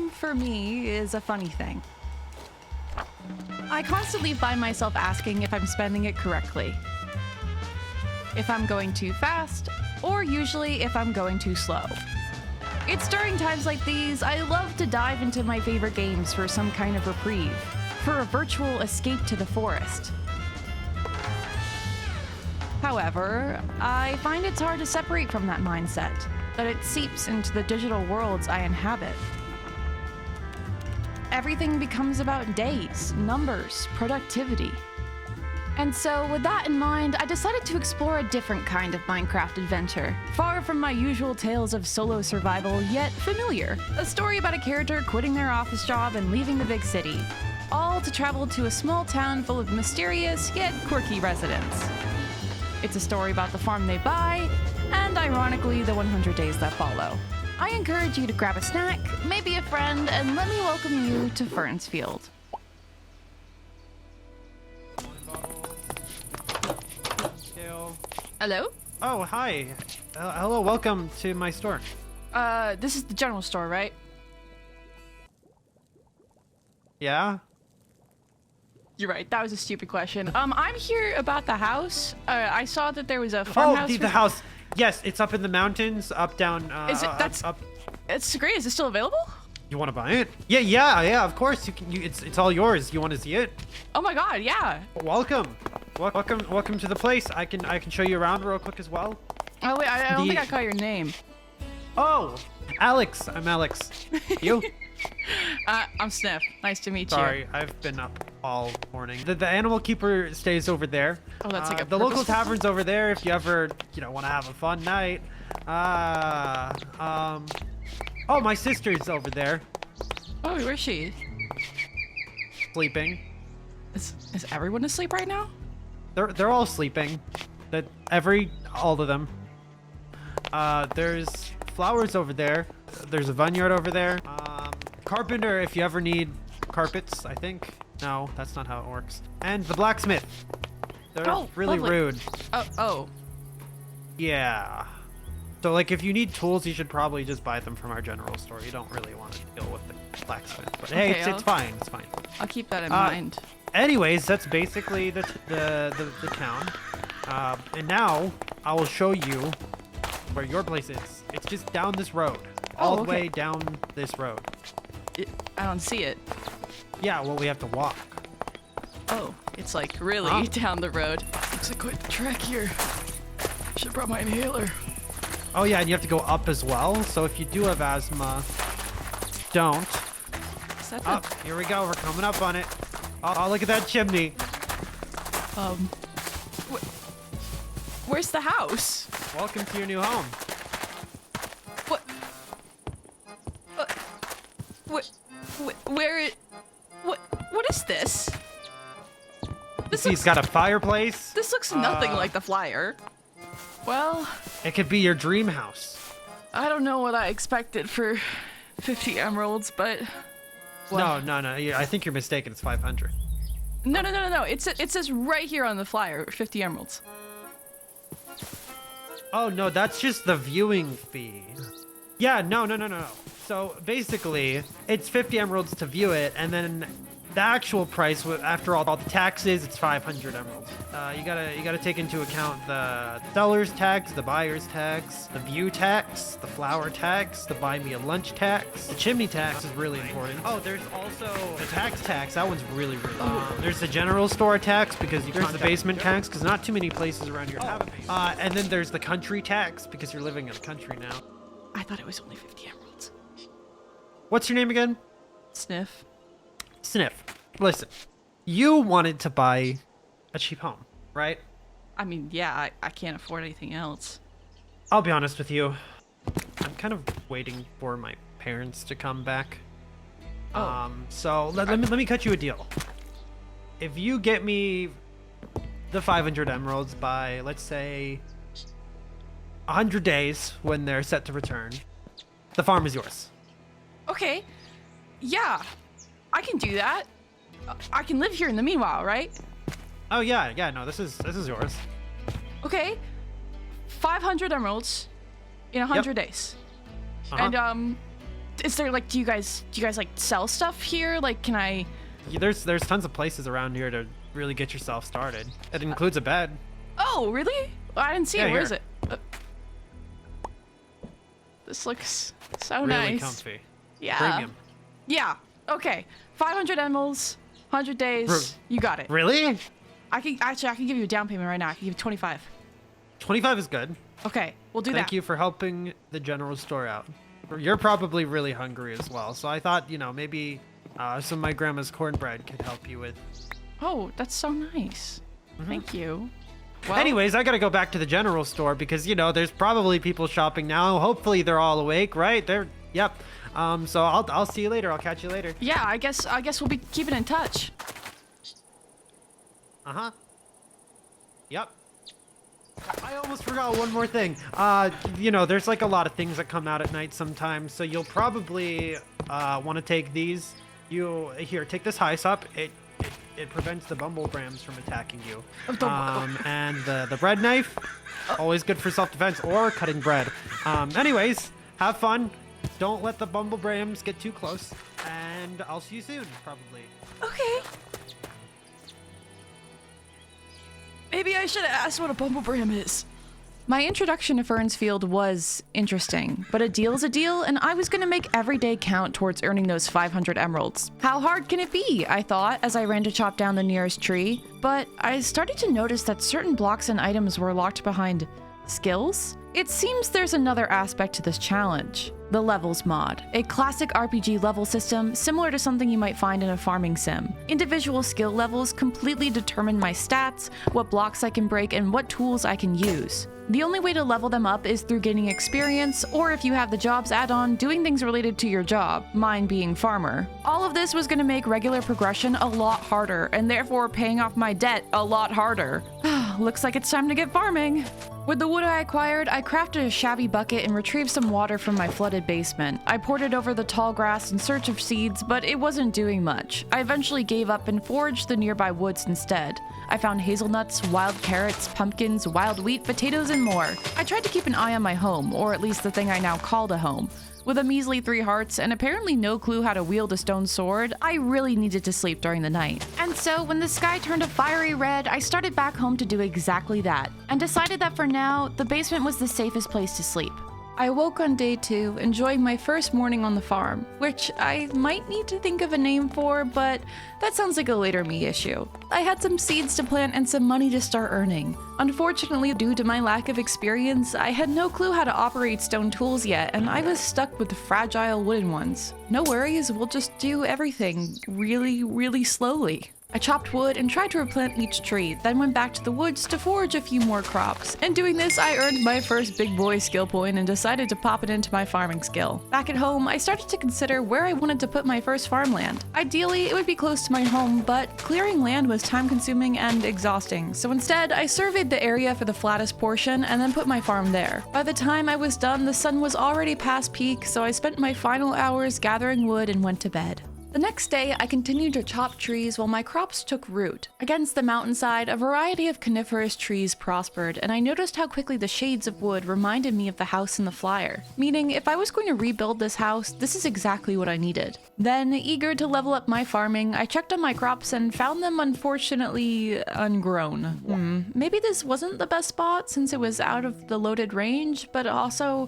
time for me is a funny thing. I constantly find myself asking if I'm spending it correctly. If I'm going too fast, or usually if I'm going too slow. It's during times like these I love to dive into my favorite games for some kind of reprieve, for a virtual escape to the forest. However, I find it's hard to separate from that mindset, that it seeps into the digital worlds I inhabit. Everything becomes about days, numbers, productivity. And so, with that in mind, I decided to explore a different kind of Minecraft adventure, far from my usual tales of solo survival, yet familiar. A story about a character quitting their office job and leaving the big city, all to travel to a small town full of mysterious yet quirky residents. It's a story about the farm they buy, and ironically, the 100 days that follow. I encourage you to grab a snack, maybe a friend, and let me welcome you to Fern's Field. Hello? Oh, hi. Hello, welcome to my store. This is the general store, right? Yeah? You're right, that was a stupid question. I'm here about the house. I saw that there was a farmhouse. Oh, the house. Yes, it's up in the mountains, up, down, Is it, up. It's great, is it still available? You want to buy it? Yeah, of course. You can. It's all yours. You want to see it? Oh my god, yeah. Welcome to the place. I can show you around real quick as well. Oh wait, I don't think I caught your name. Oh, Alex. I'm Alex. You? I'm Sniff. Nice to meet you. Sorry, I've been up all morning. The animal keeper stays over there. Oh, that's like a the local tavern's over there if you ever, want to have a fun night. Oh, my sister's over there. Oh, where's she? Sleeping. Is everyone asleep right now? They're all sleeping. All of them. There's flowers over there. There's a vineyard over there. Carpenter, if you ever need carpets, I think. No, that's not how it works. And the blacksmith. They're really lovely. rude. Oh. Yeah. So, if you need tools, you should probably just buy them from our general store. You don't really want to deal with the blacksmith. But hey, Okay, it's fine. It's fine. I'll keep that in mind. Anyways, that's basically the town. And now I will show you where your place is. It's just down this road. All the way down this road. I don't see it. Yeah, well, we have to walk. Oh, it's really down the road. Looks like quite the trek here. Should have brought my inhaler. Oh yeah, and you have to go up as well. So if you do have asthma, don't. Is that Up. Here we go. We're coming up on it. Oh, look at that chimney. Where's the house? Welcome to your new home. What? What is this? He's got a fireplace. This looks nothing like the flyer. Well, it could be your dream house. I don't know what I expected for 50 emeralds, but... Well, no. I think you're mistaken. It's 500. No. It says right here on the flyer, 50 emeralds. Oh, no, that's just the viewing fee. Yeah, no. So basically, it's 50 emeralds to view it, and then the actual price, after all the taxes, it's 500 emeralds. You gotta take into account the seller's tax, the buyer's tax, the view tax, the flower tax, the buy me a lunch tax. The chimney tax is really important. Oh, there's also the tax. That one's really there's the general store tax because there's the basement tax because not too many places around here have a basement. And then there's the country tax because you're living in the country now. I thought it was only 50 emeralds. What's your name again? Sniff. Sniff. Listen, you wanted to buy a cheap home, right? I mean, yeah, I can't afford anything else. I'll be honest with you. I'm kind of waiting for my parents to come back. So let me cut you a deal. If you get me the 500 emeralds by, let's say, 100 days when they're set to return, the farm is yours. Okay. Yeah, I can do that. I can live here in the meanwhile, right? Oh yeah, no, this is yours. Okay. 500 emeralds in 100 days. Uh-huh. And is there like, do you guys like sell stuff here? Like, can I? Yeah, there's tons of places around here to really get yourself started. It includes a bed. Oh, really? I didn't see Yeah, it. Where here. is it? This looks so Really nice. comfy. Yeah. Premium. Yeah. Okay. 500 emeralds, 100 days. You got it. Really? I can give you a down payment right now. I can give you 25. 25 is good. Okay, we'll do that. Thank you for helping the general store out. You're probably really hungry as well, so I thought, maybe some of my grandma's cornbread could help you with. Oh, that's so nice. Thank you. Well, Anyways, I gotta go back to the general store because, there's probably people shopping now. Hopefully they're all awake, right? Yep. So I'll see you later. I'll catch you later. yeah, I guess we'll be keeping in touch. Uh-huh. Yep. I almost forgot one more thing. There's like a lot of things that come out at night sometimes, so you'll probably want to take these. Here, take this Hyssop. It prevents the bumblebrams from attacking you. And the bread knife, always good for self-defense or cutting bread. Anyways, have fun. Don't let the bumblebrams get too close, and I'll see you soon, probably. Okay. Maybe I should have asked what a bumblebram is. My introduction to Fern's Field was interesting, but a deal's a deal, and I was gonna make every day count towards earning those 500 emeralds. How hard can it be, I thought, as I ran to chop down the nearest tree. But I started to notice that certain blocks and items were locked behind skills? It seems there's another aspect to this challenge. The Levels mod, a classic RPG level system similar to something you might find in a farming sim. Individual skill levels completely determine my stats, what blocks I can break, and what tools I can use. The only way to level them up is through gaining experience, or if you have the jobs add-on, doing things related to your job, mine being farmer. All of this was going to make regular progression a lot harder, and therefore paying off my debt a lot harder. Looks like it's time to get farming. With the wood I acquired, I crafted a shabby bucket and retrieved some water from my flooded basement. I poured it over the tall grass in search of seeds, but it wasn't doing much. I eventually gave up and foraged the nearby woods instead. I found hazelnuts, wild carrots, pumpkins, wild wheat, potatoes, and more. I tried to keep an eye on my home, or at least the thing I now called a home. With a measly 3 hearts and apparently no clue how to wield a stone sword, I really needed to sleep during the night. And so when the sky turned a fiery red, I started back home to do exactly that, and decided that for now, the basement was the safest place to sleep. I awoke on day 2, enjoying my first morning on the farm, which I might need to think of a name for, but that sounds like a later me issue. I had some seeds to plant and some money to start earning. Unfortunately, due to my lack of experience, I had no clue how to operate stone tools yet, and I was stuck with the fragile wooden ones. No worries, we'll just do everything really, really slowly. I chopped wood and tried to replant each tree, then went back to the woods to forage a few more crops. In doing this, I earned my first big boy skill point and decided to pop it into my farming skill. Back at home, I started to consider where I wanted to put my first farmland. Ideally, it would be close to my home, but clearing land was time-consuming and exhausting, so instead, I surveyed the area for the flattest portion and then put my farm there. By the time I was done, the sun was already past peak, so I spent my final hours gathering wood and went to bed. The next day, I continued to chop trees while my crops took root. Against the mountainside, a variety of coniferous trees prospered, and I noticed how quickly the shades of wood reminded me of the house in the flyer. Meaning, if I was going to rebuild this house, this is exactly what I needed. Then, eager to level up my farming, I checked on my crops and found them unfortunately ungrown. Maybe this wasn't the best spot since it was out of the loaded range, but also,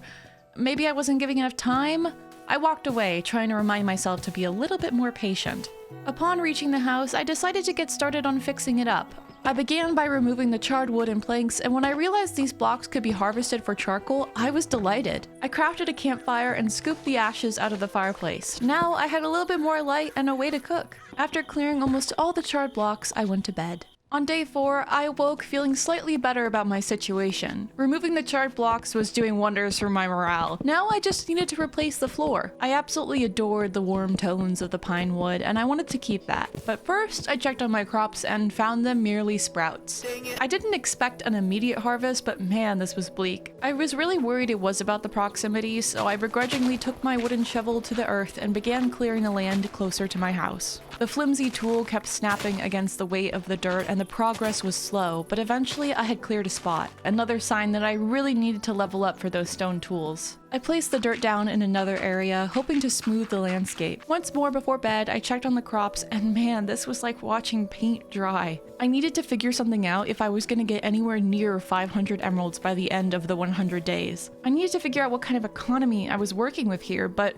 maybe I wasn't giving enough time? I walked away, trying to remind myself to be a little bit more patient. Upon reaching the house, I decided to get started on fixing it up. I began by removing the charred wood and planks, and when I realized these blocks could be harvested for charcoal, I was delighted. I crafted a campfire and scooped the ashes out of the fireplace. Now I had a little bit more light and a way to cook. After clearing almost all the charred blocks, I went to bed. On day 4, I awoke feeling slightly better about my situation. Removing the charred blocks was doing wonders for my morale. Now I just needed to replace the floor. I absolutely adored the warm tones of the pine wood, and I wanted to keep that. But first, I checked on my crops and found them merely sprouts. I didn't expect an immediate harvest, but man, this was bleak. I was really worried it was about the proximity, so I begrudgingly took my wooden shovel to the earth and began clearing the land closer to my house. The flimsy tool kept snapping against the weight of the dirt and the progress was slow, but eventually I had cleared a spot, another sign that I really needed to level up for those stone tools. I placed the dirt down in another area, hoping to smooth the landscape. Once more before bed, I checked on the crops, and man, this was like watching paint dry. I needed to figure something out if I was going to get anywhere near 500 emeralds by the end of the 100 days. I needed to figure out what kind of economy I was working with here, but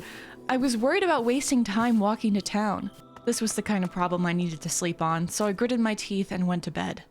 I was worried about wasting time walking to town. This was the kind of problem I needed to sleep on, so I gritted my teeth and went to bed.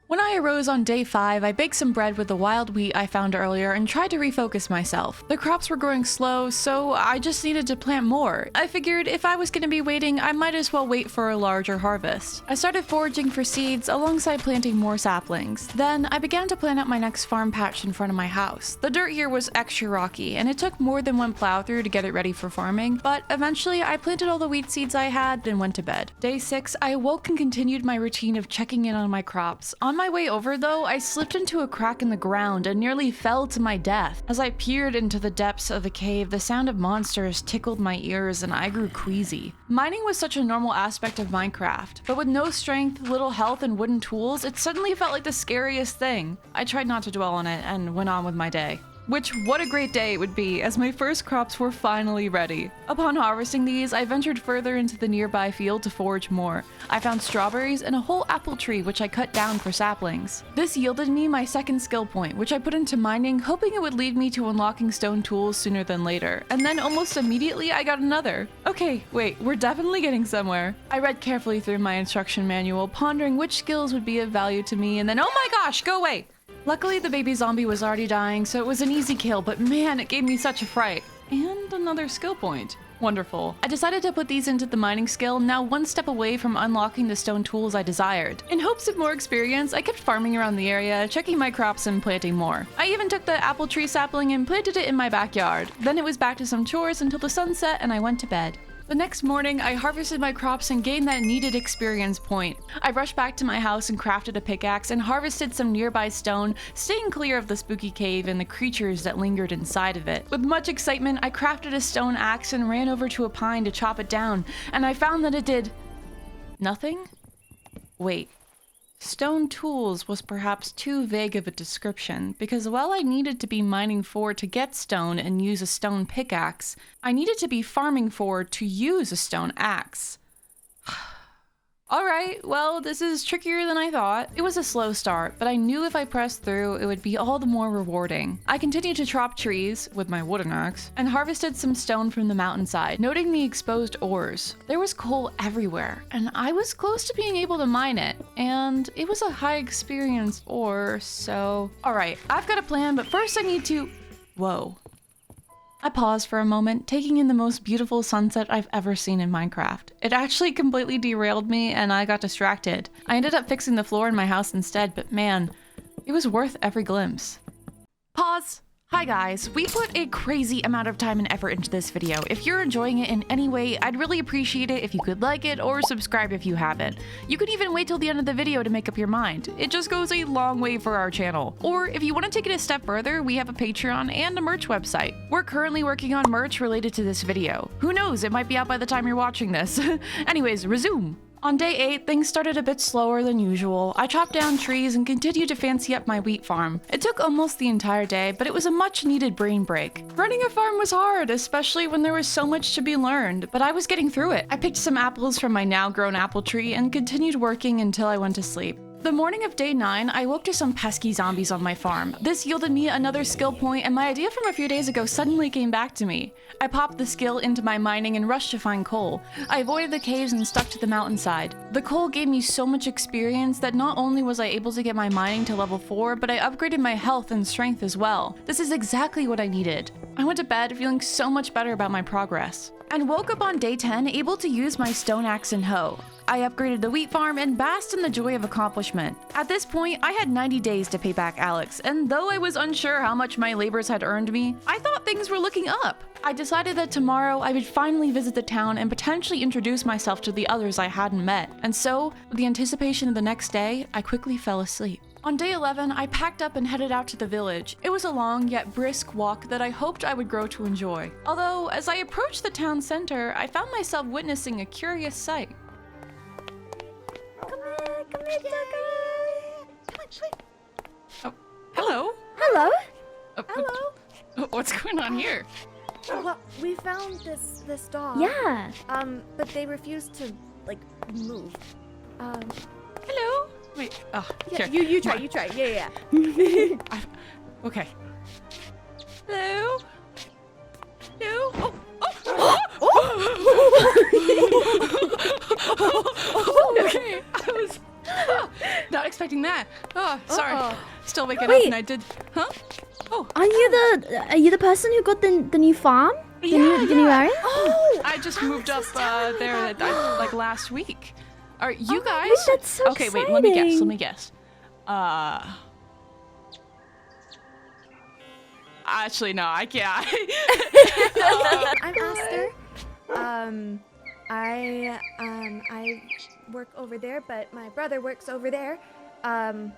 When I arose on day 5, I baked some bread with the wild wheat I found earlier and tried to refocus myself. The crops were growing slow, so I just needed to plant more. I figured if I was going to be waiting, I might as well wait for a larger harvest. I started foraging for seeds alongside planting more saplings. Then I began to plan out my next farm patch in front of my house. The dirt here was extra rocky, and it took more than one plow through to get it ready for farming, but eventually I planted all the wheat seeds I had and went to bed. Day 6, I awoke and continued my routine of checking in on my crops. On my way over though, I slipped into a crack in the ground and nearly fell to my death. As I peered into the depths of the cave, the sound of monsters tickled my ears and I grew queasy. Mining was such a normal aspect of Minecraft, but with no strength, little health, and wooden tools, it suddenly felt like the scariest thing. I tried not to dwell on it and went on with my day. Which, what a great day it would be, as my first crops were finally ready. Upon harvesting these, I ventured further into the nearby field to forage more. I found strawberries and a whole apple tree which I cut down for saplings. This yielded me my second skill point, which I put into mining, hoping it would lead me to unlocking stone tools sooner than later. And then almost immediately I got another. Okay, wait, we're definitely getting somewhere. I read carefully through my instruction manual, pondering which skills would be of value to me, and then oh my gosh, go away! Luckily, the baby zombie was already dying, so it was an easy kill, but man, it gave me such a fright. And another skill point. Wonderful. I decided to put these into the mining skill, now one step away from unlocking the stone tools I desired. In hopes of more experience, I kept farming around the area, checking my crops and planting more. I even took the apple tree sapling and planted it in my backyard. Then it was back to some chores until the sun set and I went to bed. The next morning, I harvested my crops and gained that needed experience point. I rushed back to my house and crafted a pickaxe and harvested some nearby stone, staying clear of the spooky cave and the creatures that lingered inside of it. With much excitement, I crafted a stone axe and ran over to a pine to chop it down, and I found that it did... nothing? Wait. Stone tools was perhaps too vague of a description, because while I needed to be mining for to get stone and use a stone pickaxe, I needed to be farming for to use a stone axe. Alright, well, this is trickier than I thought. It was a slow start, but I knew if I pressed through, it would be all the more rewarding. I continued to chop trees with my wooden axe and harvested some stone from the mountainside, noting the exposed ores. There was coal everywhere, and I was close to being able to mine it, and it was a high experience ore, so... Alright, I've got a plan, but first I need to... Whoa. I paused for a moment, taking in the most beautiful sunset I've ever seen in Minecraft. It actually completely derailed me and I got distracted. I ended up fixing the floor in my house instead, but man, it was worth every glimpse. Pause. Hi guys, we put a crazy amount of time and effort into this video. If you're enjoying it in any way, I'd really appreciate it if you could like it or subscribe if you haven't. You could even wait till the end of the video to make up your mind. It just goes a long way for our channel. Or if you want to take it a step further, we have a Patreon and a merch website. We're currently working on merch related to this video. Who knows, it might be out by the time you're watching this. Anyways, resume. On day 8, things started a bit slower than usual. I chopped down trees and continued to fancy up my wheat farm. It took almost the entire day, but it was a much needed brain break. Running a farm was hard, especially when there was so much to be learned, but I was getting through it. I picked some apples from my now grown apple tree and continued working until I went to sleep. The morning of day 9, I woke to some pesky zombies on my farm. This yielded me another skill point, and my idea from a few days ago suddenly came back to me. I popped the skill into my mining and rushed to find coal. I avoided the caves and stuck to the mountainside. The coal gave me so much experience that not only was I able to get my mining to level 4, but I upgraded my health and strength as well. This is exactly what I needed. I went to bed feeling so much better about my progress, and woke up on day 10 able to use my stone axe and hoe. I upgraded the wheat farm and basked in the joy of accomplishment. At this point, I had 90 days to pay back Alex, and though I was unsure how much my labors had earned me, I thought things were looking up. I decided that tomorrow I would finally visit the town and potentially introduce myself to the others I hadn't met. And so, with the anticipation of the next day, I quickly fell asleep. On day 11, I packed up and headed out to the village. It was a long yet brisk walk that I hoped I would grow to enjoy. Although, as I approached the town center, I found myself witnessing a curious sight. Come here, Tucker! Oh, hello. Hello. Hello. What's going on here? Well, we found this dog. Yeah. But they refused to like move. Hello. Wait. Oh, Yeah, here. you try. Come You try. Yeah. Okay. Hello. Hello. Oh. Okay. I was not expecting that. Oh, sorry. Uh-oh. Still waking up, Wait. and I did. Huh? Oh. Are you the person who got the new farm? The new area? Oh, I just moved up there like last week. Are you guys? Wait, that's so okay, wait. Let me exciting. guess. Actually, no, I can't. I'm Aster. I work over there, but my brother works over there. And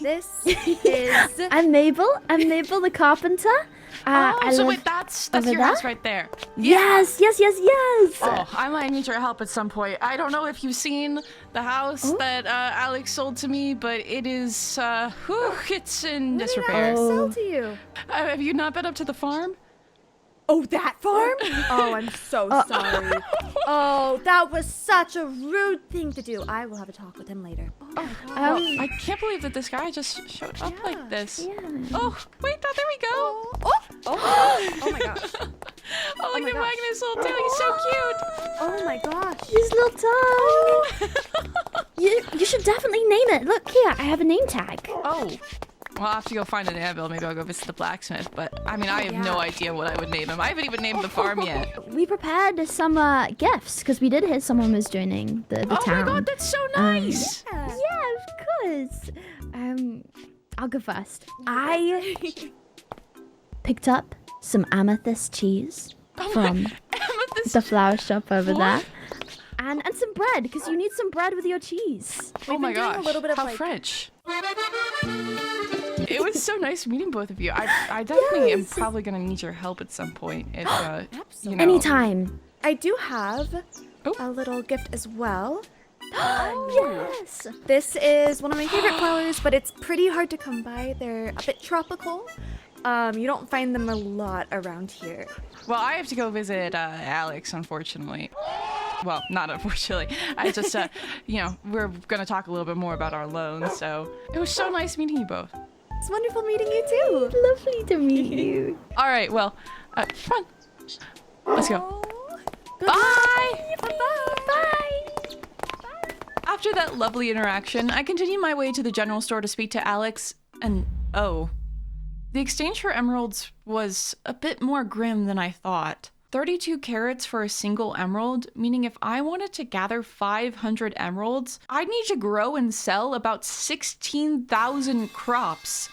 this is. I'm Mabel. I'm Mabel the carpenter. I so live wait, that's over your there? house right there. Yes. Oh, I might need your help at some point. I don't know if you've seen the house that Alex sold to me, but it is, it's in disrepair. What did I sell to you? Have you not been up to the farm? Oh, that farm? Oh, I'm so sorry. Oh, that was such a rude thing to do. I will have a talk with him later. Oh my God. I can't believe that this guy just showed up like this. Yeah. Oh, wait, there we go. Oh my gosh. Oh, look my at gosh. Magnus' little tail. He's so cute. Oh my gosh. His little tongue. You should definitely name it. Look here, I have a name tag. Oh. Well, I'll have to go find an anvil. Maybe I'll go visit the blacksmith. But, I mean, I have no idea what I would name him. I haven't even named the farm yet. We prepared some gifts because we did hear someone was joining the Oh town. my god, that's so nice! Yeah, of course. I'll go first. I picked up some amethyst cheese from Amethyst. the flower shop over there. And some bread, because you need some bread with your cheese. Oh my been doing gosh, a little bit of, how like- French. It was so nice meeting both of you. I definitely am probably gonna need your help at some point. If you know. Anytime. I do have Oh. a little gift as well. Yes. This is one of my favorite flowers, but it's pretty hard to come by. They're a bit tropical. You don't find them a lot around here. Well, I have to go visit Alex, unfortunately. Well, not unfortunately. I just, we're gonna talk a little bit more about our loans. So it was so nice meeting you both. It's wonderful meeting you too. Lovely to meet you. All right, well, come on, let's go. Good Bye. Bye. After that lovely interaction, I continued my way to the general store to speak to Alex, and the exchange for emeralds was a bit more grim than I thought. 32 carats for a single emerald, meaning if I wanted to gather 500 emeralds, I'd need to grow and sell about 16,000 crops.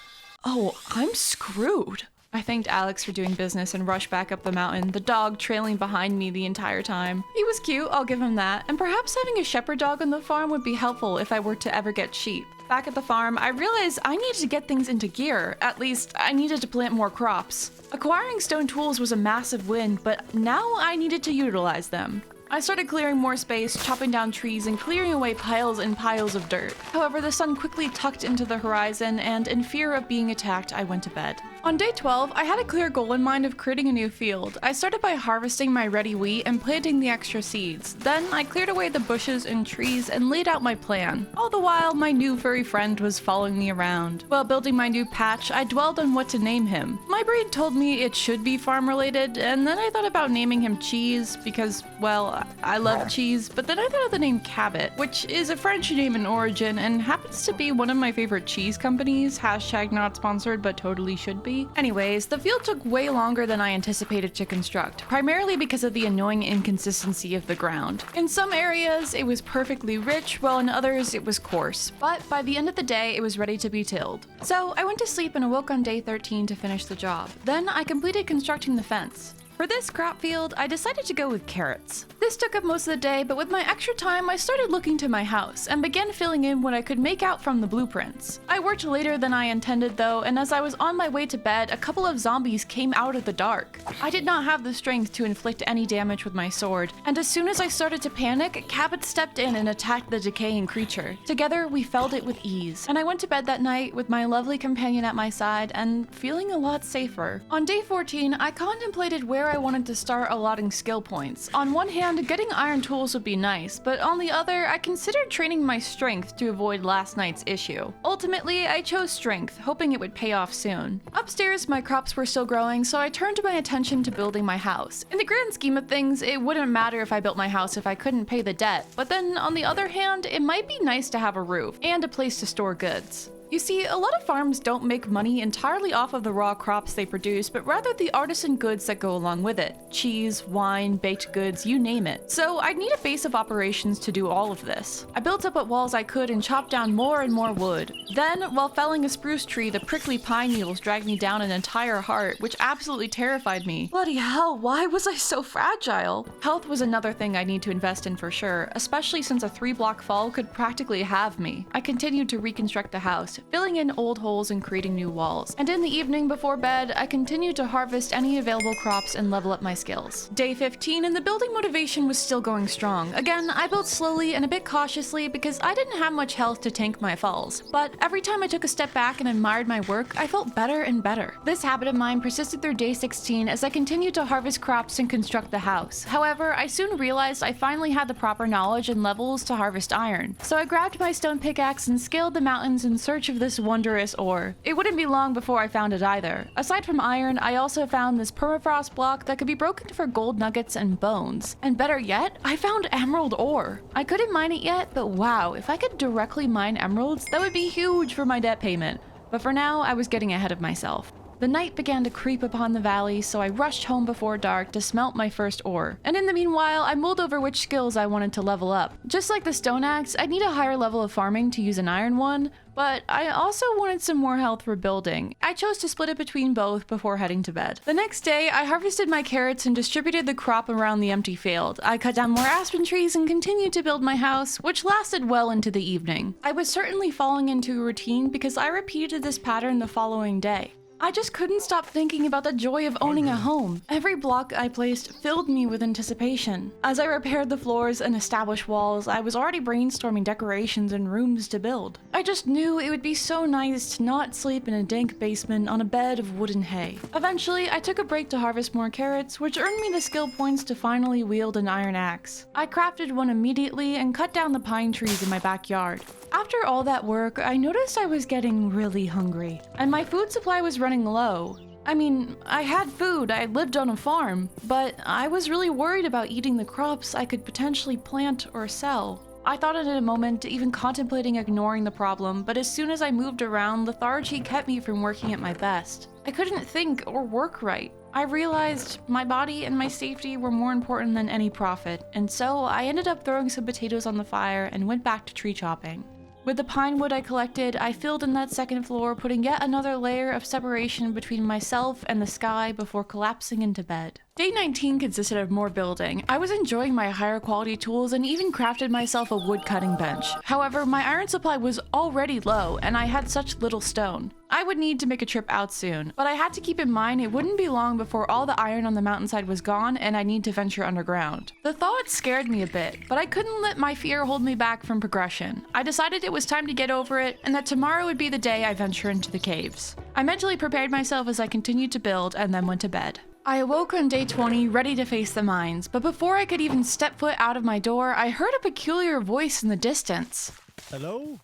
Oh, I'm screwed. I thanked Alex for doing business and rushed back up the mountain, the dog trailing behind me the entire time. He was cute, I'll give him that, and perhaps having a shepherd dog on the farm would be helpful if I were to ever get sheep. Back at the farm, I realized I needed to get things into gear. At least, I needed to plant more crops. Acquiring stone tools was a massive win, but now I needed to utilize them. I started clearing more space, chopping down trees, and clearing away piles and piles of dirt. However, the sun quickly tucked into the horizon, and in fear of being attacked, I went to bed. On day 12, I had a clear goal in mind of creating a new field. I started by harvesting my ready wheat and planting the extra seeds. Then, I cleared away the bushes and trees and laid out my plan. All the while, my new furry friend was following me around. While building my new patch, I dwelled on what to name him. My breed told me it should be farm-related, and then I thought about naming him Cheese because, well, I love cheese, but then I thought of the name Cabot, which is a French name in origin and happens to be one of my favorite cheese companies. # not sponsored, but totally should be. Anyways, the field took way longer than I anticipated to construct, primarily because of the annoying inconsistency of the ground. In some areas, it was perfectly rich, while in others, it was coarse. But by the end of the day, it was ready to be tilled. So I went to sleep and awoke on day 13 to finish the job. Then I completed constructing the fence. For this crop field, I decided to go with carrots. This took up most of the day, but with my extra time, I started looking to my house and began filling in what I could make out from the blueprints. I worked later than I intended though, and as I was on my way to bed, a couple of zombies came out of the dark. I did not have the strength to inflict any damage with my sword, and as soon as I started to panic, Cabot stepped in and attacked the decaying creature. Together, we felled it with ease, and I went to bed that night with my lovely companion at my side and feeling a lot safer. On day 14, I contemplated where I wanted to start allotting skill points. On one hand, getting iron tools would be nice, but on the other, I considered training my strength to avoid last night's issue. Ultimately, I chose strength, hoping it would pay off soon. Upstairs, my crops were still growing, so I turned my attention to building my house. In the grand scheme of things, it wouldn't matter if I built my house if I couldn't pay the debt, but then on the other hand, it might be nice to have a roof and a place to store goods. You see, a lot of farms don't make money entirely off of the raw crops they produce, but rather the artisan goods that go along with it. Cheese, wine, baked goods, you name it. So I'd need a base of operations to do all of this. I built up what walls I could and chopped down more and more wood. Then, while felling a spruce tree, the prickly pine needles dragged me down an entire heart, which absolutely terrified me. Bloody hell, why was I so fragile? Health was another thing I need to invest in for sure, especially since a 3-block fall could practically have me. I continued to reconstruct the house, filling in old holes and creating new walls. And in the evening before bed, I continued to harvest any available crops and level up my skills. Day 15 and the building motivation was still going strong. Again, I built slowly and a bit cautiously because I didn't have much health to tank my falls. But every time I took a step back and admired my work, I felt better and better. This habit of mine persisted through day 16 as I continued to harvest crops and construct the house. However, I soon realized I finally had the proper knowledge and levels to harvest iron. So I grabbed my stone pickaxe and scaled the mountains in search of this wondrous ore. It wouldn't be long before I found it either. Aside from iron, I also found this permafrost block that could be broken for gold nuggets and bones. And better yet, I found emerald ore. I couldn't mine it yet, but wow, if I could directly mine emeralds, that would be huge for my debt payment. But for now, I was getting ahead of myself. The night began to creep upon the valley, so I rushed home before dark to smelt my first ore. And in the meanwhile, I mulled over which skills I wanted to level up. Just like the stone axe, I'd need a higher level of farming to use an iron one, but I also wanted some more health for building. I chose to split it between both before heading to bed. The next day, I harvested my carrots and distributed the crop around the empty field. I cut down more aspen trees and continued to build my house, which lasted well into the evening. I was certainly falling into a routine because I repeated this pattern the following day. I just couldn't stop thinking about the joy of owning a home. Every block I placed filled me with anticipation. As I repaired the floors and established walls, I was already brainstorming decorations and rooms to build. I just knew it would be so nice to not sleep in a dank basement on a bed of wood and hay. Eventually, I took a break to harvest more carrots, which earned me the skill points to finally wield an iron axe. I crafted one immediately and cut down the pine trees in my backyard. After all that work, I noticed I was getting really hungry, and my food supply was running low. I mean, I had food, I lived on a farm, but I was really worried about eating the crops I could potentially plant or sell. I thought it in a moment, even contemplating ignoring the problem, but as soon as I moved around, lethargy kept me from working at my best. I couldn't think or work right. I realized my body and my safety were more important than any profit, and so I ended up throwing some potatoes on the fire and went back to tree chopping. With the pine wood I collected, I filled in that second floor, putting yet another layer of separation between myself and the sky before collapsing into bed. Day 19 consisted of more building. I was enjoying my higher quality tools and even crafted myself a wood cutting bench. However, my iron supply was already low and I had such little stone. I would need to make a trip out soon, but I had to keep in mind it wouldn't be long before all the iron on the mountainside was gone and I'd need to venture underground. The thought scared me a bit, but I couldn't let my fear hold me back from progression. I decided it was time to get over it and that tomorrow would be the day I venture into the caves. I mentally prepared myself as I continued to build and then went to bed. I awoke on day 20, ready to face the mines, but before I could even step foot out of my door, I heard a peculiar voice in the distance. Hello?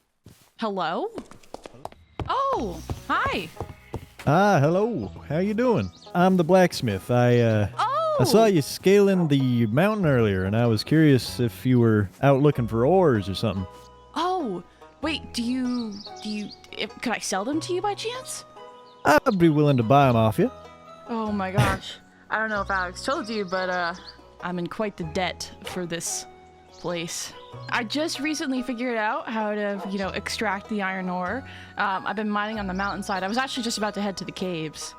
Hello? Oh, hi. Ah, hello. How you doing? I'm the blacksmith. I saw you scaling the mountain earlier, and I was curious if you were out looking for ores or something. Oh, wait, could I sell them to you by chance? I'd be willing to buy them off you. Oh my gosh. I don't know if Alex told you, but I'm in quite the debt for this place. I just recently figured out how to, extract the iron ore. I've been mining on the mountainside. I was actually just about to head to the caves.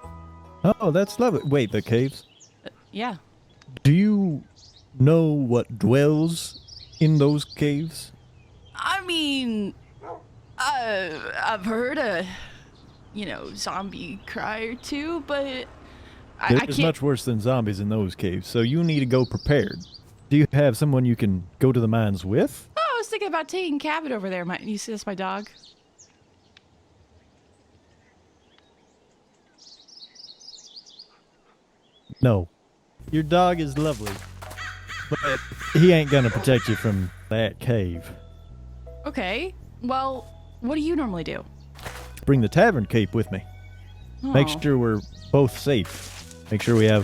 Oh, that's lovely. Wait, the caves? Yeah. Do you know what dwells in those caves? I mean, I've heard a, zombie cry or two, but I There's can't. much worse than zombies in those caves, so you need to go prepared. Do you have someone you can go to the mines with? Oh, I was thinking about taking Cabot over there. You see, that's my dog. No. Your dog is lovely, but he ain't gonna protect you from that cave. Okay. Well, what do you normally do? Bring the tavern cape with me. Make Oh. sure we're both safe. Make sure we're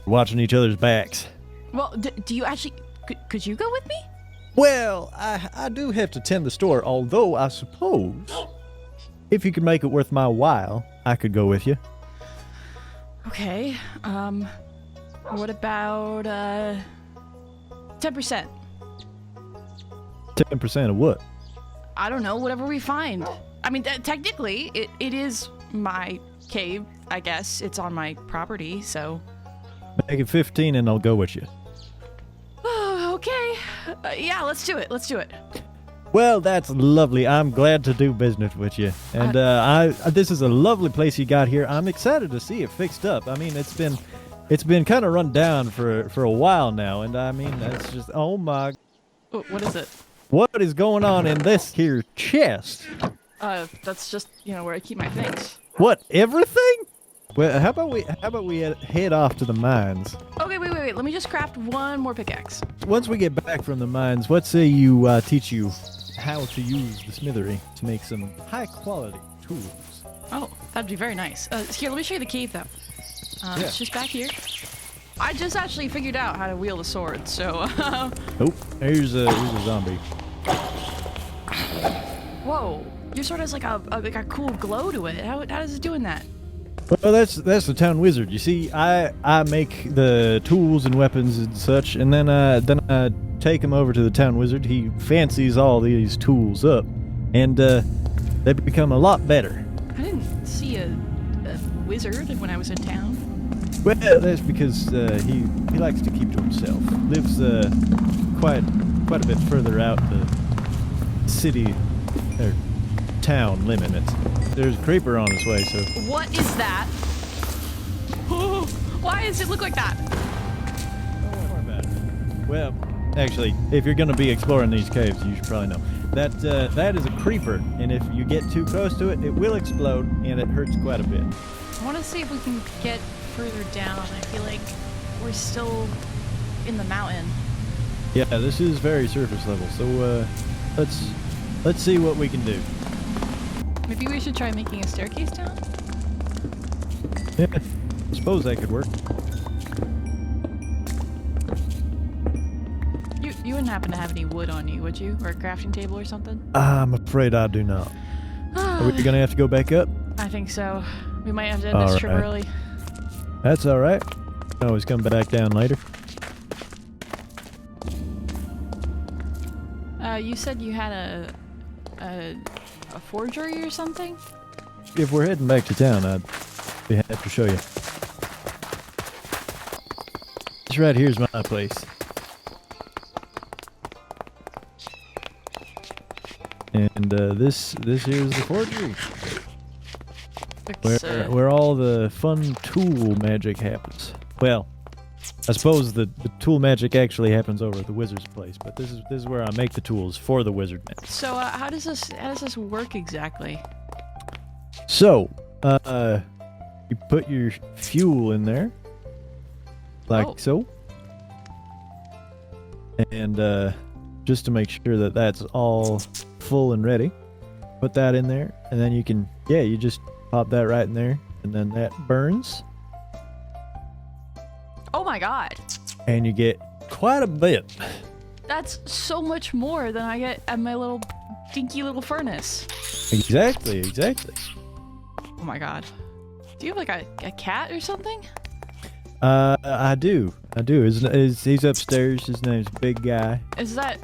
watching each other's backs. Well, do you actually? Could you go with me? Well, I do have to tend the store, although I suppose if you could make it worth my while, I could go with you. Okay. What about 10%? 10% of what? I don't know. Whatever we find. I mean, technically, it is my cave. I guess it's on my property, so. Make it 15 and I'll go with you. Okay. Yeah, let's do it. Let's do it. Well, that's lovely. I'm glad to do business with you. And this is a lovely place you got here. I'm excited to see it fixed up. I mean, it's been kind of run down for a while now, and I mean, that's just, oh my. What is it? What is going on in this here chest? That's just, where I keep my things. What, everything? Well, how about we head off to the mines? Okay, wait. Let me just craft one more pickaxe. Once we get back from the mines, what say you teach you how to use the smithery to make some high-quality tools? Oh, that'd be very nice. Here, let me show you the cave, though. It's just back here. I just actually figured out how to wield a sword, so... Oh, here's a zombie. Whoa, your sword has like a cool glow to it. How is it doing that? Well, that's the town wizard. You see, I make the tools and weapons and such, and then I take them over to the town wizard. He fancies all these tools up, and they become a lot better. I didn't see a wizard when I was in town. Well, that's because he likes to keep to himself. Lives quite a bit further out the city or town limits. There's a creeper on his way, so. What is that? Why does it look like that? Don't worry about it. Well, actually, if you're going to be exploring these caves, you should probably know that is a creeper, and if you get too close to it, it will explode, and it hurts quite a bit. I want to see if we can get further down. I feel like we're still in the mountain. Yeah, this is very surface level, so let's see what we can do. Maybe we should try making a staircase down? Yeah, I suppose that could work. You wouldn't happen to have any wood on you, would you? Or a crafting table or something? I'm afraid I do not. Are we going to have to go back up? I think so. We might have to end this trip Alright. early. That's all right. Can always come back down later. You said you had a forgery or something? If we're heading back to town, I'd be happy to show you. This right here's my place. And this here's the forgery. Where all the fun tool magic happens. Well, I suppose the tool magic actually happens over at the wizard's place, but this is where I make the tools for the wizard man. So how does this work exactly? So, you put your fuel in there, like so, and just to make sure that that's all full and ready, put that in there, and then you just pop that right in there, and then that burns. Oh my god. And you get quite a bit. That's so much more than I get at my little dinky little furnace. Exactly. Oh my god. Do you have like a cat or something? I do. He's upstairs. His name's Big Guy. Is that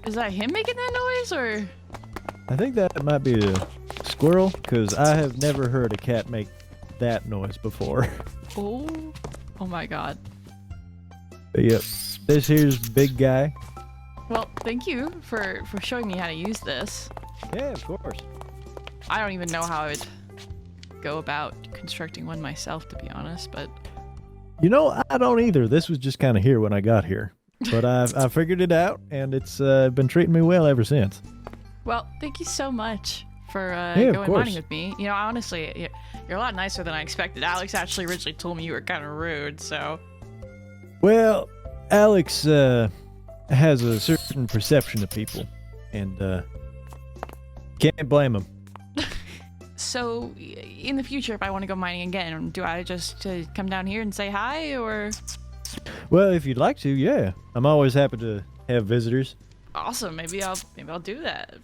him making that noise or? I think that might be a squirrel, because I have never heard a cat make that noise before. Oh. Oh my god. But yep, this here's big guy. Well, thank you for showing me how to use this. Yeah, of course. I don't even know how I would go about constructing one myself, to be honest, but... You know, I don't either. This was just kind of here when I got here. But I figured it out, and it's been treating me well ever since. Well, thank you so much for Yeah, going mining with me. You know, honestly, you're a lot nicer than I expected. Alex actually originally told me you were kind of rude, so... Well, Alex has a certain perception of people, and can't blame him. So, in the future, if I want to go mining again, do I just come down here and say hi, or...? Well, if you'd like to, yeah. I'm always happy to have visitors. Awesome, maybe I'll do that.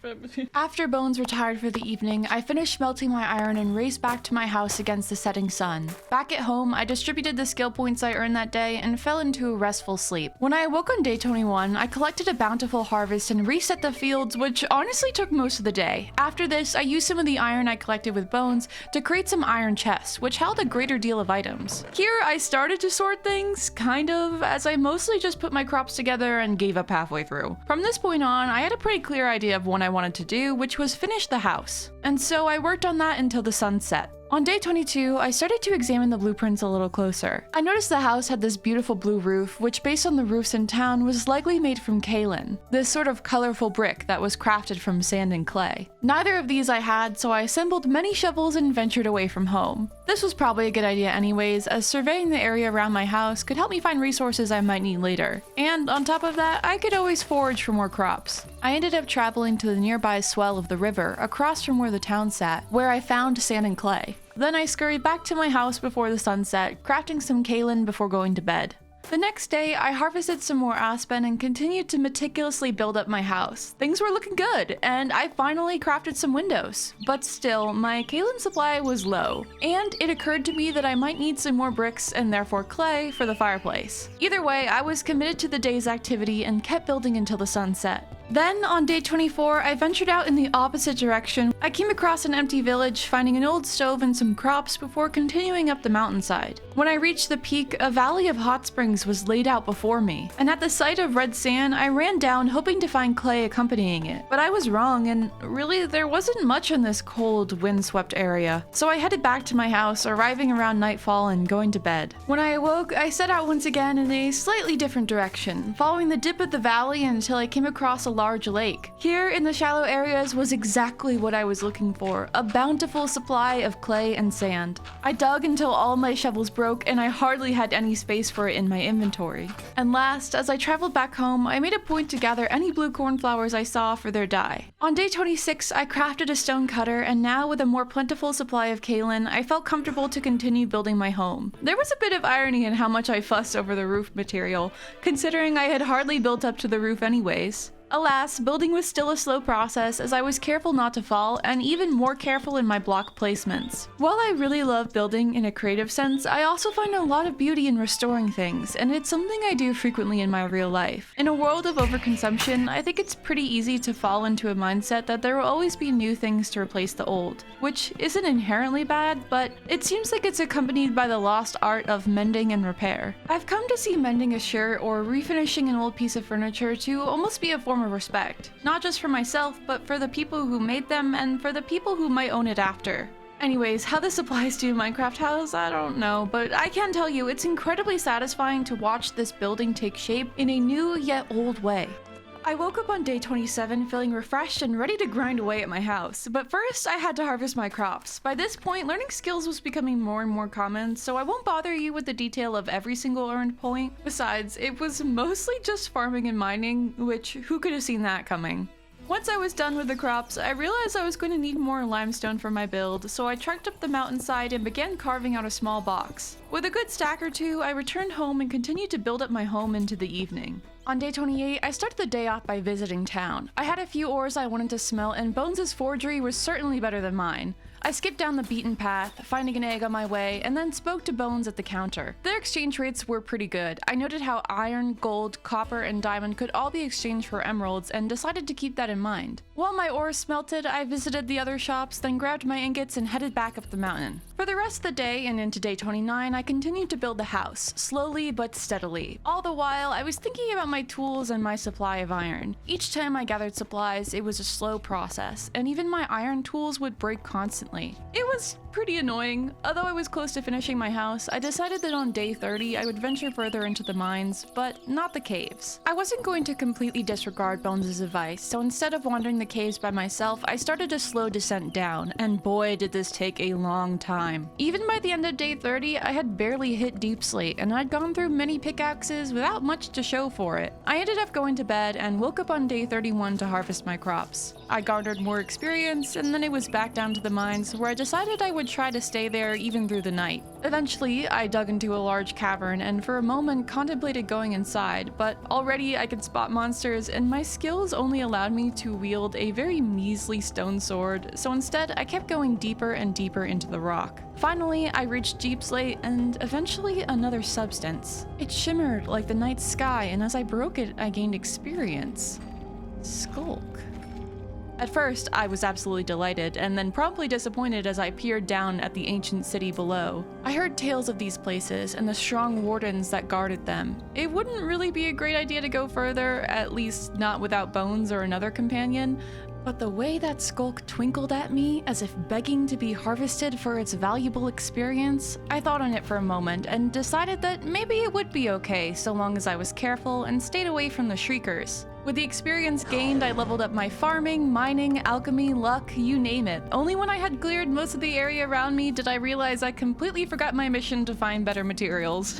After Bones retired for the evening, I finished smelting my iron and raced back to my house against the setting sun. Back at home, I distributed the skill points I earned that day and fell into a restful sleep. When I awoke on day 21, I collected a bountiful harvest and reset the fields, which honestly took most of the day. After this, I used some of the iron I collected with Bones to create some iron chests, which held a greater deal of items. Here, I started to sort things, kind of, as I mostly just put my crops together and gave up halfway through. From this point on, I had a pretty clear idea of what I wanted to do, which was finish the house. And so I worked on that until the sun set. On day 22, I started to examine the blueprints a little closer. I noticed the house had this beautiful blue roof, which based on the roofs in town was likely made from kaolin, this sort of colorful brick that was crafted from sand and clay. Neither of these I had, so I assembled many shovels and ventured away from home. This was probably a good idea anyways, as surveying the area around my house could help me find resources I might need later. And on top of that, I could always forage for more crops. I ended up traveling to the nearby swell of the river, across from where the town sat, where I found sand and clay. Then I scurried back to my house before the sunset, crafting some kaolin before going to bed. The next day, I harvested some more aspen and continued to meticulously build up my house. Things were looking good, and I finally crafted some windows. But still, my kaolin supply was low, and it occurred to me that I might need some more bricks and therefore clay for the fireplace. Either way, I was committed to the day's activity and kept building until the sun set. Then, on day 24, I ventured out in the opposite direction. I came across an empty village, finding an old stove and some crops before continuing up the mountainside. When I reached the peak, a valley of hot springs was laid out before me, and at the sight of red sand, I ran down hoping to find clay accompanying it. But I was wrong, and really, there wasn't much in this cold, windswept area. So I headed back to my house, arriving around nightfall and going to bed. When I awoke, I set out once again in a slightly different direction, following the dip of the valley until I came across a large lake. Here in the shallow areas was exactly what I was looking for, a bountiful supply of clay and sand. I dug until all my shovels broke and I hardly had any space for it in my inventory. And last, as I traveled back home, I made a point to gather any blue cornflowers I saw for their dye. On day 26, I crafted a stone cutter, and now with a more plentiful supply of kaolin, I felt comfortable to continue building my home. There was a bit of irony in how much I fussed over the roof material, considering I had hardly built up to the roof anyways. Alas, building was still a slow process as I was careful not to fall and even more careful in my block placements. While I really love building in a creative sense, I also find a lot of beauty in restoring things, and it's something I do frequently in my real life. In a world of overconsumption, I think it's pretty easy to fall into a mindset that there will always be new things to replace the old, which isn't inherently bad, but it seems like it's accompanied by the lost art of mending and repair. I've come to see mending a shirt or refinishing an old piece of furniture to almost be a form of respect, not just for myself, but for the people who made them and for the people who might own it after. Anyways, how this applies to Minecraft House, I don't know, but I can tell you it's incredibly satisfying to watch this building take shape in a new yet old way. I woke up on day 27 feeling refreshed and ready to grind away at my house, but first I had to harvest my crops. By this point, learning skills was becoming more and more common, so I won't bother you with the detail of every single earned point. Besides, it was mostly just farming and mining, which who could have seen that coming? Once I was done with the crops, I realized I was going to need more limestone for my build, so I trekked up the mountainside and began carving out a small box. With a good stack or two, I returned home and continued to build up my home into the evening. On day 28, I started the day off by visiting town. I had a few ores I wanted to smelt, and Bones' forgery was certainly better than mine. I skipped down the beaten path, finding an egg on my way, and then spoke to Bones at the counter. Their exchange rates were pretty good. I noted how iron, gold, copper, and diamond could all be exchanged for emeralds and decided to keep that in mind. While my ore smelted, I visited the other shops, then grabbed my ingots and headed back up the mountain. For the rest of the day and into day 29, I continued to build the house, slowly but steadily. All the while, I was thinking about my tools and my supply of iron. Each time I gathered supplies, it was a slow process, and even my iron tools would break constantly. It was pretty annoying. Although I was close to finishing my house, I decided that on day 30 I would venture further into the mines, but not the caves. I wasn't going to completely disregard Bones' advice, so instead of wandering the caves by myself, I started a slow descent down, and boy did this take a long time. Even by the end of day 30, I had barely hit deep slate, and I'd gone through many pickaxes without much to show for it. I ended up going to bed and woke up on day 31 to harvest my crops. I garnered more experience, and then it was back down to the mines, where I decided I would try to stay there even through the night. Eventually, I dug into a large cavern and for a moment contemplated going inside, but already I could spot monsters and my skills only allowed me to wield a very measly stone sword, so instead I kept going deeper and deeper into the rock. Finally, I reached deep slate and eventually another substance. It shimmered like the night sky, and as I broke it, I gained experience. Skulk. At first, I was absolutely delighted, and then promptly disappointed as I peered down at the ancient city below. I heard tales of these places and the strong wardens that guarded them. It wouldn't really be a great idea to go further, at least not without Bones or another companion, but the way that skulk twinkled at me as if begging to be harvested for its valuable experience, I thought on it for a moment and decided that maybe it would be okay so long as I was careful and stayed away from the shriekers. With the experience gained, I leveled up my farming, mining, alchemy, luck, you name it. Only when I had cleared most of the area around me did I realize I completely forgot my mission to find better materials.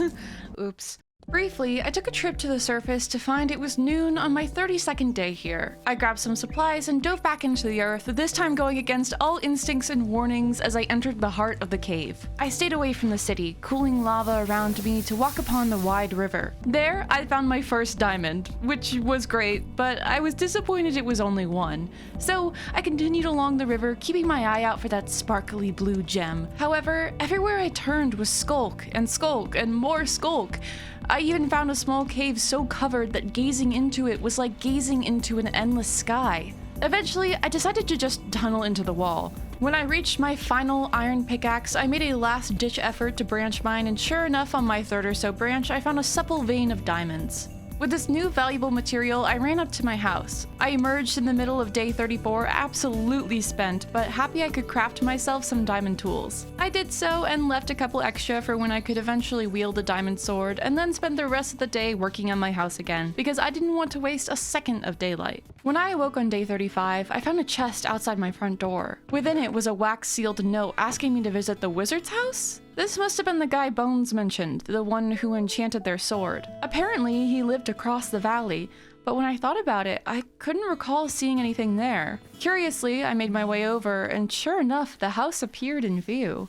Oops. Briefly, I took a trip to the surface to find it was noon on my 32nd day here. I grabbed some supplies and dove back into the earth, this time going against all instincts and warnings as I entered the heart of the cave. I stayed away from the city, cooling lava around me to walk upon the wide river. There, I found my first diamond, which was great, but I was disappointed it was only one. So I continued along the river, keeping my eye out for that sparkly blue gem. However, everywhere I turned was skulk and more skulk. I even found a small cave so covered that gazing into it was like gazing into an endless sky. Eventually, I decided to just tunnel into the wall. When I reached my final iron pickaxe, I made a last-ditch effort to branch mine, and sure enough, on my third or so branch, I found a supple vein of diamonds. With this new valuable material, I ran up to my house. I emerged in the middle of day 34, absolutely spent, but happy I could craft myself some diamond tools. I did so and left a couple extra for when I could eventually wield a diamond sword, and then spent the rest of the day working on my house again, because I didn't want to waste a second of daylight. When I awoke on day 35, I found a chest outside my front door. Within it was a wax-sealed note asking me to visit the wizard's house? This must have been the guy Bones mentioned, the one who enchanted their sword. Apparently, he lived across the valley, but when I thought about it, I couldn't recall seeing anything there. Curiously, I made my way over, and sure enough, the house appeared in view.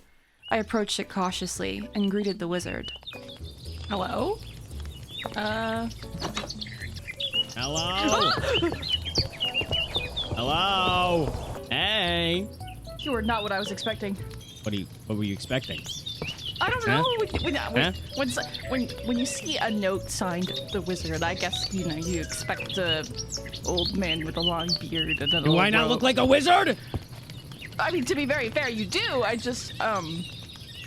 I approached it cautiously and greeted the wizard. Hello? Hello? Hello? Hey? You were not what I was expecting. What were you expecting? I don't know. When you see a note signed the wizard, I guess you expect a old man with a long beard and an Do I not look like a wizard? I mean, to be very fair, you do. I just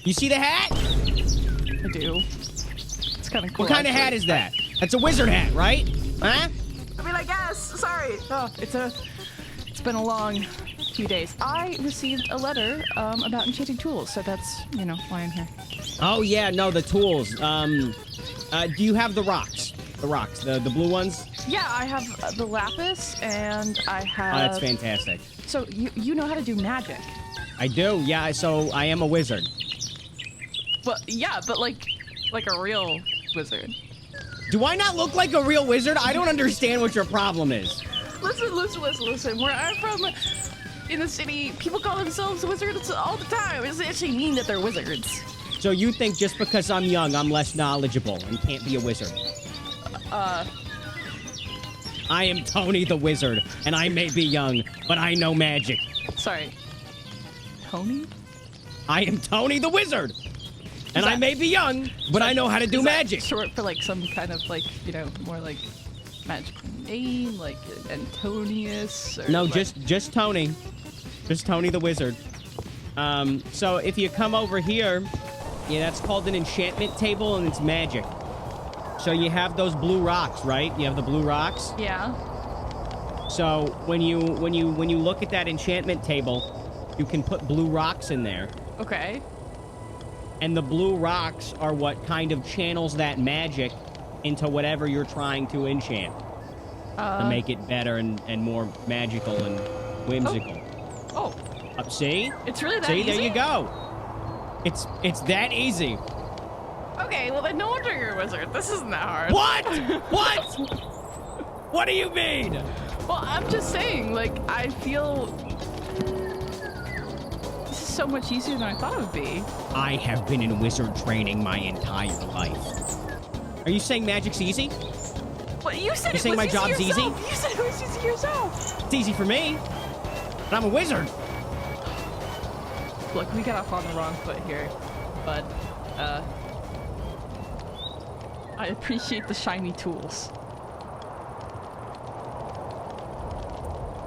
You see the hat? I do. It's kind of cool. What kind of hat is that? That's a wizard hat, right? Huh? I mean, I guess. Sorry. Oh, it's been a long few days. I received a letter about enchanting tools, so that's why I'm here. Oh yeah, no, the tools. Do you have the rocks? The blue ones? Yeah, I have the lapis, and I have. Oh, that's fantastic. So you know how to do magic? I do. Yeah. So I am a wizard. But yeah, but like a real wizard. Do I not look like a real wizard? I don't understand what your problem is. Listen. Where I'm from, in the city, people call themselves wizards all the time. It doesn't actually mean that they're wizards. So you think just because I'm young, I'm less knowledgeable and can't be a wizard? I am Tony the Wizard, and I may be young, but I know magic. Sorry. Tony? I am Tony the Wizard. And I may be young, but I know how to do magic. Short for like some kind of like, you know, more like magical name, like Antonius? Or No, like... just Tony. Just Tony the Wizard. So if you come over here, yeah, that's called an enchantment table, and it's magic. So you have those blue rocks, right? You have the blue rocks. Yeah. So when you look at that enchantment table, you can put blue rocks in there. Okay. And the blue rocks are what kind of channels that magic into whatever you're trying to enchant. To make it better and more magical and whimsical. Oh. See? It's really that See, easy? there you go. It's that easy. Okay, well then no wonder you're a wizard. This isn't that hard. What? What? What do you mean? Well, I'm just saying, like, I feel this is so much easier than I thought it would be. I have been in wizard training my entire life. Are you saying magic's easy? What, you said You're it saying was my job's easy? yourself. You said it was easy yourself. It's easy for me. But I'm a wizard. Look, we got off on the wrong foot here, but I appreciate the shiny tools.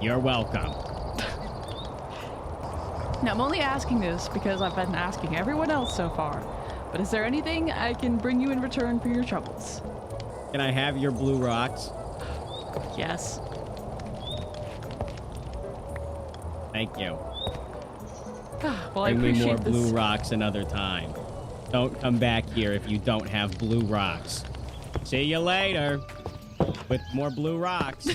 You're welcome. Now, I'm only asking this because I've been asking everyone else so far, but is there anything I can bring you in return for your troubles? Can I have your blue rocks? Yes. Thank you. Well, I Bring me appreciate more this. blue rocks another time. Don't come back here if you don't have blue rocks. See you later with more blue rocks.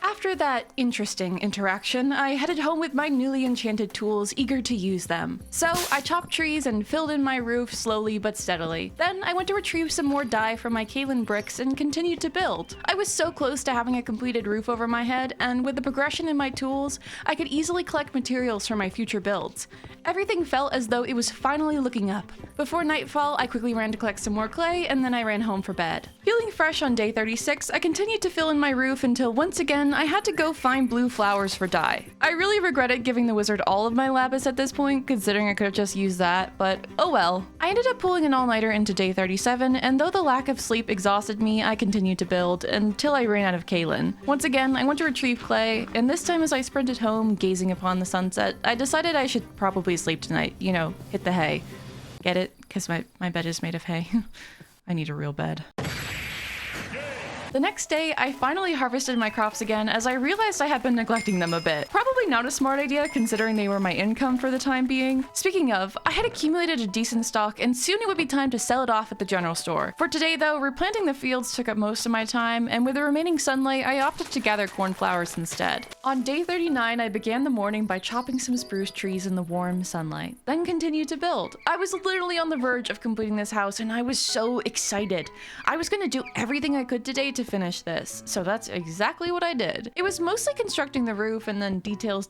After that interesting interaction, I headed home with my newly enchanted tools, eager to use them. So I chopped trees and filled in my roof slowly but steadily. Then I went to retrieve some more dye from my kaolin bricks and continued to build. I was so close to having a completed roof over my head, and with the progression in my tools, I could easily collect materials for my future builds. Everything felt as though it was finally looking up. Before nightfall, I quickly ran to collect some more clay, and then I ran home for bed. Feeling fresh on day 36, I continued to fill in my roof until once again I had to go find blue flowers for dye. I really regretted giving the wizard all of my lapis at this point, considering I could have just used that, but oh well. I ended up pulling an all-nighter into day 37, and though the lack of sleep exhausted me, I continued to build until I ran out of kaolin. Once again, I went to retrieve clay, and this time as I sprinted home, gazing upon the sunset, I decided I should probably sleep tonight, you know, hit the hay. Get it? Because my bed is made of hay. I need a real bed. The next day, I finally harvested my crops again as I realized I had been neglecting them a bit. Probably not a smart idea considering they were my income for the time being. Speaking of, I had accumulated a decent stock and soon it would be time to sell it off at the general store. For today though, replanting the fields took up most of my time, and with the remaining sunlight, I opted to gather cornflowers instead. On day 39, I began the morning by chopping some spruce trees in the warm sunlight, then continued to build. I was literally on the verge of completing this house and I was so excited. I was gonna do everything I could today to finish this, so that's exactly what I did. It was mostly constructing the roof and then details,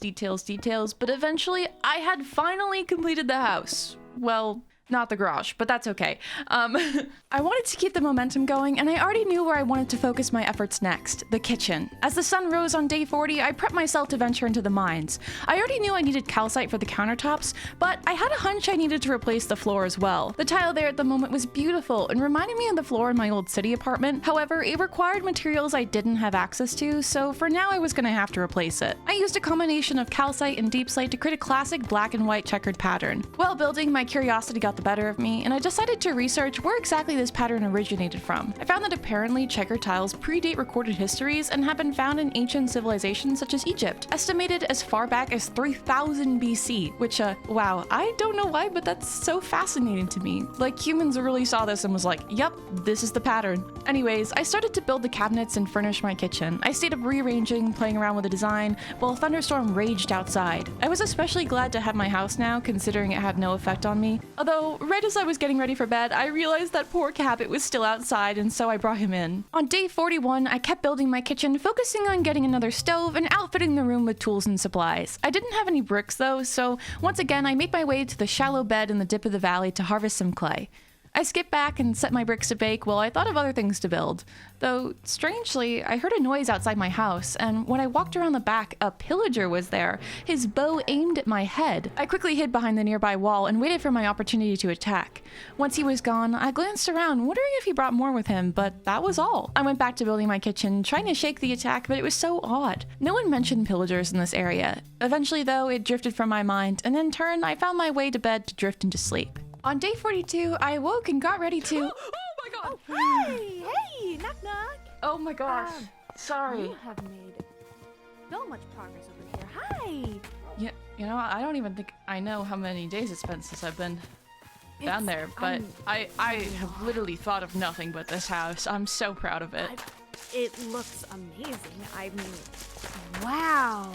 but eventually I had finally completed the house. Well, not the garage, but that's okay. I wanted to keep the momentum going, and I already knew where I wanted to focus my efforts next, the kitchen. As the sun rose on day 40, I prepped myself to venture into the mines. I already knew I needed calcite for the countertops, but I had a hunch I needed to replace the floor as well. The tile there at the moment was beautiful and reminded me of the floor in my old city apartment. However, it required materials I didn't have access to, so for now I was gonna have to replace it. I used a combination of calcite and deep slate to create a classic black and white checkered pattern. While building, my curiosity got the better of me, and I decided to research where exactly this pattern originated from. I found that apparently checkered tiles predate recorded histories and have been found in ancient civilizations such as Egypt, estimated as far back as 3000 BC, which, wow, I don't know why, but that's so fascinating to me. Like, humans really saw this and was like, yep, this is the pattern. Anyways, I started to build the cabinets and furnish my kitchen. I stayed up rearranging, playing around with the design, while a thunderstorm raged outside. I was especially glad to have my house now, considering it had no effect on me. Although, right as I was getting ready for bed, I realized that poor Cabot was still outside, and so I brought him in. On day 41, I kept building my kitchen, focusing on getting another stove and outfitting the room with tools and supplies. I didn't have any bricks though, so once again I made my way to the shallow bed in the dip of the valley to harvest some clay. I skipped back and set my bricks to bake while I thought of other things to build. Though, strangely, I heard a noise outside my house, and when I walked around the back, a pillager was there, his bow aimed at my head. I quickly hid behind the nearby wall and waited for my opportunity to attack. Once he was gone, I glanced around, wondering if he brought more with him, but that was all. I went back to building my kitchen, trying to shake the attack, but it was so odd. No one mentioned pillagers in this area. Eventually, though, it drifted from my mind, and in turn, I found my way to bed to drift into sleep. On day 42, I awoke and got ready to... Oh my god! Hey, knock knock. Oh my gosh. Sorry. You have made so much progress over here. Hi. Yeah, you know, I don't even think I know how many days it's been since I've been down there, but I have literally thought of nothing but this house. I'm so proud of it. It looks amazing. I mean, wow.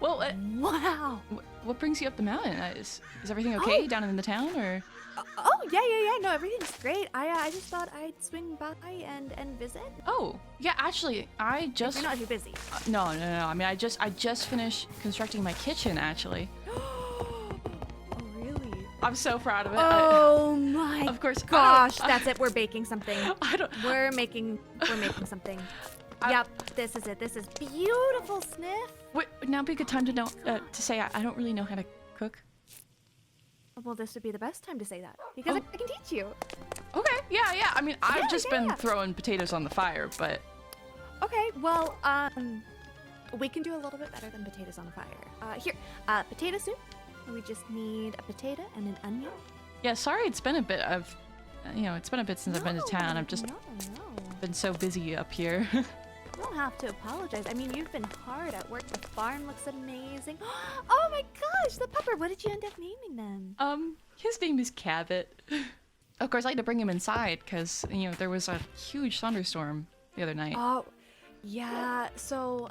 Well, Wow. what brings you up the mountain? Is everything okay down in the town, or? Oh, yeah. No, everything's great. I just thought I'd swing by and visit. Oh, yeah, actually, I just... You're not too busy. No. I mean, I just finished constructing my kitchen, actually. Oh, really? I'm so proud of it. Oh my of course. gosh, that's it. We're baking something. I don't... We're making something. Yep, this is it. This is beautiful, Sniff. Wait, now be a good time to know to say I don't really know how to cook. Well, this would be the best time to say that because I can teach you. Okay, yeah. I mean, I've just been yeah. throwing potatoes on the fire, but... Okay, well, we can do a little bit better than potatoes on the fire. Here, potato soup. We just need a potato and an onion. Yeah, sorry, it's been a bit of... it's been a bit since I've been to town. I've just No. been so busy up here. You don't have to apologize. I mean, you've been hard at work. The farm looks amazing. Oh my gosh, the pupper. What did you end up naming them? His name is Cabot. Of course, I had to bring him inside because, there was a huge thunderstorm the other night. Oh, yeah. So,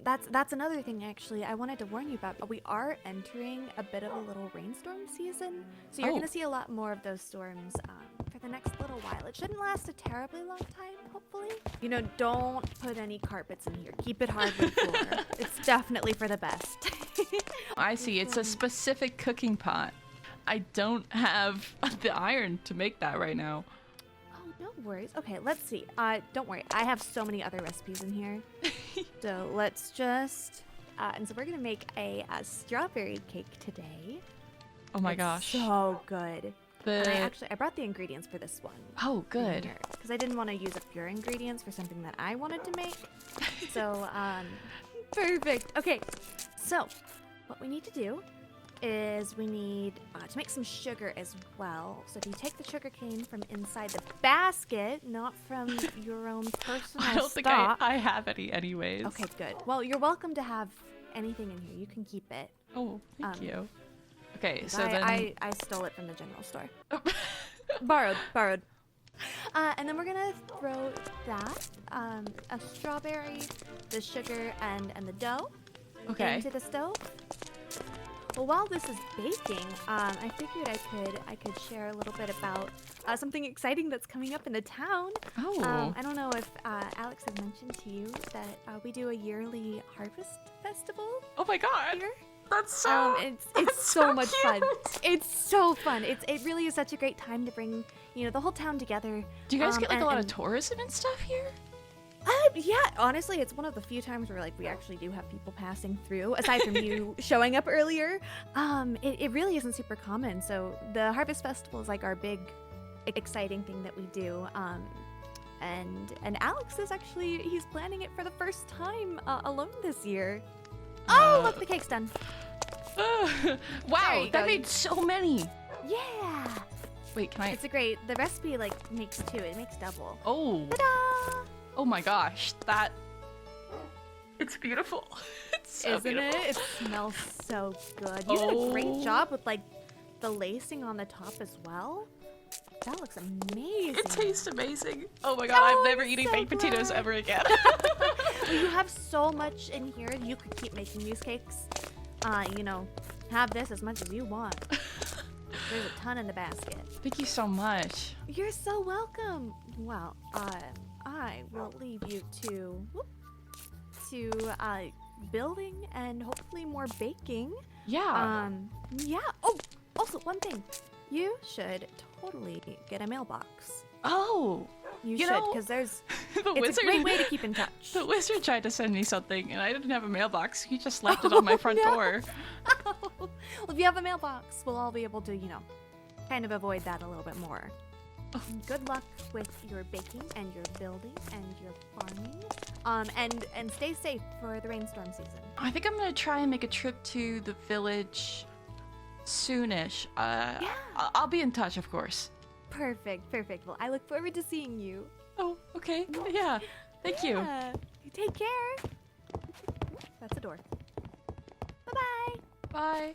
that's another thing, actually, I wanted to warn you about. We are entering a bit of a little rainstorm season. So you're going to see a lot more of those storms for the next little while. It shouldn't last a terribly long time, hopefully. Don't put any carpets in here. Keep it hardwood floor. It's definitely for the best. I see. It's a specific cooking pot. I don't have the iron to make that right now. Oh, no worries. Okay, let's see. Don't worry. I have so many other recipes in here. So let's just... and so we're going to make a strawberry cake today. Oh my gosh. So good. And I brought the ingredients for this one. Oh, good. Because I didn't want to use up your ingredients for something that I wanted to make. So, perfect. Okay, so what we need to do is we need to make some sugar as well. So if you take the sugar cane from inside the basket, not from your own personal I don't think stock. I have any anyways. Okay, good. Well, you're welcome to have anything in here. You can keep it. Oh, thank you. Okay, so I stole it from the general store. Borrowed. And then we're gonna throw that, a strawberry, the sugar, and the dough into the stove. Well, while this is baking, I figured I could share a little bit about something exciting that's coming up in the town. Oh. I don't know if Alex had mentioned to you that we do a yearly harvest festival. Oh my god. Here. That's so it's so much fun. cute. It's so fun. It really is such a great time to bring, the whole town together. Do you guys get like a lot of tourism and stuff here? Yeah, honestly, it's one of the few times where we actually do have people passing through, aside from you showing up earlier. It really isn't super common. So the Harvest Festival is like our big, exciting thing that we do. And Alex is he's planning it for the first time alone this year. Oh, look, the cake's done. Wow, that made so many. Yeah. Wait, can I? The recipe makes two. It makes double. Oh. Ta-da! Oh my gosh, it's beautiful. It's so Isn't beautiful. it? It smells so good. You did a great job with the lacing on the top as well. That looks amazing. It tastes amazing. Oh my god, I'm never eating baked potatoes ever again. Well, you have so much in here. You could keep making these cakes. Have this as much as you want. There's a ton in the basket. Thank you so much. You're so welcome. Well, I will leave you to building and hopefully more baking. Yeah. Yeah. Oh, also one thing. You should totally get a mailbox. Oh, You You should, know, because there's the it's wizard. a great way to keep in touch. The wizard tried to send me something, and I didn't have a mailbox. He just left it on my front no. door. Well, if you have a mailbox, we'll all be able to, kind of avoid that a little bit more. Good luck with your baking and your building and your farming. And stay safe for the rainstorm season. I think I'm gonna try and make a trip to the village soonish. I'll be in touch, of course. Perfect. Well, I look forward to seeing you. Oh, okay. Yeah. Thank you. Yeah. You take care. That's a door. Bye-bye. Bye.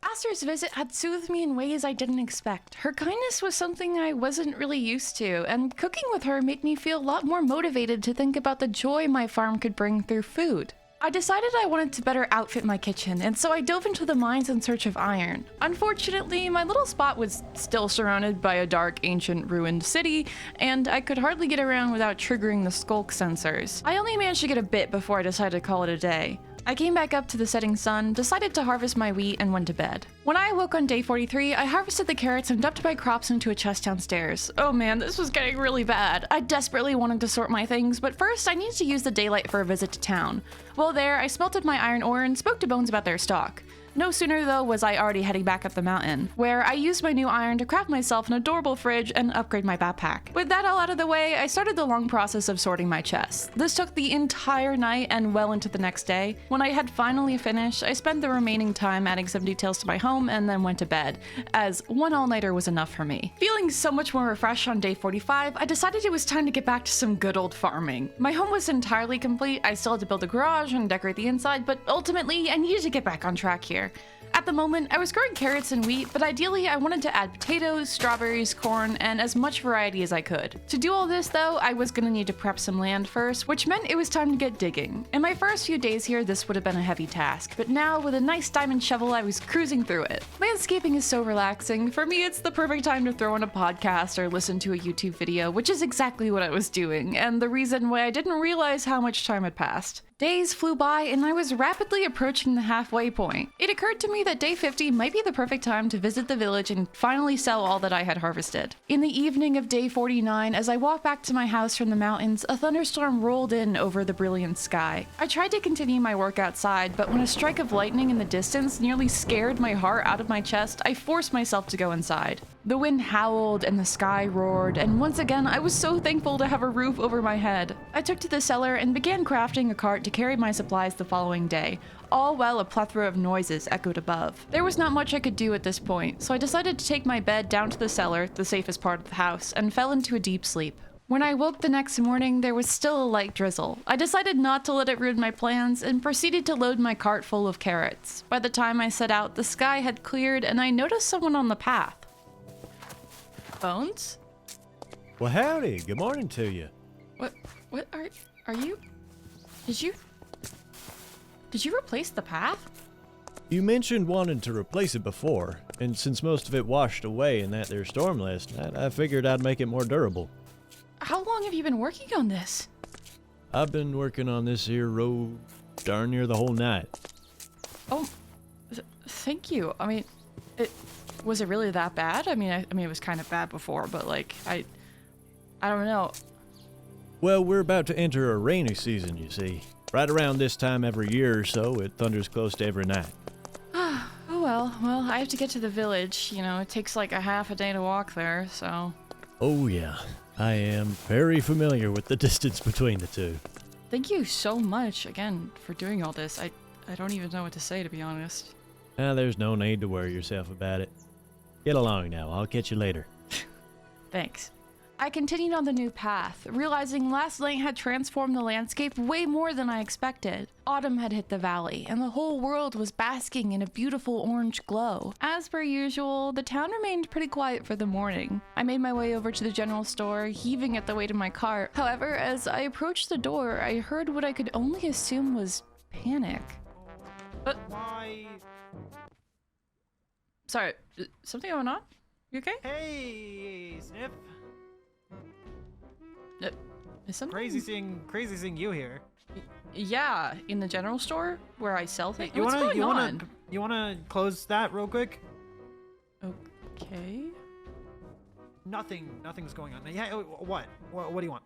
Aster's visit had soothed me in ways I didn't expect. Her kindness was something I wasn't really used to, and cooking with her made me feel a lot more motivated to think about the joy my farm could bring through food. I decided I wanted to better outfit my kitchen, and so I dove into the mines in search of iron. Unfortunately, my little spot was still surrounded by a dark, ancient, ruined city, and I could hardly get around without triggering the skulk sensors. I only managed to get a bit before I decided to call it a day. I came back up to the setting sun, decided to harvest my wheat, and went to bed. When I awoke on day 43, I harvested the carrots and dumped my crops into a chest downstairs. Oh man, this was getting really bad. I desperately wanted to sort my things, but first I needed to use the daylight for a visit to town. While there, I smelted my iron ore and spoke to Bones about their stock. No sooner, though, was I already heading back up the mountain, where I used my new iron to craft myself an adorable fridge and upgrade my backpack. With that all out of the way, I started the long process of sorting my chests. This took the entire night and well into the next day. When I had finally finished, I spent the remaining time adding some details to my home and then went to bed, as one all-nighter was enough for me. Feeling so much more refreshed on day 45, I decided it was time to get back to some good old farming. My home was entirely complete. I still had to build a garage and decorate the inside, but ultimately, I needed to get back on track here. At the moment, I was growing carrots and wheat, but ideally I wanted to add potatoes, strawberries, corn, and as much variety as I could. To do all this though, I was gonna need to prep some land first, which meant it was time to get digging. In my first few days here, this would have been a heavy task, but now with a nice diamond shovel, I was cruising through it. Landscaping is so relaxing. For me, it's the perfect time to throw in a podcast or listen to a YouTube video, which is exactly what I was doing, and the reason why I didn't realize how much time had passed. Days flew by and I was rapidly approaching the halfway point. It occurred to me that day 50 might be the perfect time to visit the village and finally sell all that I had harvested. In the evening of day 49, as I walked back to my house from the mountains, a thunderstorm rolled in over the brilliant sky. I tried to continue my work outside, but when a strike of lightning in the distance nearly scared my heart out of my chest, I forced myself to go inside. The wind howled and the sky roared, and once again I was so thankful to have a roof over my head. I took to the cellar and began crafting a cart to carry my supplies the following day, all while a plethora of noises echoed above. There was not much I could do at this point, so I decided to take my bed down to the cellar, the safest part of the house, and fell into a deep sleep. When I woke the next morning, there was still a light drizzle. I decided not to let it ruin my plans and proceeded to load my cart full of carrots. By the time I set out, the sky had cleared and I noticed someone on the path. Bones? Well, howdy. Good morning to you. What are you? Did you replace the path? You mentioned wanting to replace it before, and since most of it washed away in that there storm last night, I figured I'd make it more durable. How long have you been working on this? I've been working on this here road darn near the whole night. Oh, thank you. I mean, was it really that bad? I mean, it was kind of bad before, but like, I don't know. Well, we're about to enter a rainy season, you see. Right around this time every year or so, it thunders close to every night. Oh well, I have to get to the village. You know, it takes like a half a day to walk there, so. Oh yeah, I am very familiar with the distance between the two. Thank you so much again for doing all this. I don't even know what to say, to be honest. There's no need to worry yourself about it. Get along now, I'll catch you later. Thanks. I continued on the new path, realizing last night had transformed the landscape way more than I expected. Autumn had hit the valley, and the whole world was basking in a beautiful orange glow. As per usual, the town remained pretty quiet for the morning. I made my way over to the general store, heaving at the weight of my cart. However, as I approached the door, I heard what I could only assume was panic. Why? Sorry, something going on? You okay? Hey, Sniff. Is something... Crazy seeing you here. Yeah, in the general store where I sell things. You What's going on? You wanna close that real quick? Okay. Nothing's going on. Yeah, what do you want?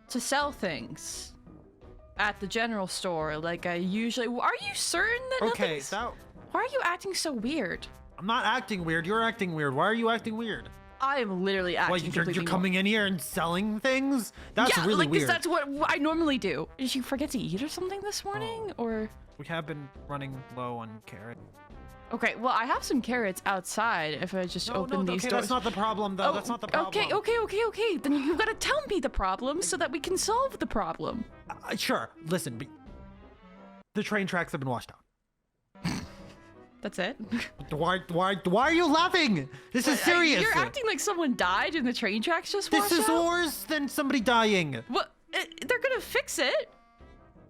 To sell things at the general store, like I usually. Are you certain that Okay, nothing's... that Why are you acting so weird? I'm not acting weird. You're acting weird. Why are you acting weird? I am literally acting What, you're completely coming in here and selling things? That's yeah, really like, 'cause weird. that's what I normally do. Did you forget to eat or something this morning? Or... We have been running low on carrot. Okay, well, I have some carrots outside if I just open these okay, doors. that's not the problem, though. That's not the problem. Okay. Then you gotta tell me the problem so that we can solve the problem. Sure. Listen, but the train tracks have been washed out. That's it? Why are you laughing? This is serious. You're acting like someone died and the train tracks just washed This is out? worse than somebody dying. What? They're gonna fix it.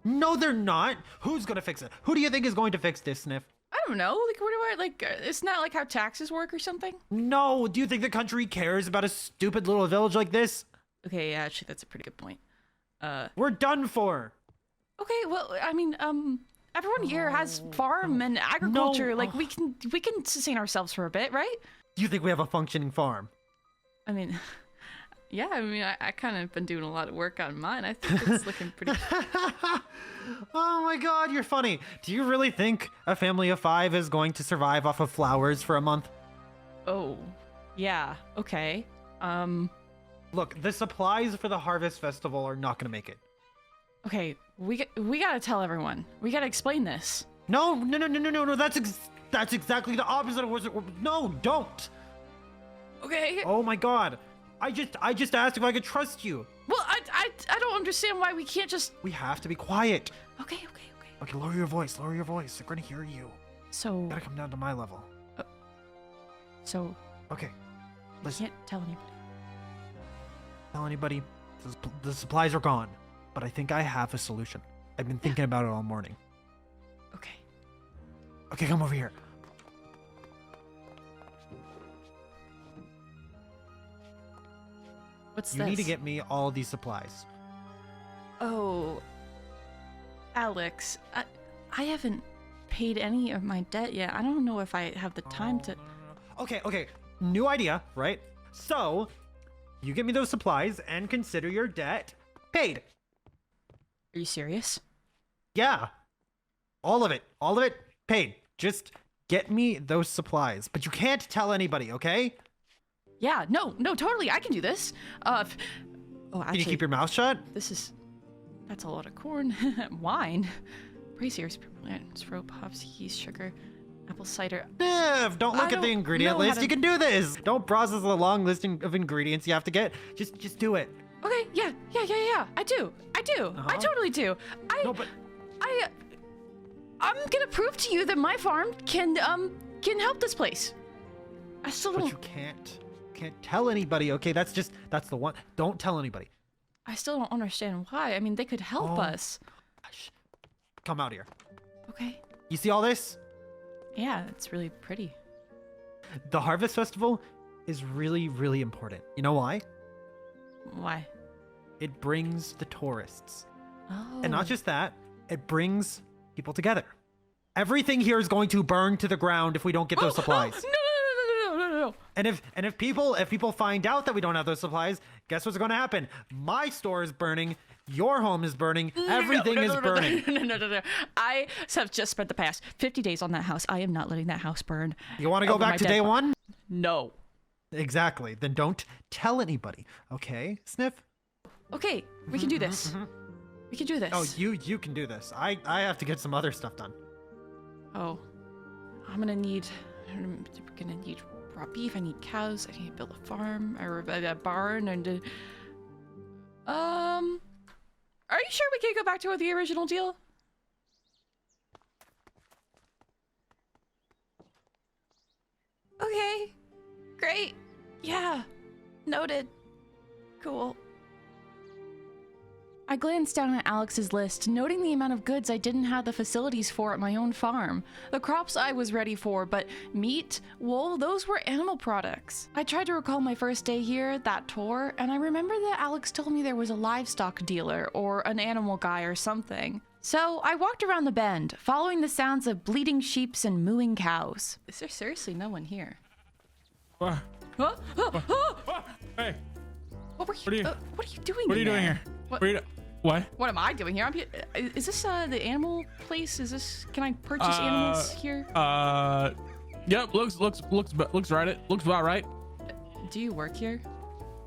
No, they're not. Who's gonna fix it? Who do you think is going to fix this, Sniff? I don't know. Like, where do I, like, it's not like how taxes work or something? No. Do you think the country cares about a stupid little village like this? Okay, yeah, actually, that's a pretty good point. We're done for. Okay, well, I mean, everyone here has farm and agriculture. No. Like, we can sustain ourselves for a bit, right? Do you think we have a functioning farm? I mean, yeah, I kind of been doing a lot of work on mine. I think it's looking pretty... Oh my god, you're funny. Do you really think a family of 5 is going to survive off of flowers for a month? Oh, yeah, okay. Look, the supplies for the Harvest Festival are not gonna make it. Okay, we gotta tell everyone. We gotta explain this. No, that's exactly the opposite of what... No, don't! Okay. Oh my god. I just asked if I could trust you. Well, I don't understand why we can't just... We have to be quiet. Okay. Okay, lower your voice. They're gonna hear you. So... You gotta come down to my level. So... Okay, We listen. can't tell anybody. Tell anybody. The supplies are gone. But I think I have a solution. I've been thinking about it all morning. Okay. Okay, come over here. What's You this? need to get me all these supplies. Oh... Alex, I haven't paid any of my debt yet. I don't know if I have the time to... Okay. New idea, right? So, you get me those supplies and consider your debt paid. Are you serious? Yeah. All of it paid. Just get me those supplies. But you can't tell anybody, okay? Yeah, no, totally. I can do this. Oh, Can actually, you keep your mouth shut? That's a lot of corn. Wine. Pretty serious. Rope, hops, yeast, sugar, apple cider. Sniff, don't look I at the don't ingredient know how list. to- You can do this. Don't process the long listing of ingredients you have to get. Just do it. Okay, yeah. I do. I totally do. No, but I'm gonna prove to you that my farm can help this place. I still but don't. you can't tell anybody. Okay, that's the one. Don't tell anybody. I still don't understand why. I mean, they could help us. Gosh. Come out here. Okay. You see all this? Yeah, it's really pretty. The Harvest Festival is really, really important. You know why? Why? It brings the tourists. Oh. And not just that, it brings people together. Everything here is going to burn to the ground if we don't get those supplies. No. And if people find out that we don't have those supplies, guess what's going to happen? My store is burning. Your home is burning. Everything is burning. No. I have just spent the past 50 days on that house. I am not letting that house burn. You want to go over my back to dead day body. one? No. Exactly. Then don't tell anybody. Okay, Sniff? Okay, we can do this. We can do this. Oh, you can do this. I have to get some other stuff done. Oh, I'm gonna need raw beef. I need cows. I need to build a farm or a barn and. Are you sure we can't go back to the original deal? Okay, great. Yeah, noted. Cool. I glanced down at Alex's list, noting the amount of goods I didn't have the facilities for at my own farm. The crops I was ready for, but meat, wool, those were animal products. I tried to recall my first day here, that tour, and I remember that Alex told me there was a livestock dealer or an animal guy or something. So I walked around the bend, following the sounds of bleating sheep and mooing cows. Is there seriously no one here? What? Huh? Hey, What were you? What are you- what are you doing? what are you doing here? What? What? What am I doing here? I'm here. Is this the animal place? Is this? Can I purchase animals here? Yep. Looks right. It looks about right. Do you work here?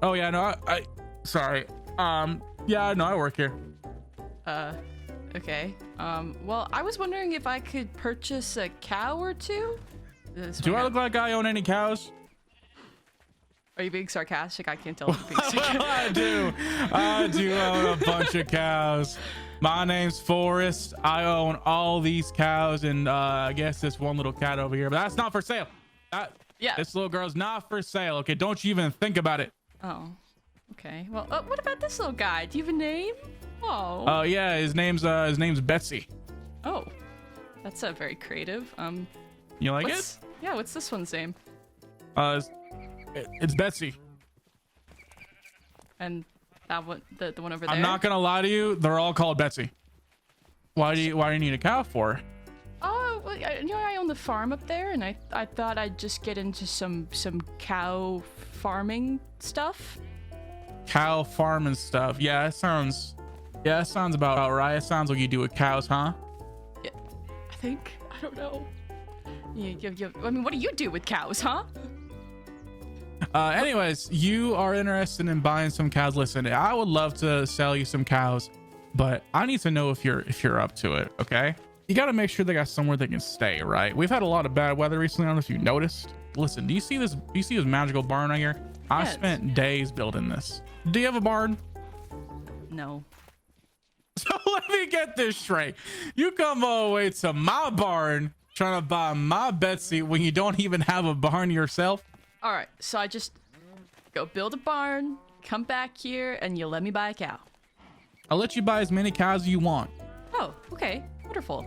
Oh yeah, no, I sorry. Yeah, no, I work here. Okay. Well, I was wondering if I could purchase a cow or two. Do I look like I own any cows? Are you being sarcastic? I can't tell if you're being sarcastic. I do own a bunch of cows. My name's Forrest. I own all these cows and I guess this one little cat over here, but that's not for sale. Yeah. This little girl's not for sale. Okay, don't you even think about it. Oh. Okay. Well, what about this little guy? Do you have a name? Oh. Oh yeah, his name's Betsy. Oh. That's very creative. You like it? Yeah. What's this one's name? It's Betsy. And that one, the one over there. I'm not gonna lie to you. They're all called Betsy. Why do you need a cow for? Oh, well, I own the farm up there, and I thought I'd just get into some cow farming stuff. Cow farm and stuff. Yeah, it sounds about right. It sounds like you do with cows, huh? Yeah, I think. I don't know. I mean, what do you do with cows, huh? Anyways, you are interested in buying some cows. Listen, I would love to sell you some cows, but I need to know if you're up to it. Okay, you got to make sure they got somewhere they can stay. Right? We've had a lot of bad weather recently. I don't know if you noticed. Listen, do you see this magical barn right here? I Yes. spent days building this. Do you have a barn? No. So let me get this straight. You come all the way to my barn trying to buy my Betsy when you don't even have a barn yourself? All right, so I just go build a barn, come back here, and you'll let me buy a cow. I'll let you buy as many cows as you want. Oh, okay, wonderful.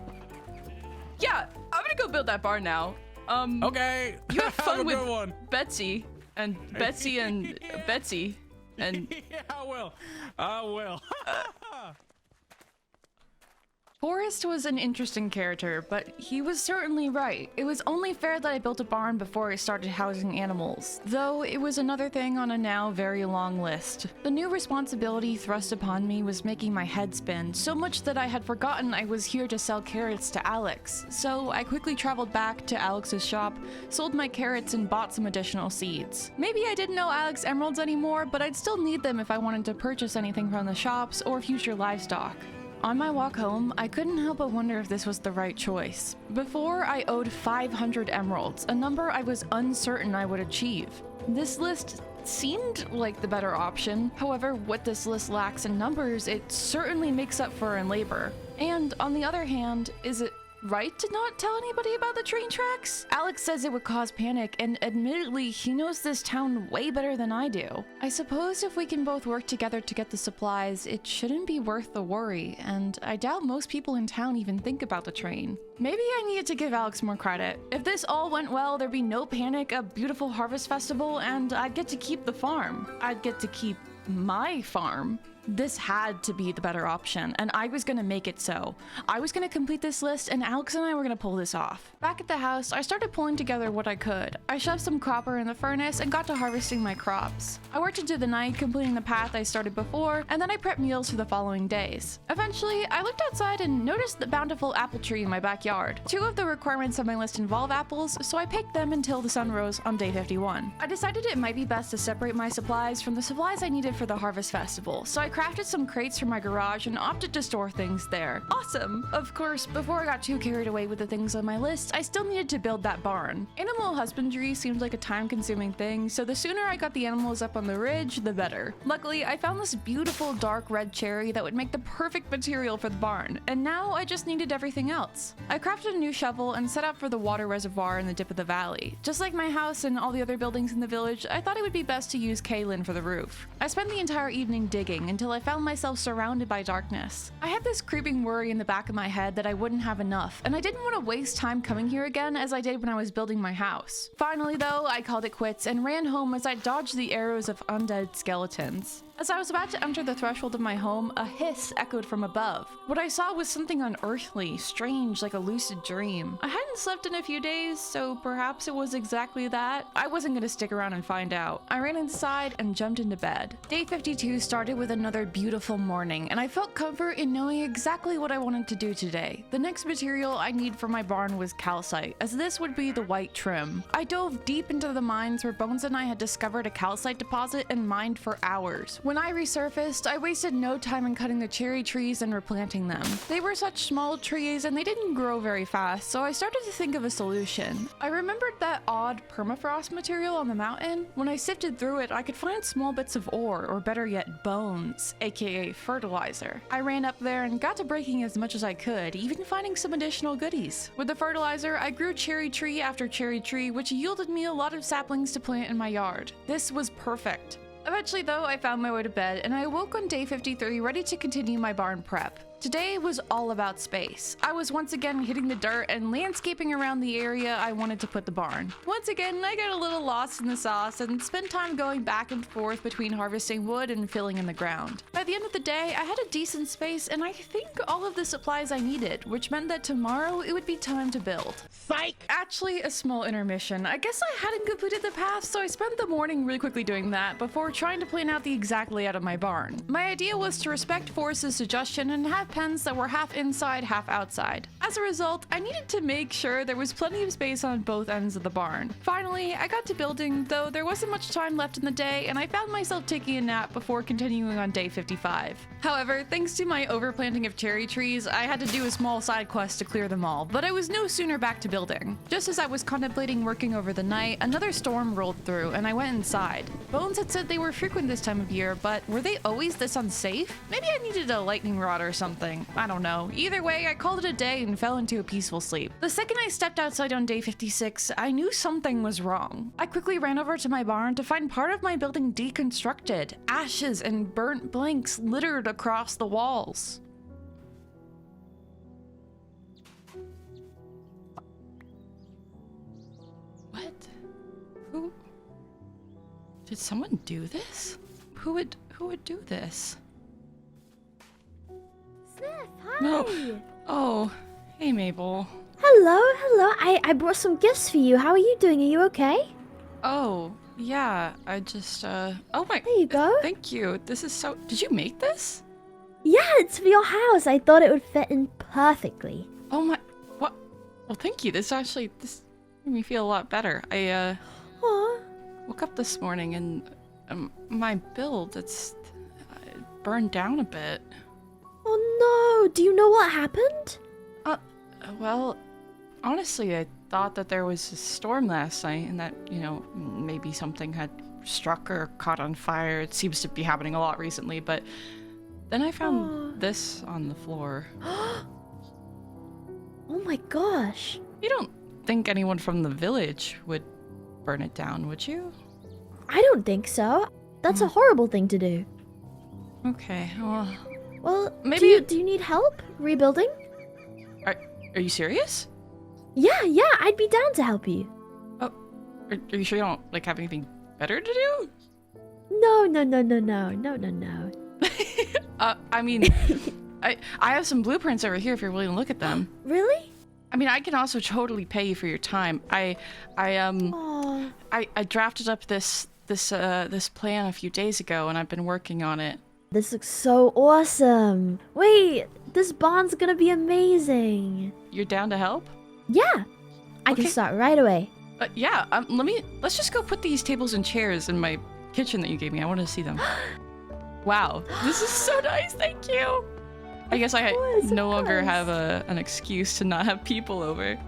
Yeah, I'm gonna go build that barn now. Okay. You have fun a with good one. Betsy and Betsy and Betsy and Yeah, I will. Forrest was an interesting character, but he was certainly right. It was only fair that I built a barn before I started housing animals, though it was another thing on a now very long list. The new responsibility thrust upon me was making my head spin, so much that I had forgotten I was here to sell carrots to Alex. So I quickly traveled back to Alex's shop, sold my carrots, and bought some additional seeds. Maybe I didn't know Alex emeralds anymore, but I'd still need them if I wanted to purchase anything from the shops or future livestock. On my walk home, I couldn't help but wonder if this was the right choice. Before, I owed 500 emeralds, a number I was uncertain I would achieve. This list seemed like the better option. However, what this list lacks in numbers, it certainly makes up for in labor. And on the other hand, is it right to not tell anybody about the train tracks? Alex says it would cause panic, and admittedly, he knows this town way better than I do. I suppose if we can both work together to get the supplies, it shouldn't be worth the worry, and I doubt most people in town even think about the train. Maybe I needed to give Alex more credit. If this all went well, there'd be no panic, a beautiful harvest festival, and I'd get to keep the farm. I'd get to keep my farm. This had to be the better option, and I was gonna make it so. I was gonna complete this list, and Alex and I were gonna pull this off. Back at the house, I started pulling together what I could. I shoved some copper in the furnace and got to harvesting my crops. I worked into the night, completing the path I started before, and then I prepped meals for the following days. Eventually, I looked outside and noticed the bountiful apple tree in my backyard. 2 of the requirements of my list involve apples, so I picked them until the sun rose on day 51. I decided it might be best to separate my supplies from the supplies I needed for the harvest festival, so I crafted some crates from my garage and opted to store things there. Awesome! Of course, before I got too carried away with the things on my list, I still needed to build that barn. Animal husbandry seemed like a time-consuming thing, so the sooner I got the animals up on the ridge, the better. Luckily, I found this beautiful dark red cherry that would make the perfect material for the barn, and now I just needed everything else. I crafted a new shovel and set out for the water reservoir in the dip of the valley. Just like my house and all the other buildings in the village, I thought it would be best to use kaolin for the roof. I spent the entire evening digging until until I found myself surrounded by darkness. I had this creeping worry in the back of my head that I wouldn't have enough, and I didn't want to waste time coming here again as I did when I was building my house. Finally though, I called it quits and ran home as I dodged the arrows of undead skeletons. As I was about to enter the threshold of my home, a hiss echoed from above. What I saw was something unearthly, strange, like a lucid dream. I hadn't slept in a few days, so perhaps it was exactly that. I wasn't gonna stick around and find out. I ran inside and jumped into bed. Day 52 started with another beautiful morning, and I felt comfort in knowing exactly what I wanted to do today. The next material I need for my barn was calcite, as this would be the white trim. I dove deep into the mines where Bones and I had discovered a calcite deposit and mined for hours. When I resurfaced, I wasted no time in cutting the cherry trees and replanting them. They were such small trees and they didn't grow very fast, so I started to think of a solution. I remembered that odd permafrost material on the mountain. When I sifted through it, I could find small bits of ore, or better yet, bones, aka fertilizer. I ran up there and got to breaking as much as I could, even finding some additional goodies. With the fertilizer, I grew cherry tree after cherry tree, which yielded me a lot of saplings to plant in my yard. This was perfect. Eventually though, I found my way to bed and I awoke on day 53 ready to continue my barn prep. Today was all about space. I was once again hitting the dirt and landscaping around the area I wanted to put the barn. Once again, I got a little lost in the sauce and spent time going back and forth between harvesting wood and filling in the ground. By the end of the day, I had a decent space and I think all of the supplies I needed, which meant that tomorrow it would be time to build. Psych! Actually, a small intermission. I guess I hadn't completed the path, so I spent the morning really quickly doing that before trying to plan out the exact layout of my barn. My idea was to respect Forrest's suggestion and have pens that were half inside, half outside. As a result, I needed to make sure there was plenty of space on both ends of the barn. Finally, I got to building, though there wasn't much time left in the day, and I found myself taking a nap before continuing on day 55. However, thanks to my overplanting of cherry trees, I had to do a small side quest to clear them all, but I was no sooner back to building. Just as I was contemplating working over the night, another storm rolled through, and I went inside. Bones had said they were frequent this time of year, but were they always this unsafe? Maybe I needed a lightning rod or something. I don't know. Either way, I called it a day and fell into a peaceful sleep. The second I stepped outside on day 56, I knew something was wrong. I quickly ran over to my barn to find part of my building deconstructed. Ashes and burnt blanks littered across the walls. What? Who? Did someone do this? Who would do this? Sniff, hi. No. Oh, hey Mabel. Hello. I brought some gifts for you. How are you doing? Are you okay? Oh, yeah, I just, oh my. There you go. Thank you. This is so, did you make this? Yeah, it's for your house. I thought it would fit in perfectly. Oh my, what? Well, thank you. This made me feel a lot better. I, Aw. woke up this morning and my build, it's burned down a bit. Oh no, do you know what happened? Well, honestly, I thought that there was a storm last night and that, maybe something had struck or caught on fire. It seems to be happening a lot recently, but then I found this on the floor. Oh my gosh. You don't think anyone from the village would burn it down, would you? I don't think so. That's a horrible thing to do. Okay, well... Well, Maybe do you need help rebuilding? Are you serious? Yeah, I'd be down to help you. Oh, are you sure you don't, have anything better to do? No. I mean, I have some blueprints over here if you're willing to look at them. Really? I mean, I can also totally pay you for your time. I drafted up this plan a few days ago, and I've been working on it. This looks so awesome. Wait, this barn's gonna be amazing. You're down to help? Yeah, I can start right away. Yeah. Let's just go put these tables and chairs in my kitchen that you gave me. I want to see them. Wow, this is so nice. Thank you. I guess I no longer have an excuse to not have people over.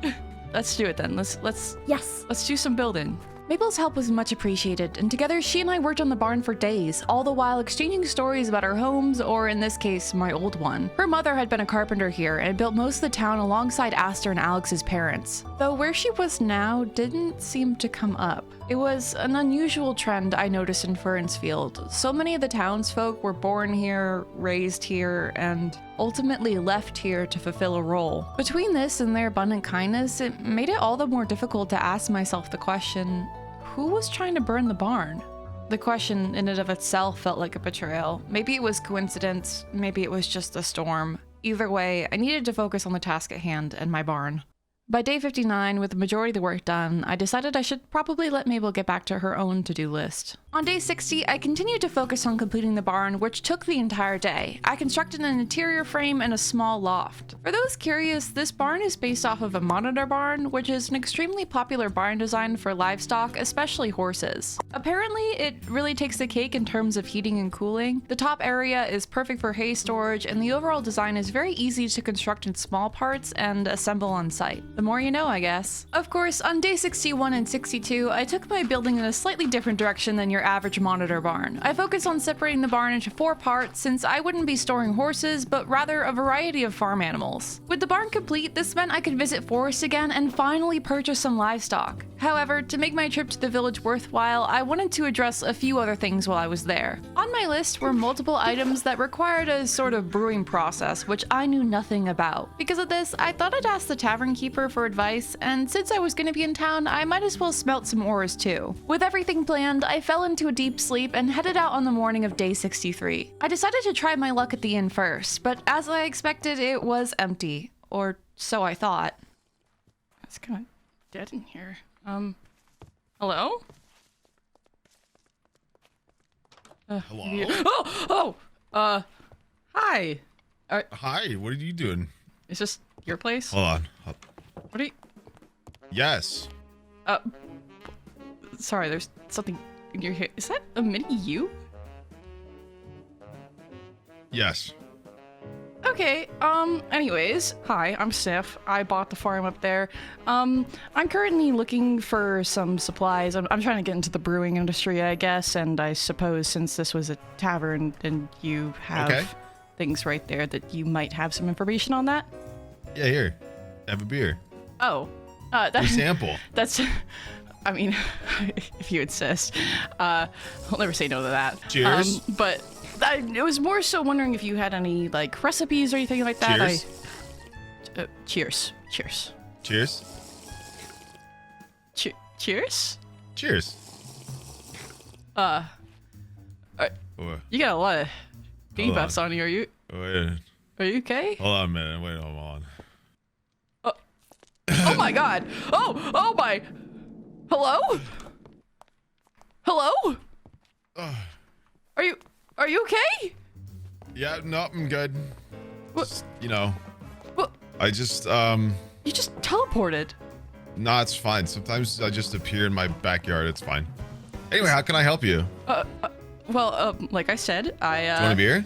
Let's do it then. Let's Yes. do some building. Mabel's help was much appreciated, and together she and I worked on the barn for days, all the while exchanging stories about our homes, or in this case, my old one. Her mother had been a carpenter here and built most of the town alongside Aster and Alex's parents, though where she was now didn't seem to come up. It was an unusual trend I noticed in Furrensfield. So many of the townsfolk were born here, raised here, and ultimately left here to fulfill a role. Between this and their abundant kindness, it made it all the more difficult to ask myself the question, who was trying to burn the barn? The question in and of itself felt like a betrayal. Maybe it was coincidence, maybe it was just a storm. Either way, I needed to focus on the task at hand and my barn. By day 59, with the majority of the work done, I decided I should probably let Mabel get back to her own to-do list. On day 60, I continued to focus on completing the barn, which took the entire day. I constructed an interior frame and a small loft. For those curious, this barn is based off of a monitor barn, which is an extremely popular barn design for livestock, especially horses. Apparently, it really takes the cake in terms of heating and cooling. The top area is perfect for hay storage, and the overall design is very easy to construct in small parts and assemble on site. The more you know, I guess. Of course, on day 61 and 62, I took my building in a slightly different direction than your average monitor barn. I focused on separating the barn into 4 parts since I wouldn't be storing horses, but rather a variety of farm animals. With the barn complete, this meant I could visit Forrest again and finally purchase some livestock. However, to make my trip to the village worthwhile, I wanted to address a few other things while I was there. On my list were multiple items that required a sort of brewing process, which I knew nothing about. Because of this, I thought I'd ask the tavern keeper for advice, and since I was going to be in town, I might as well smelt some ores too. With everything planned, I fell into a deep sleep and headed out on the morning of day 63. I decided to try my luck at the inn first, but as I expected, it was empty. Or so I thought. It's kind of dead in here. Hello? Hello? Hi. Hi, what are you doing? Is this your place? Hold on. What are you? Yes. Sorry, there's something in your hair. Is that a mini you? Yes. Okay, anyways, hi, I'm Sniff. I bought the farm up there. I'm currently looking for some supplies. I'm trying to get into the brewing industry, I guess, and I suppose since this was a tavern, then you have things right there that you might have some information on that? Yeah, here. Have a beer. Oh, Free that's... sample. That's... I mean, if you insist. I'll never say no to that. Cheers. But I was more so wondering if you had any, like, recipes or anything like that. Cheers. Cheers. Cheers. Cheers? Cheers. You got a lot of Hold debuffs on you. Are you okay? Hold on a minute. Wait, hold on. Oh my god. Oh my. Hello? Hello? Are you okay? Yeah, no, I'm good. What? Just, you know. What? I just, You just teleported. Nah, it's fine. Sometimes I just appear in my backyard. It's fine. Anyway, how can I help you? Well, like I said, Do you want a beer?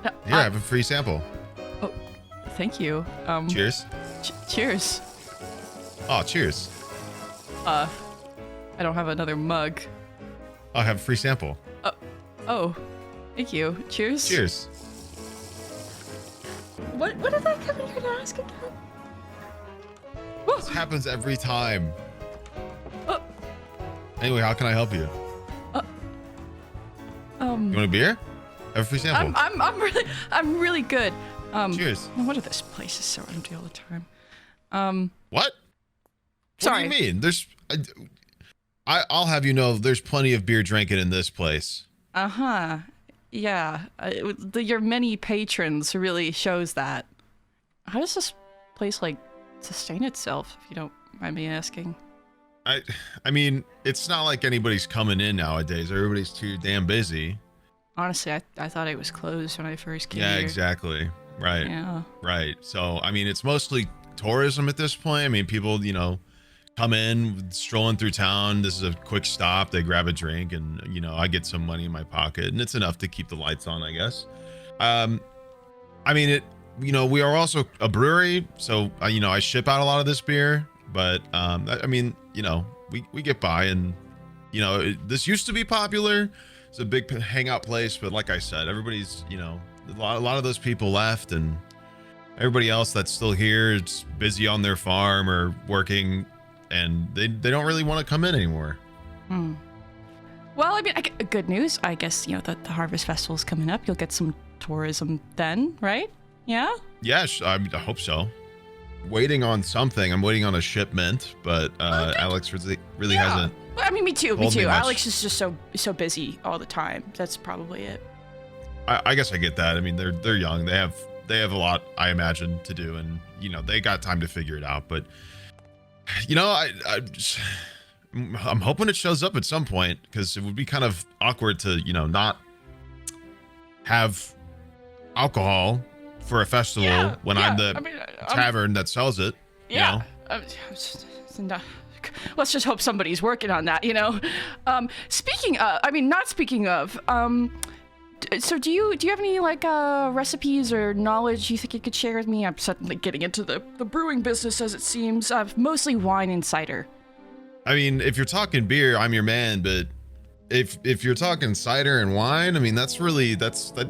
Here, I have a free sample. Oh, thank you. Cheers. Cheers. Oh, cheers. I don't have another mug. I'll have a free sample. Oh, thank you. Cheers. Cheers. What did I come in here to ask again? This happens every time. Anyway, how can I help you? You want a beer? Have a free sample. I'm really good. Cheers. What are this place is so empty all the time? What? Sorry. What do you mean? I'll have you know, there's plenty of beer drinking in this place. Yeah. Your many patrons really shows that. How does this place, like, sustain itself, if you don't mind me asking? I mean, it's not like anybody's coming in nowadays. Everybody's too damn busy. Honestly, I thought it was closed when I first came Yeah, here. exactly. Right. Yeah. Right. So, I mean, it's mostly tourism at this point. I mean, people, you know, come in, strolling through town. This is a quick stop. They grab a drink and, you know, I get some money in my pocket and it's enough to keep the lights on, I guess. I mean, you know, we are also a brewery. So, you know, I ship out a lot of this beer, but, I mean, you know, we get by and you know, this used to be popular. It's a big hangout place, but like I said, everybody's, you know, a lot of those people left, and everybody else that's still here is busy on their farm or working, and they don't really want to come in anymore. Well, I mean, good news. I guess, you know, the Harvest Festival's coming up. You'll get some tourism then, right? Yeah? Yes, I hope so. Waiting on something. I'm waiting on a shipment, but Alex really hasn't. I mean, me too. told me much. Alex is just so busy all the time. That's probably it. I guess I get that. I mean, they're young. They have a lot, I imagine, to do, and you know, they got time to figure it out. But you know, I'm hoping it shows up at some point, because it would be kind of awkward to, you know, not have alcohol for a festival when I'm the tavern that sells it. Yeah. You know? Let's just hope somebody's working on that, you know? Not speaking of, so do you have any, like, recipes or knowledge you think you could share with me? I'm suddenly getting into the brewing business, as it seems. Mostly wine and cider. I mean, if you're talking beer, I'm your man, but if you're talking cider and wine, I mean,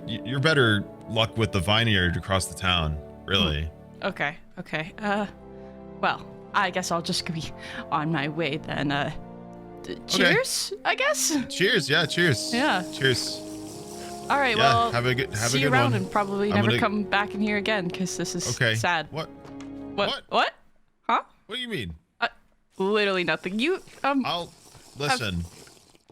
you're better luck with the vineyard across the town, really. Okay. Well, I guess I'll just be on my way then. Cheers, I guess? Cheers, yeah, cheers. Yeah. Cheers. All right, Yeah, well, have a good see you around one. and probably never come back in here again, because this is sad. What? What? Huh? What do you mean? Literally nothing. I'll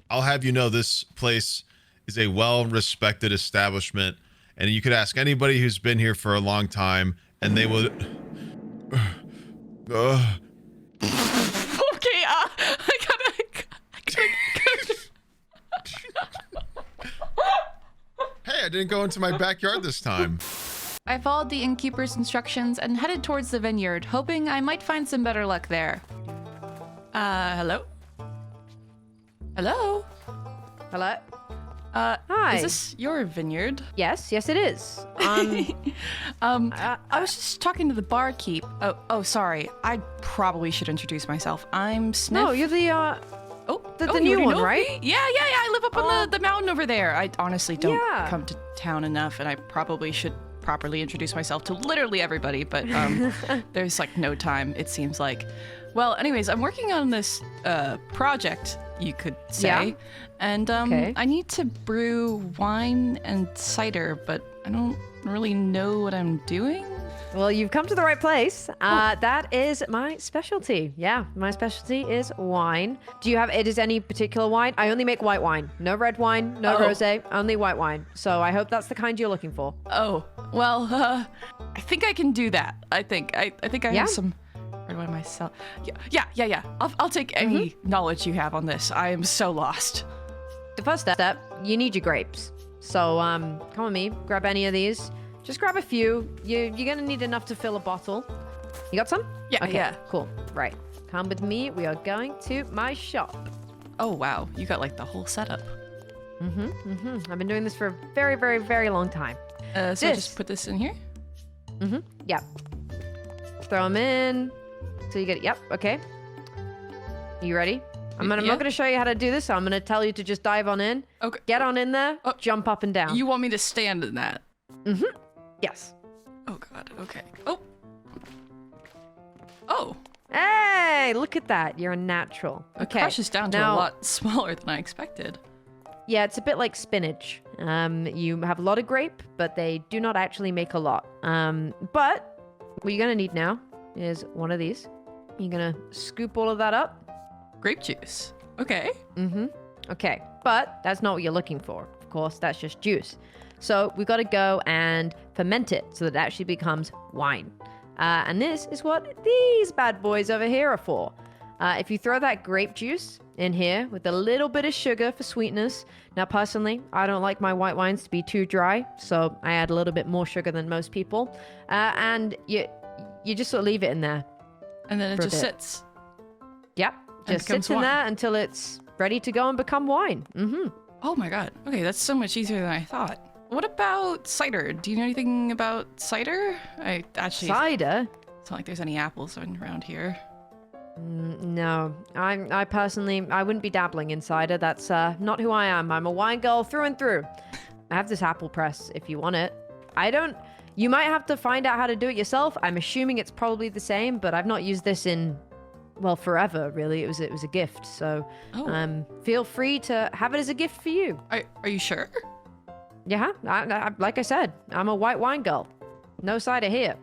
have you know, this place is a well-respected establishment, and you could ask anybody who's been here for a long time, and they would. Okay, I gotta. Hey, I didn't go into my backyard this time. I followed the innkeeper's instructions and headed towards the vineyard, hoping I might find some better luck there. Hello? Hello? Hello? Hi. Is this your vineyard? Yes, it is. I was just talking to the barkeep. Oh, sorry. I probably should introduce myself. I'm Sniff. No, you're the the new you one, know right? Me? Yeah. I live up on the mountain over there. I honestly don't come to town enough, and I probably should properly introduce myself to literally everybody, but there's like no time, it seems like. Well, anyways, I'm working on this project, you could say, and I need to brew wine and cider, but I don't really know what I'm doing. Well, you've come to the right place. That is my specialty. Yeah, my specialty is wine. Do you have any particular wine? I only make white wine. No red wine, no rosé, only white wine. So I hope that's the kind you're looking for. Oh, well, I think I can do that. I think I have some. Where do I myself? Yeah. I'll take any knowledge you have on this. I am so lost. The first step, you need your grapes. So come with me, grab any of these. Just grab a few. You're gonna need enough to fill a bottle. You got some? Yeah. Okay, Yeah. Cool. Right. Come with me. We are going to my shop. Oh wow, you got like the whole setup. I've been doing this for a very, very, very long time. So just put this in here? Yeah. Throw them in. So you get it. Yep. Okay. You ready? I'm not going to show you how to do this. So I'm going to tell you to just dive on in. Okay. Get on in there. Jump up and down. You want me to stand in that? Yes. Oh God. Okay. Oh. Hey, look at that. You're a natural. It crushes down to a lot smaller than I expected. Yeah, it's a bit like spinach. You have a lot of grape, but they do not actually make a lot. But what you're going to need now is one of these. You're going to scoop all of that up. Grape juice. Okay. Okay, but that's not what you're looking for. Of course, that's just juice. So we've got to go and ferment it so that it actually becomes wine. And this is what these bad boys over here are for. If you throw that grape juice in here with a little bit of sugar for sweetness. Now, personally, I don't like my white wines to be too dry, so I add a little bit more sugar than most people. And you just sort of leave it in there. And then it just sits. Yep, just sits in there until it's ready to go and become wine. Oh my God. Okay, that's so much easier than I thought. What about cider? Do you know anything about cider? Cider? It's not like there's any apples around here. No, I personally, I wouldn't be dabbling in cider. That's not who I am. I'm a wine girl through and through. I have this apple press if you want it. You might have to find out how to do it yourself. I'm assuming it's probably the same, but I've not used this in, well, forever, really. It was a gift, so feel free to have it as a gift for you. Are you sure? Yeah, like I said, I'm a white wine girl. No cider here.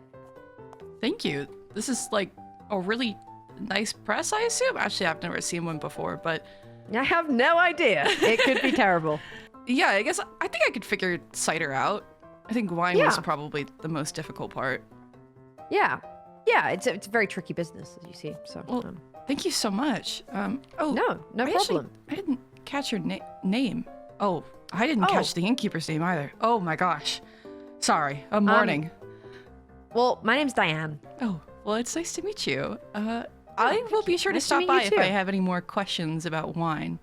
Thank you. This is like a really nice press, I assume? Actually, I've never seen one before, but... I have no idea. It could be terrible. Yeah, I think I could figure cider out. I think wine was probably the most difficult part. Yeah, it's a very tricky business, as you see. So, well, thank you so much. No problem. I didn't catch your name. Oh, I didn't catch the innkeeper's name either. Oh my gosh. Sorry, I'm mourning. Well, my name's Diane. Oh, well, it's nice to meet you. I will be sure to stop by if I have any more questions about wine.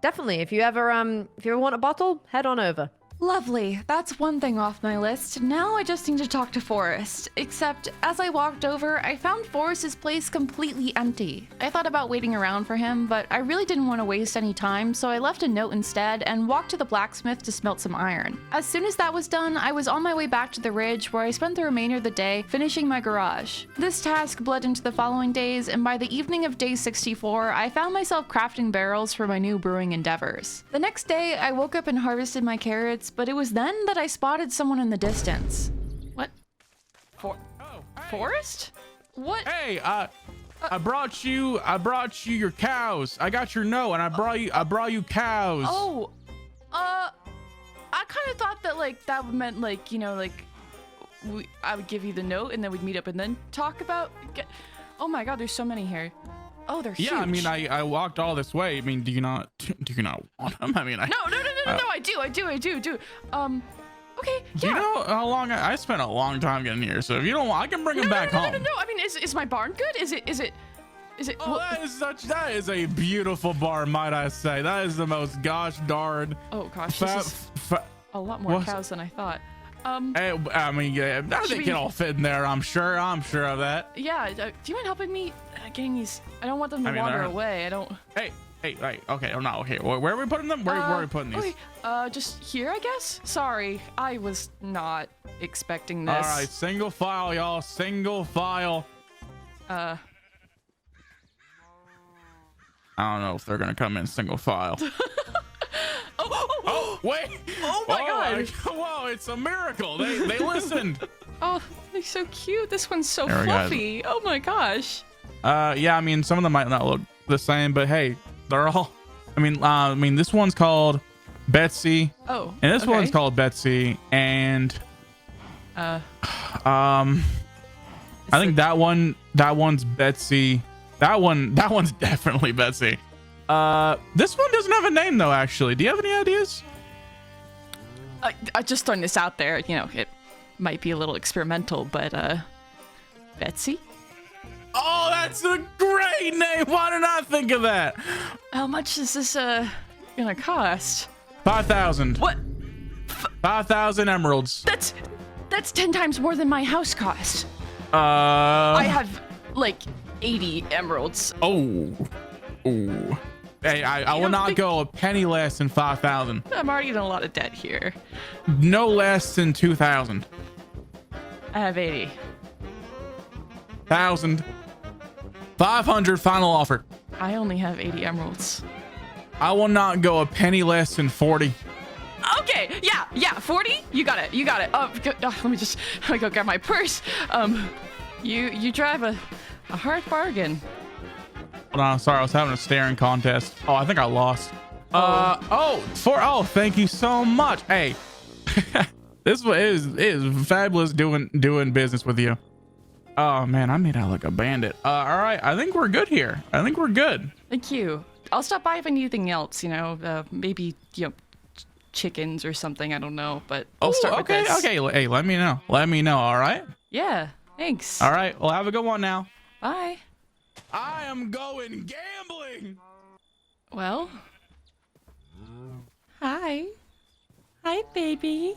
Definitely. If you ever want a bottle, head on over. Lovely. That's one thing off my list. Now I just need to talk to Forrest. Except, as I walked over, I found Forrest's place completely empty. I thought about waiting around for him, but I really didn't want to waste any time, so I left a note instead and walked to the blacksmith to smelt some iron. As soon as that was done, I was on my way back to the ridge, where I spent the remainder of the day finishing my garage. This task bled into the following days, and by the evening of day 64, I found myself crafting barrels for my new brewing endeavors. The next day, I woke up and harvested my carrots, but it was then that I spotted someone in the distance. What? Forrest? What? Hey, I brought you your cows. I got your note and I brought you cows. Oh, I kind of thought that that meant I would give you the note and then we'd meet up and then talk about. Oh my God, there's so many here. Oh, they're huge. Yeah, I mean, I walked all this way. I mean, do you not want them? I mean, No, I do. Okay, yeah. Do you know how long I spent a long time getting here? So if you don't want, I can bring them back home. No. I mean, is my barn good? Is it? Oh, that is a beautiful barn, might I say. That is the most gosh darn. Oh gosh, this is a lot more cows than I thought. I mean, yeah, they can all fit in there. I'm sure of that. Yeah. Do you mind helping me getting these? I don't want them to wander away. I don't. Hey. Okay. Oh no. Okay. Where are we putting them? Where are we putting these? Okay. Just here, I guess. Sorry, I was not expecting this. All right. Single file, y'all. Single file. I don't know if they're gonna come in single file. Oh, wait! Oh my God! Whoa! It's a miracle. They listened. Oh, they're so cute. This one's so fluffy. Oh my gosh. Yeah. I mean, some of them might not look the same, but hey, they're all. I mean, this one's called Betsy. Oh. And this one's called Betsy, and I think that one's Betsy. That one's definitely Betsy. This one doesn't have a name though, actually. Do you have any ideas? I just throwing this out there. You know, it might be a little experimental, but Betsy? Oh, that's a great name. Why did I think of that? How much is this gonna cost? 5,000. What? 5,000 emeralds. That's 10 times more than my house cost. I have like 80 emeralds. Oh. Hey, I will not go a penny less than 5,000. I'm already in a lot of debt here. No less than 2,000. I have 80. 1,000. 500 final offer. I only have 80 emeralds. I will not go a penny less than 40. Okay, yeah, 40. You got it. Let me go grab my purse. You drive a hard bargain. Hold on, sorry, I was having a staring contest. Oh, I think I lost. Thank you so much. Hey, this is fabulous doing business with you. Oh man, I made out like a bandit. All right, I think we're good here. I think we're good. Thank you. I'll stop by if I need anything else. You know, maybe chickens or something. I don't know, but I'll start with this. Okay. Hey, let me know. All right. Yeah. Thanks. All right. Well, have a good one now. Bye. I am going gambling. Well. Hi, baby.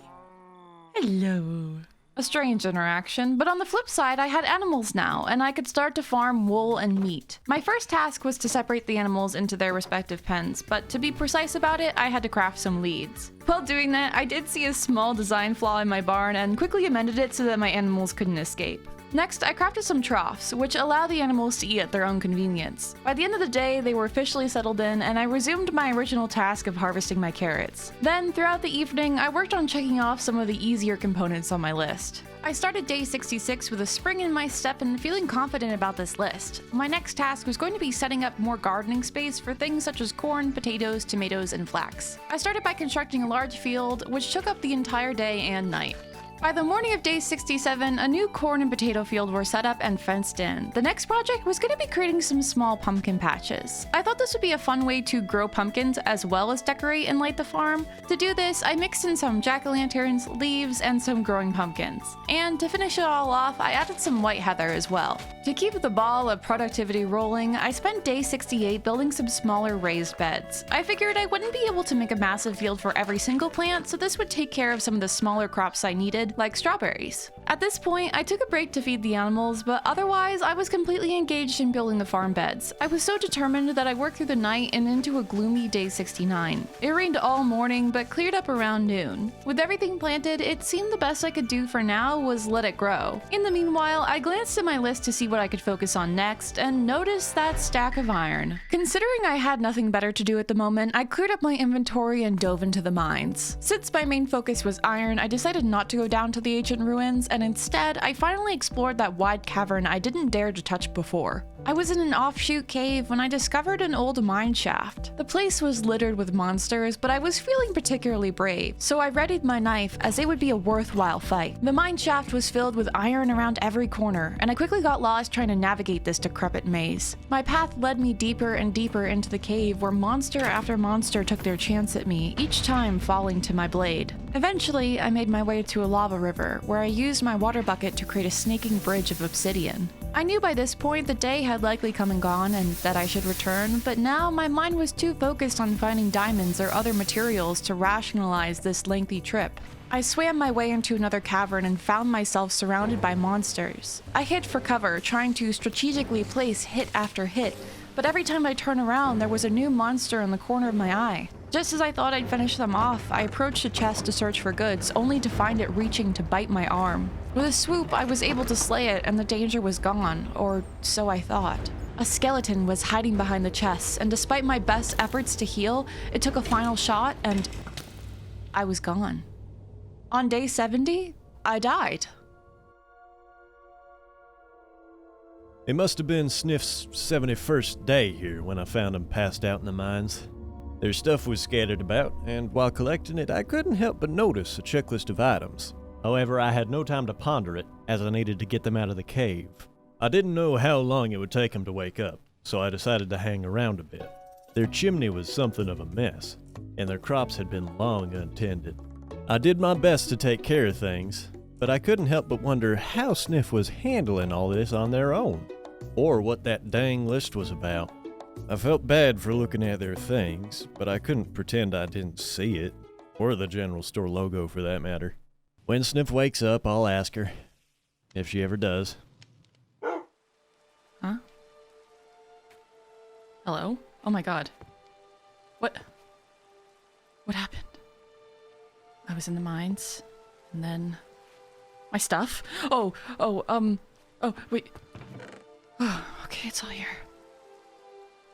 Hello. A strange interaction, but on the flip side, I had animals now, and I could start to farm wool and meat. My first task was to separate the animals into their respective pens, but to be precise about it, I had to craft some leads. While doing that, I did see a small design flaw in my barn and quickly amended it so that my animals couldn't escape. Next, I crafted some troughs, which allow the animals to eat at their own convenience. By the end of the day, they were officially settled in, and I resumed my original task of harvesting my carrots. Then, throughout the evening, I worked on checking off some of the easier components on my list. I started day 66 with a spring in my step and feeling confident about this list. My next task was going to be setting up more gardening space for things such as corn, potatoes, tomatoes, and flax. I started by constructing a large field, which took up the entire day and night. By the morning of day 67, a new corn and potato field were set up and fenced in. The next project was going to be creating some small pumpkin patches. I thought this would be a fun way to grow pumpkins as well as decorate and light the farm. To do this, I mixed in some jack-o'-lanterns, leaves, and some growing pumpkins. And to finish it all off, I added some white heather as well. To keep the ball of productivity rolling, I spent day 68 building some smaller raised beds. I figured I wouldn't be able to make a massive field for every single plant, so this would take care of some of the smaller crops I needed, like strawberries. At this point, I took a break to feed the animals, but otherwise, I was completely engaged in building the farm beds. I was so determined that I worked through the night and into a gloomy day 69. It rained all morning, but cleared up around noon. With everything planted, it seemed the best I could do for now was let it grow. In the meanwhile, I glanced at my list to see what I could focus on next, and noticed that stack of iron. Considering I had nothing better to do at the moment, I cleared up my inventory and dove into the mines. Since my main focus was iron, I decided not to go down to the ancient ruins, and instead, I finally explored that wide cavern I didn't dare to touch before. I was in an offshoot cave when I discovered an old mine shaft. The place was littered with monsters, but I was feeling particularly brave, so I readied my knife as it would be a worthwhile fight. The mine shaft was filled with iron around every corner, and I quickly got lost trying to navigate this decrepit maze. My path led me deeper and deeper into the cave where monster after monster took their chance at me, each time falling to my blade. Eventually, I made my way to a lava river, where I used my water bucket to create a snaking bridge of obsidian. I knew by this point the day had likely come and gone and that I should return, but now my mind was too focused on finding diamonds or other materials to rationalize this lengthy trip. I swam my way into another cavern and found myself surrounded by monsters. I hid for cover, trying to strategically place hit after hit, but every time I turned around, there was a new monster in the corner of my eye. Just as I thought I'd finish them off, I approached a chest to search for goods, only to find it reaching to bite my arm. With a swoop, I was able to slay it, and the danger was gone, or so I thought. A skeleton was hiding behind the chest, and despite my best efforts to heal, it took a final shot, and I was gone. On day 70, I died. It must have been Sniff's 71st day here when I found him passed out in the mines. Their stuff was scattered about, and while collecting it, I couldn't help but notice a checklist of items. However, I had no time to ponder it, as I needed to get them out of the cave. I didn't know how long it would take them to wake up, so I decided to hang around a bit. Their chimney was something of a mess, and their crops had been long untended. I did my best to take care of things, but I couldn't help but wonder how Sniff was handling all this on their own, or what that dang list was about. I felt bad for looking at their things, but I couldn't pretend I didn't see it, or the general store logo for that matter. When Sniff wakes up, I'll ask her, if she ever does. Huh? Hello? Oh my god. What happened? I was in the mines, and then my stuff? Oh, wait. Oh, okay, it's all here.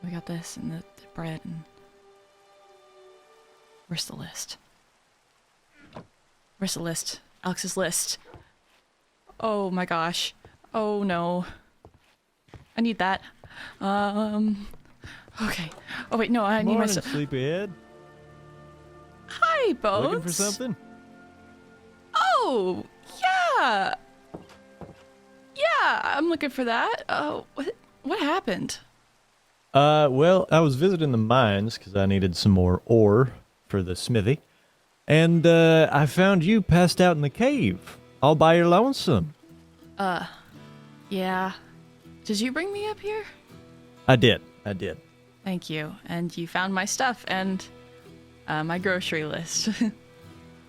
We got this and the bread and... Where's the list? Where's the list? Alex's list. Oh my gosh. Oh no. I need that. Okay. Oh wait, no, I need my stuff. Sleepyhead. Hi, Bones. Looking for something? Oh, yeah. Yeah, I'm looking for that. Oh, what happened? Well, I was visiting the mines because I needed some more ore for the smithy. And, I found you passed out in the cave, all by your lonesome. Yeah. Did you bring me up here? I did. Thank you. And you found my stuff and, my grocery list.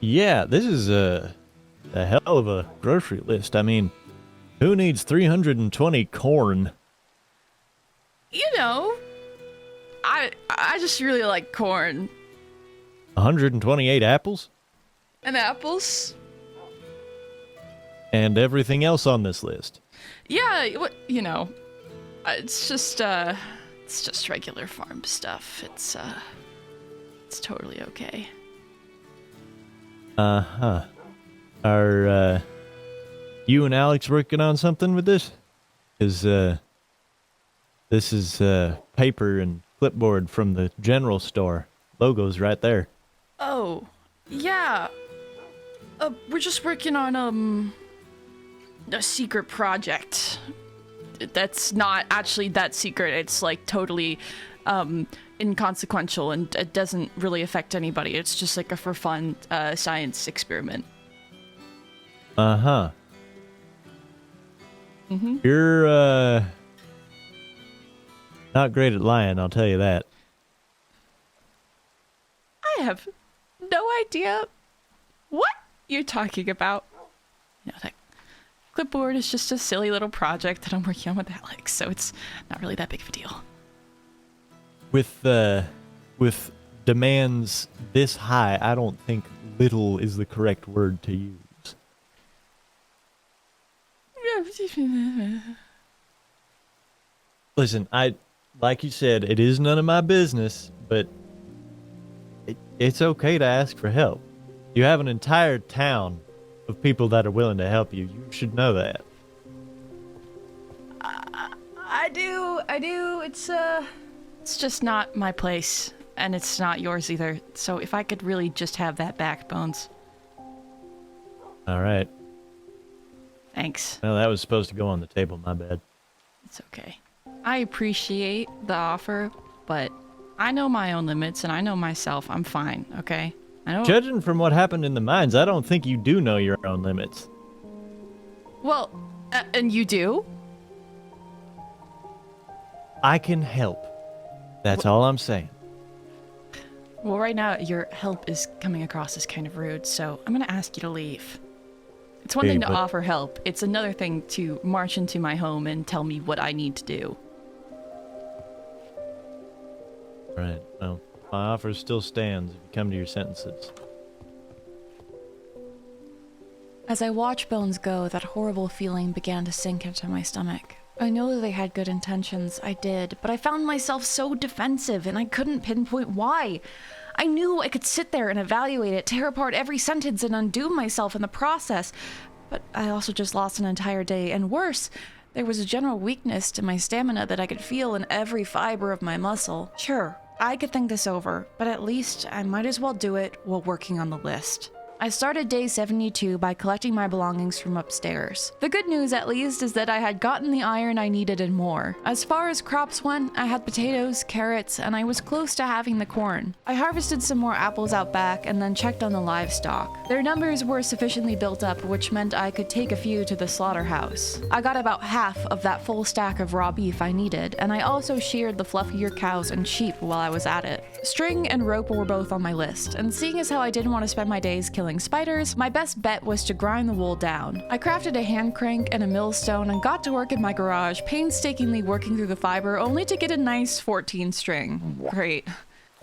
Yeah, this is a hell of a grocery list. I mean, who needs 320 corn? You know, I just really like corn 128 apples? and apples. And everything else on this list. Yeah, you know, it's just regular farm stuff. It's totally okay. Uh-huh. Are, you and Alex working on something with this? Because, this is, paper and clipboard from the general store. Logo's right there. Oh, yeah. We're just working on, a secret project. That's not actually that secret. It's, like, totally, inconsequential, and it doesn't really affect anybody. It's just, like, a for fun, science experiment. Uh-huh. Mm-hmm. You're, not great at lying, I'll tell you that. I have no idea what you're talking about. You know, that clipboard is just a silly little project that I'm working on with Alex, so it's not really that big of a deal. With demands this high, I don't think little is the correct word to use. Listen, like you said, it is none of my business, but it's okay to ask for help. You have an entire town of people that are willing to help you. You should know that. I do. It's just not my place, and it's not yours either. So if I could really just have that back, Bones. All right. Thanks. Well, that was supposed to go on the table. My bad. It's okay. I appreciate the offer, but I know my own limits, and I know myself. I'm fine, okay? I know. Judging from what happened in the mines, I don't think you do know your own limits. Well, and you do? I can help. That's all I'm saying. Well, right now, your help is coming across as kind of rude, so I'm going to ask you to leave. It's one thing to offer help. It's another thing to march into my home and tell me what I need to do. Right. Well, my offer still stands if you come to your sentences. As I watched Bones go, that horrible feeling began to sink into my stomach. I know that they had good intentions, I did, but I found myself so defensive and I couldn't pinpoint why. I knew I could sit there and evaluate it, tear apart every sentence and undo myself in the process, but I also just lost an entire day, and worse, there was a general weakness to my stamina that I could feel in every fiber of my muscle. Sure, I could think this over, but at least I might as well do it while working on the list. I started day 72 by collecting my belongings from upstairs. The good news, at least, is that I had gotten the iron I needed and more. As far as crops went, I had potatoes, carrots, and I was close to having the corn. I harvested some more apples out back and then checked on the livestock. Their numbers were sufficiently built up, which meant I could take a few to the slaughterhouse. I got about half of that full stack of raw beef I needed, and I also sheared the fluffier cows and sheep while I was at it. String and rope were both on my list, and seeing as how I didn't want to spend my days killing spiders, my best bet was to grind the wool down. I crafted a hand crank and a millstone and got to work in my garage, painstakingly working through the fiber only to get a nice 14 string. Great.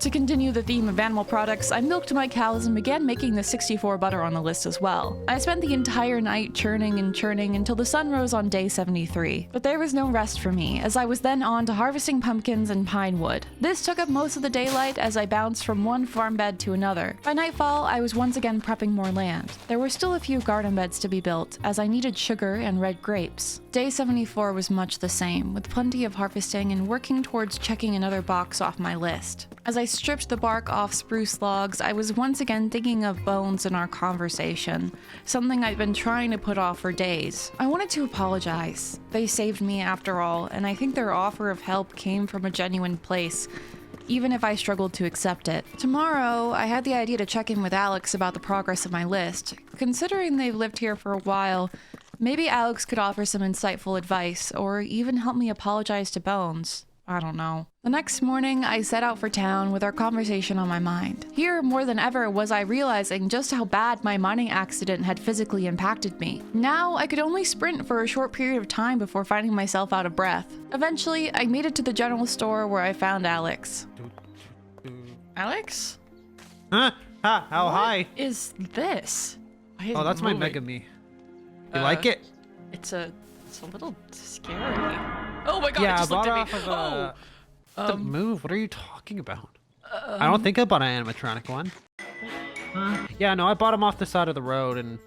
To continue the theme of animal products, I milked my cows and began making the 64 butter on the list as well. I spent the entire night churning and churning until the sun rose on day 73. But there was no rest for me, as I was then on to harvesting pumpkins and pine wood. This took up most of the daylight as I bounced from one farm bed to another. By nightfall, I was once again prepping more land. There were still a few garden beds to be built, as I needed sugar and red grapes. Day 74 was much the same, with plenty of harvesting and working towards checking another box off my list. As I stripped the bark off spruce logs, I was once again thinking of Bones and our conversation, something I'd been trying to put off for days. I wanted to apologize. They saved me after all, and I think their offer of help came from a genuine place, even if I struggled to accept it. Tomorrow, I had the idea to check in with Alex about the progress of my list. Considering they've lived here for a while, maybe Alex could offer some insightful advice, or even help me apologize to Bones. I don't know. The next morning, I set out for town with our conversation on my mind. Here, more than ever, was I realizing just how bad my mining accident had physically impacted me. Now, I could only sprint for a short period of time before finding myself out of breath. Eventually, I made it to the general store where I found Alex. Alex? Huh? Ha, how high? What is this? Why is Oh, it that's my moving? Mega Me. You like it? It's a little scary. Oh my god, Yeah, it I just bought looked it at off me. of Oh! the move. What are you talking about? I don't think I bought an animatronic one. Yeah, no, I bought them off the side of the road, and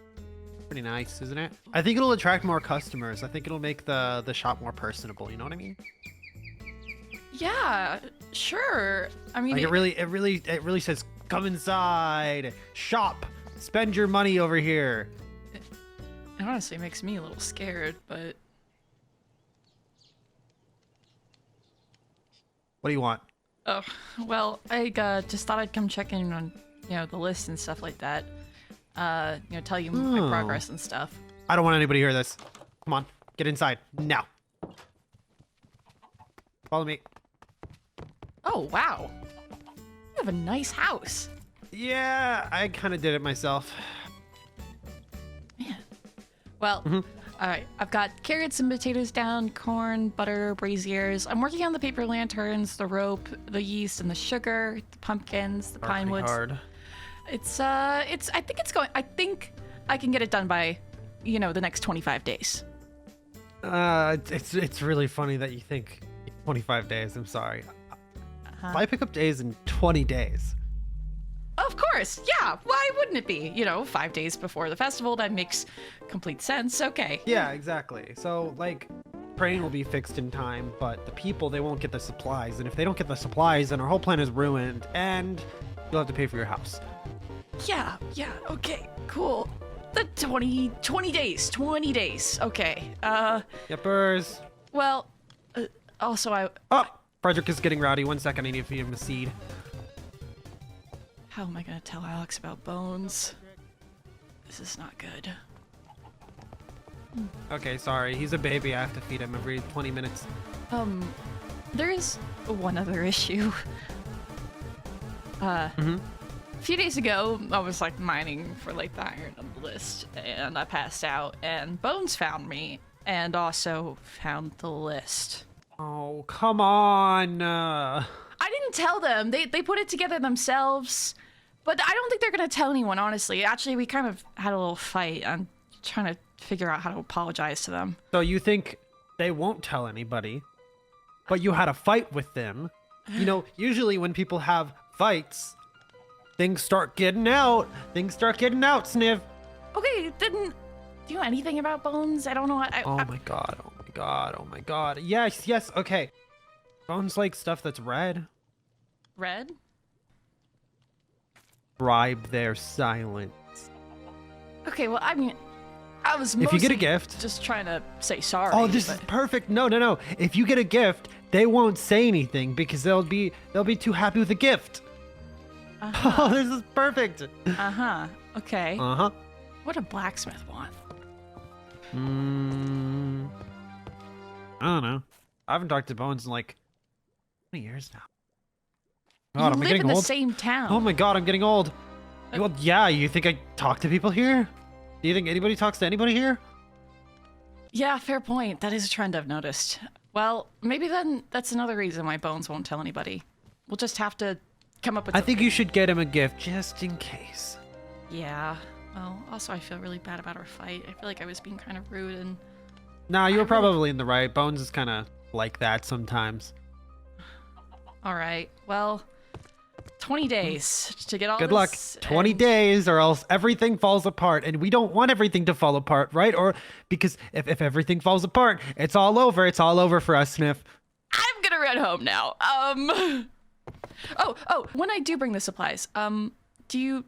pretty nice, isn't it? I think it'll attract more customers. I think it'll make the shop more personable. You know what I mean? Yeah, sure. I mean, Like it really says, "Come inside, shop, spend your money over here." it honestly makes me a little scared, but What do you want? oh, well, I just thought I'd come check in on, the list and stuff like that. Tell you my Oh. progress and stuff. I don't want anybody to hear this. Come on, get inside now. Follow me. Oh, wow. You have a nice house. Yeah, I kind of did it myself. Man. Well, all right. I've got carrots and potatoes down, corn, butter, braziers. I'm working on the paper lanterns, the rope, the yeast, and the sugar, the pumpkins, the pine Pretty woods. hard. I think I can get it done by, the next 25 days. It's really funny that you think 25 days. I'm sorry. I pick up days in 20 days. Of course, yeah. Why wouldn't it be? 5 days before the festival. That makes complete sense. Okay. Yeah, exactly. So, train will be fixed in time, but the people, they won't get the supplies. And if they don't get the supplies, then our whole plan is ruined, and you'll have to pay for your house. Yeah. Okay. Cool. The 20 days. 20 days. Okay. Yippers. Well, also Oh, Frederick is getting rowdy. 1 second, I need to feed him a seed. how am I gonna tell Alex about Bones? This is not good. Okay, sorry. He's a baby. I have to feed him every 20 minutes. There is one other issue. A few days ago, I was mining for the iron on the list, and I passed out, and Bones found me, and also found the list. Oh, come on. I didn't tell them. They put it together themselves, but I don't think they're gonna tell anyone, honestly. Actually, we kind of had a little fight. I'm trying to figure out how to apologize to them. So you think they won't tell anybody, but you had a fight with them. Usually when people have fights, things start getting out. Sniff. Okay, didn't do anything about Bones. I don't know. Oh my god. Yes, okay. Bones like stuff that's red. Red? Bribe their silence. Okay, well, I mean, I was If you get a mostly gift. just trying to say sorry. Oh, this is perfect. No. If you get a gift, they won't say anything because they'll be too happy with the gift. Oh, this is perfect. Okay. Uh-huh. What a blacksmith want? I don't know. I haven't talked to Bones in 20 years now. God, You am I live getting in the old? same town. Oh my god, I'm getting old. Well, yeah, you think I talk to people here? Do you think anybody talks to anybody here? Yeah, fair point. That is a trend I've noticed. Well, maybe then that's another reason why Bones won't tell anybody. We'll just have to come up with I think you should get him a gift just in case. Yeah. Well, also I feel really bad about our fight. I feel like I was being kind of rude and... Nah, you were probably in the right. Bones is kind of like that sometimes. Alright, well... 20 days to get all Good this... luck. 20 days or else everything falls apart. And we don't want everything to fall apart, right? Or because if everything falls apart, it's all over. It's all over for us, Sniff. I'm gonna run home now. Oh, when I do bring the supplies, do you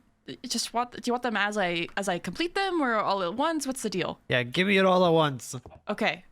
want them as I complete them or all at once? What's the deal? Yeah, give me it all at once. Okay.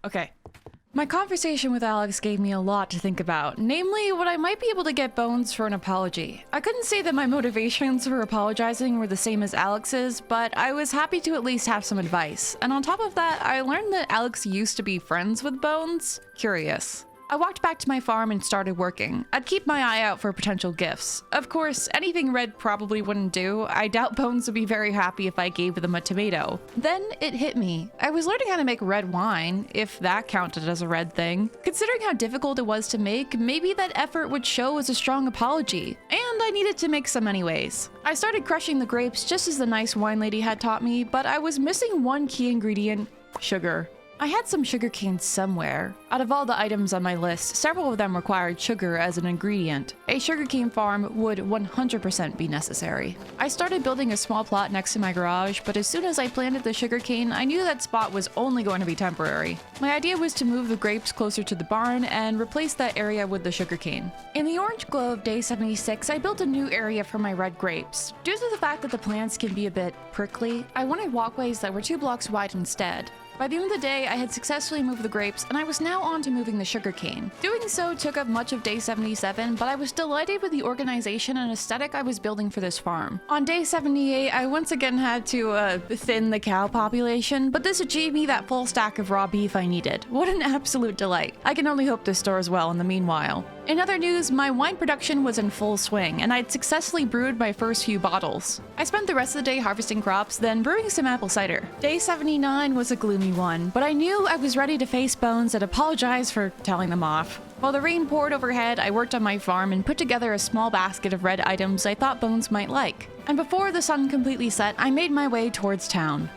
My conversation with Alex gave me a lot to think about, namely what I might be able to get Bones for an apology. I couldn't say that my motivations for apologizing were the same as Alex's, but I was happy to at least have some advice. And on top of that, I learned that Alex used to be friends with Bones. Curious. I walked back to my farm and started working. I'd keep my eye out for potential gifts. Of course, anything red probably wouldn't do. I doubt Bones would be very happy if I gave them a tomato. Then it hit me. I was learning how to make red wine, if that counted as a red thing. Considering how difficult it was to make, maybe that effort would show as a strong apology. And I needed to make some anyways. I started crushing the grapes just as the nice wine lady had taught me, but I was missing one key ingredient: sugar. I had some sugarcane somewhere. Out of all the items on my list, several of them required sugar as an ingredient. A sugarcane farm would 100% be necessary. I started building a small plot next to my garage, but as soon as I planted the sugarcane, I knew that spot was only going to be temporary. My idea was to move the grapes closer to the barn and replace that area with the sugarcane. In the orange glow of day 76, I built a new area for my red grapes. Due to the fact that the plants can be a bit prickly, I wanted walkways that were 2 blocks wide instead. By the end of the day, I had successfully moved the grapes, and I was now on to moving the sugarcane. Doing so took up much of day 77, but I was delighted with the organization and aesthetic I was building for this farm. On day 78, I once again had to thin the cow population, but this achieved me that full stack of raw beef I needed. What an absolute delight. I can only hope this stores well in the meanwhile. In other news, my wine production was in full swing, and I'd successfully brewed my first few bottles. I spent the rest of the day harvesting crops, then brewing some apple cider. Day 79 was a gloomy one, but I knew I was ready to face Bones and apologize for telling them off. While the rain poured overhead, I worked on my farm and put together a small basket of red items I thought Bones might like. And before the sun completely set, I made my way towards town.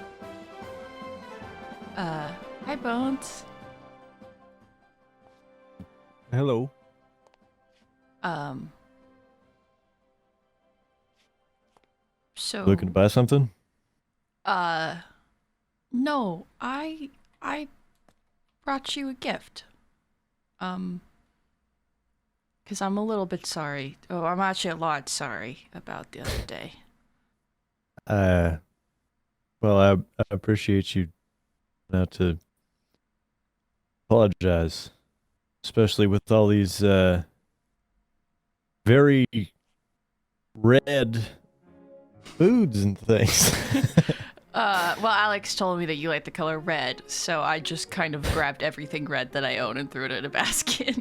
Hi Bones. Hello. So Looking to buy something? No, I brought you a gift. Because I'm a little bit sorry. Oh, I'm actually a lot sorry about the other day. Well, I appreciate you not to apologize, especially with all these, very red foods and things. Well, Alex told me that you like the color red, so I just kind of grabbed everything red that I own and threw it in a basket.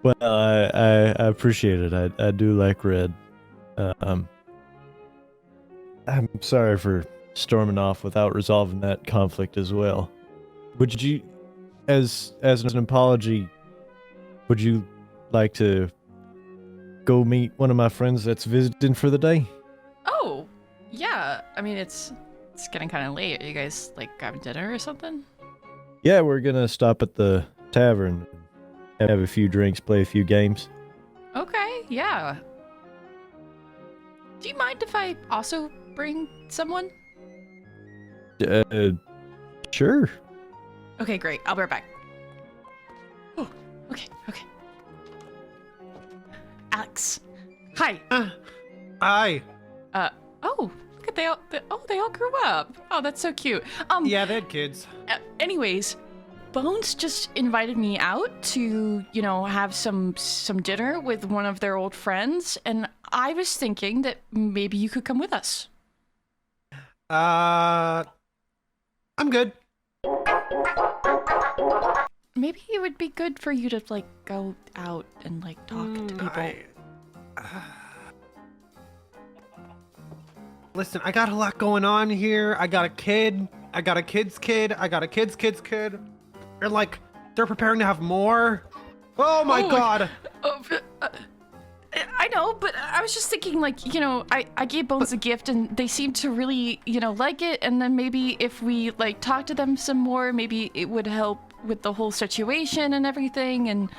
Well, I appreciate it. I do like red. I'm sorry for storming off without resolving that conflict as well. Would you, as an apology, would you like to go meet one of my friends that's visiting for the day? Oh, yeah. I mean, it's getting kind of late. Are you guys, like, grabbing dinner or something? Yeah, we're gonna stop at the tavern and have a few drinks, play a few games. Okay, yeah. Do you mind if I also bring someone? Sure. Okay, great. I'll be right back. Oh, okay. Alex. Hi. Hi. Oh, look at they all grew up. Oh, that's so cute. Yeah, they had kids. Anyways, Bones just invited me out to, have some dinner with one of their old friends, and I was thinking that maybe you could come with us. I'm good. Maybe it would be good for you to, like, go out and, like, talk to people. Listen, I got a lot going on here. I got a kid. I got a kid's kid. I got a kid's kid's kid. And, like, they're preparing to have more. Oh, my God. I know, but I was just thinking, like, I gave Bones a gift and they seemed to really, like it. And then maybe if we, like, talk to them some more, maybe it would help with the whole situation and everything. And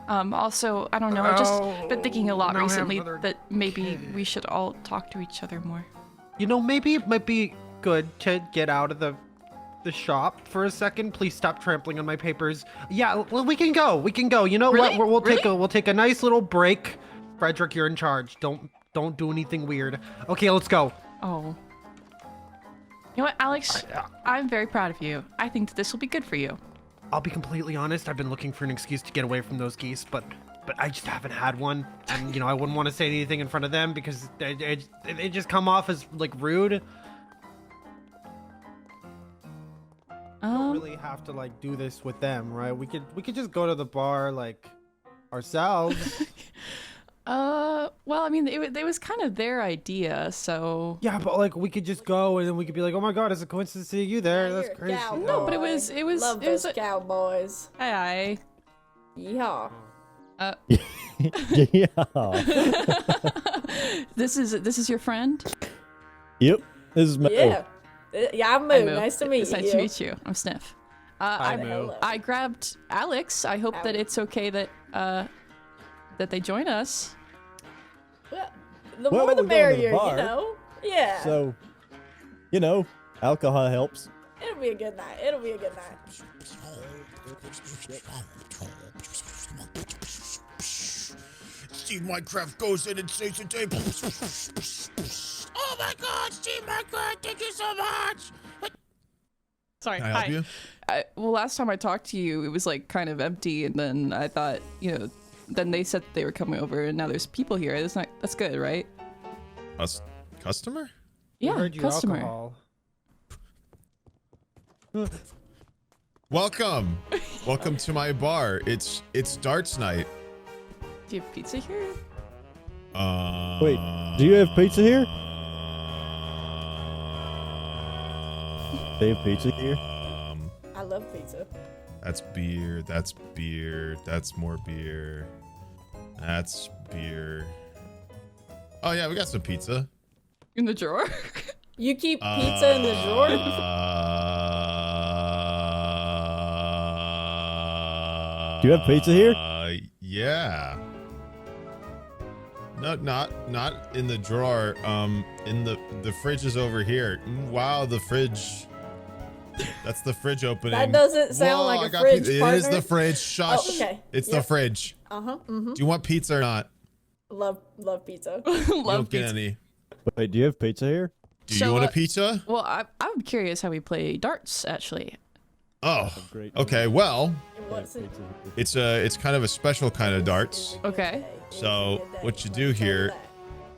also, I don't know, I've just been thinking a lot recently that maybe we should all talk to each other more. Maybe it might be good to get out of the shop for a second. Please stop trampling on my papers. Yeah, well, we can go. You know Really? what? We'll take a nice little break. Frederick, you're in charge. Don't do anything weird. Okay, let's go. Oh. You know what, Alex? I'm very proud of you. I think that this will be good for you. I'll be completely honest. I've been looking for an excuse to get away from those geese, but I just haven't had one. And, I wouldn't want to say anything in front of them because they just come off as, like, rude. really have to like do this with them, right? We could just go to the bar like ourselves. Well, I mean, it was kind of their idea, so. Yeah, but like we could just go and then we could be like, oh my god, it's a coincidence to see you there. You're That's a crazy. cowboy. No, but it was Love it was those cowboys. Aye. Yeehaw. Yeah. This is your friend? Yep. This is Mabel. Yeah, I'm Moo. Nice to meet It's you. nice to meet you. I'm Sniff. Hi, Moo. Hello. I grabbed Alex. I hope that it's okay that that they join us. Well, the Well, more the we're going to the merrier, bar. you know? Yeah. So, alcohol helps. It'll be a good night. It'll be a good night. Steve Minecraft goes in and saves the day. Oh my god, Steve Minecraft, thank you so much. Sorry. Can I help you? Well, last time I talked to you, it was like kind of empty, and then I thought, then they said they were coming over, and now there's people here. That's good, right? Customer? We Yeah, heard your customer. alcohol. Welcome. Welcome to my bar. It's darts night. Do you have pizza here? Wait, do you have pizza here? They have pizza here? I love pizza. That's beer. That's beer. That's more beer. That's beer. Oh yeah, we got some pizza. In the drawer? You keep pizza in the drawer? Do you have pizza here? Yeah. No, not in the drawer. In the fridge is over here. Wow, the fridge. That's the fridge opening. That doesn't sound Whoa, like I a got fridge, pizza. It partner. is the fridge. Shush. Oh, okay. It's the Yep. fridge. Mm-hmm. Do you want pizza or not? Love pizza. You Love don't get pizza. any. Wait, do you have pizza here? Do So, you want a pizza? Well, I'm curious how we play darts, actually. Oh, Great. okay. Well, What's it? it's kind of a special kind of darts. Okay. So what you do here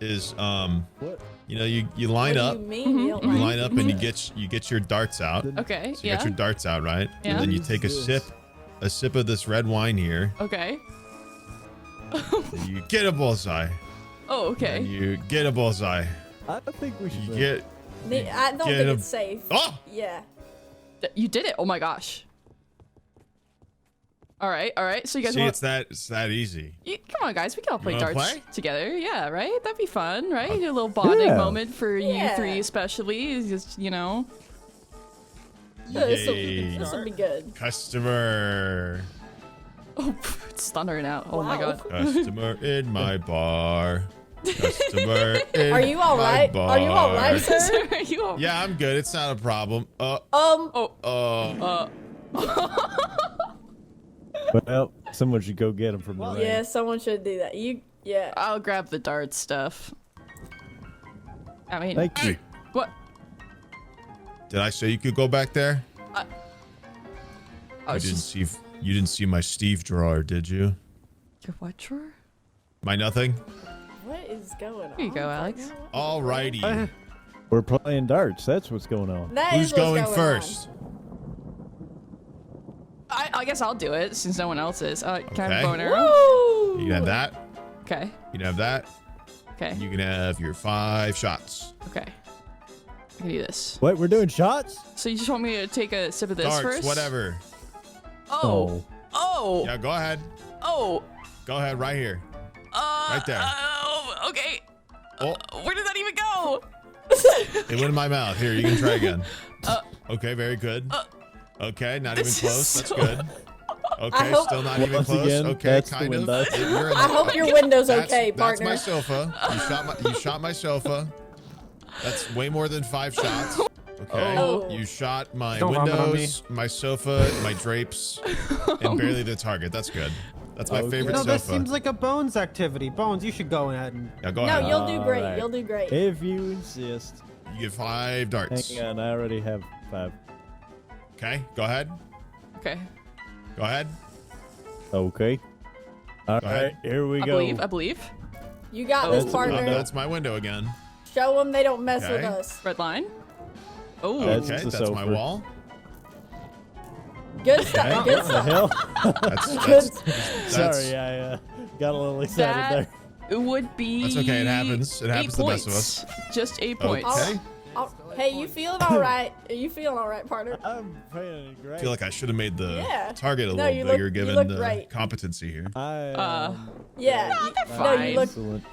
is What? you line What up. do you mean you don't You like line up and you get your darts out. Okay. So you Yeah. get your darts out, right? Yeah. And then you take a sip of this red wine here. Okay. And you get a bullseye. Oh, And okay. you get a bullseye. I think we should. You get. I don't Get think a- it's safe. Oh! Yeah. You did it. Oh my gosh. All right. So you guys See, want? it's that easy. Come on, guys. We can all play wanna darts play? together. Yeah. Right. That'd be fun, right? A little bonding Yeah. moment for you Yeah. three, especially. Just This Yay. will be good. Customer. Oh, it's thundering out. Oh my Wow. god. Customer in my bar. Customer in Are you all my right? bar. Are you all right, sir? Are you all? Yeah, I'm good. It's not a problem. Well, someone should go get him from the rain. Yeah, someone should do that. Yeah. I'll grab the dart stuff. I mean, Thank you. what? Did I say you could go back there? I You was didn't just see. You didn't see my Steve drawer, did you? your what drawer? My nothing. What is going on? Here you go, Alex. Alrighty. We're playing darts. That's what's going on. That Who's is what's going on. first? I guess I'll do it since no one else is. Can I have Okay. a bow and arrow? Woo! You can have that. Okay. You can have that. Okay. You can have your 5 shots. Okay. I can do this. Wait, we're doing shots? So you just want me to take a sip of this Darts, first? whatever. Oh. Oh. Yeah, go ahead. Oh. Go ahead, right here. Right there. Oh. Okay. Oh, Where did that even go? it went in my mouth. Here, you can try again. Okay, very good. Okay, not even this close. is That's so- good. Okay, hope- still not even Once close. again, Okay, that's the kind of. window. You're in I the- hope your window's That's- okay, That's partner. my sofa. You shot my sofa. That's way more than 5 shots. Okay. Oh. You shot my Don't vomit on me. windows, my sofa, my drapes, and barely the target. That's good. That's my Okay. favorite No, this sofa. seems like a Bones activity. Bones, you should go ahead and. Yeah, go No, ahead. you'll do great. Alright. You'll do great. If you insist. You get 5 darts. Hang on, I already have 5. Okay, go ahead. Okay. Go ahead. Okay. All Go ahead. right, here we I go. believe. You got Oh, this, that's- partner. That's my window again. Show them they don't mess with Okay. us. Red line. Oh. That's Okay, the that's my sofa. wall. Good stuff. Good What the stuff. hell? That's Sorry, I got a little excited there. That would be. That's okay, it happens. It happens to the best of points. us. Just 8 points. Okay. Hey, you feeling all right? Are you feeling all right, partner? I'm feeling I great. feel like I should have made the Yeah. target a No, little you bigger look given the great. competency here. I Yeah. No, you look. excellent.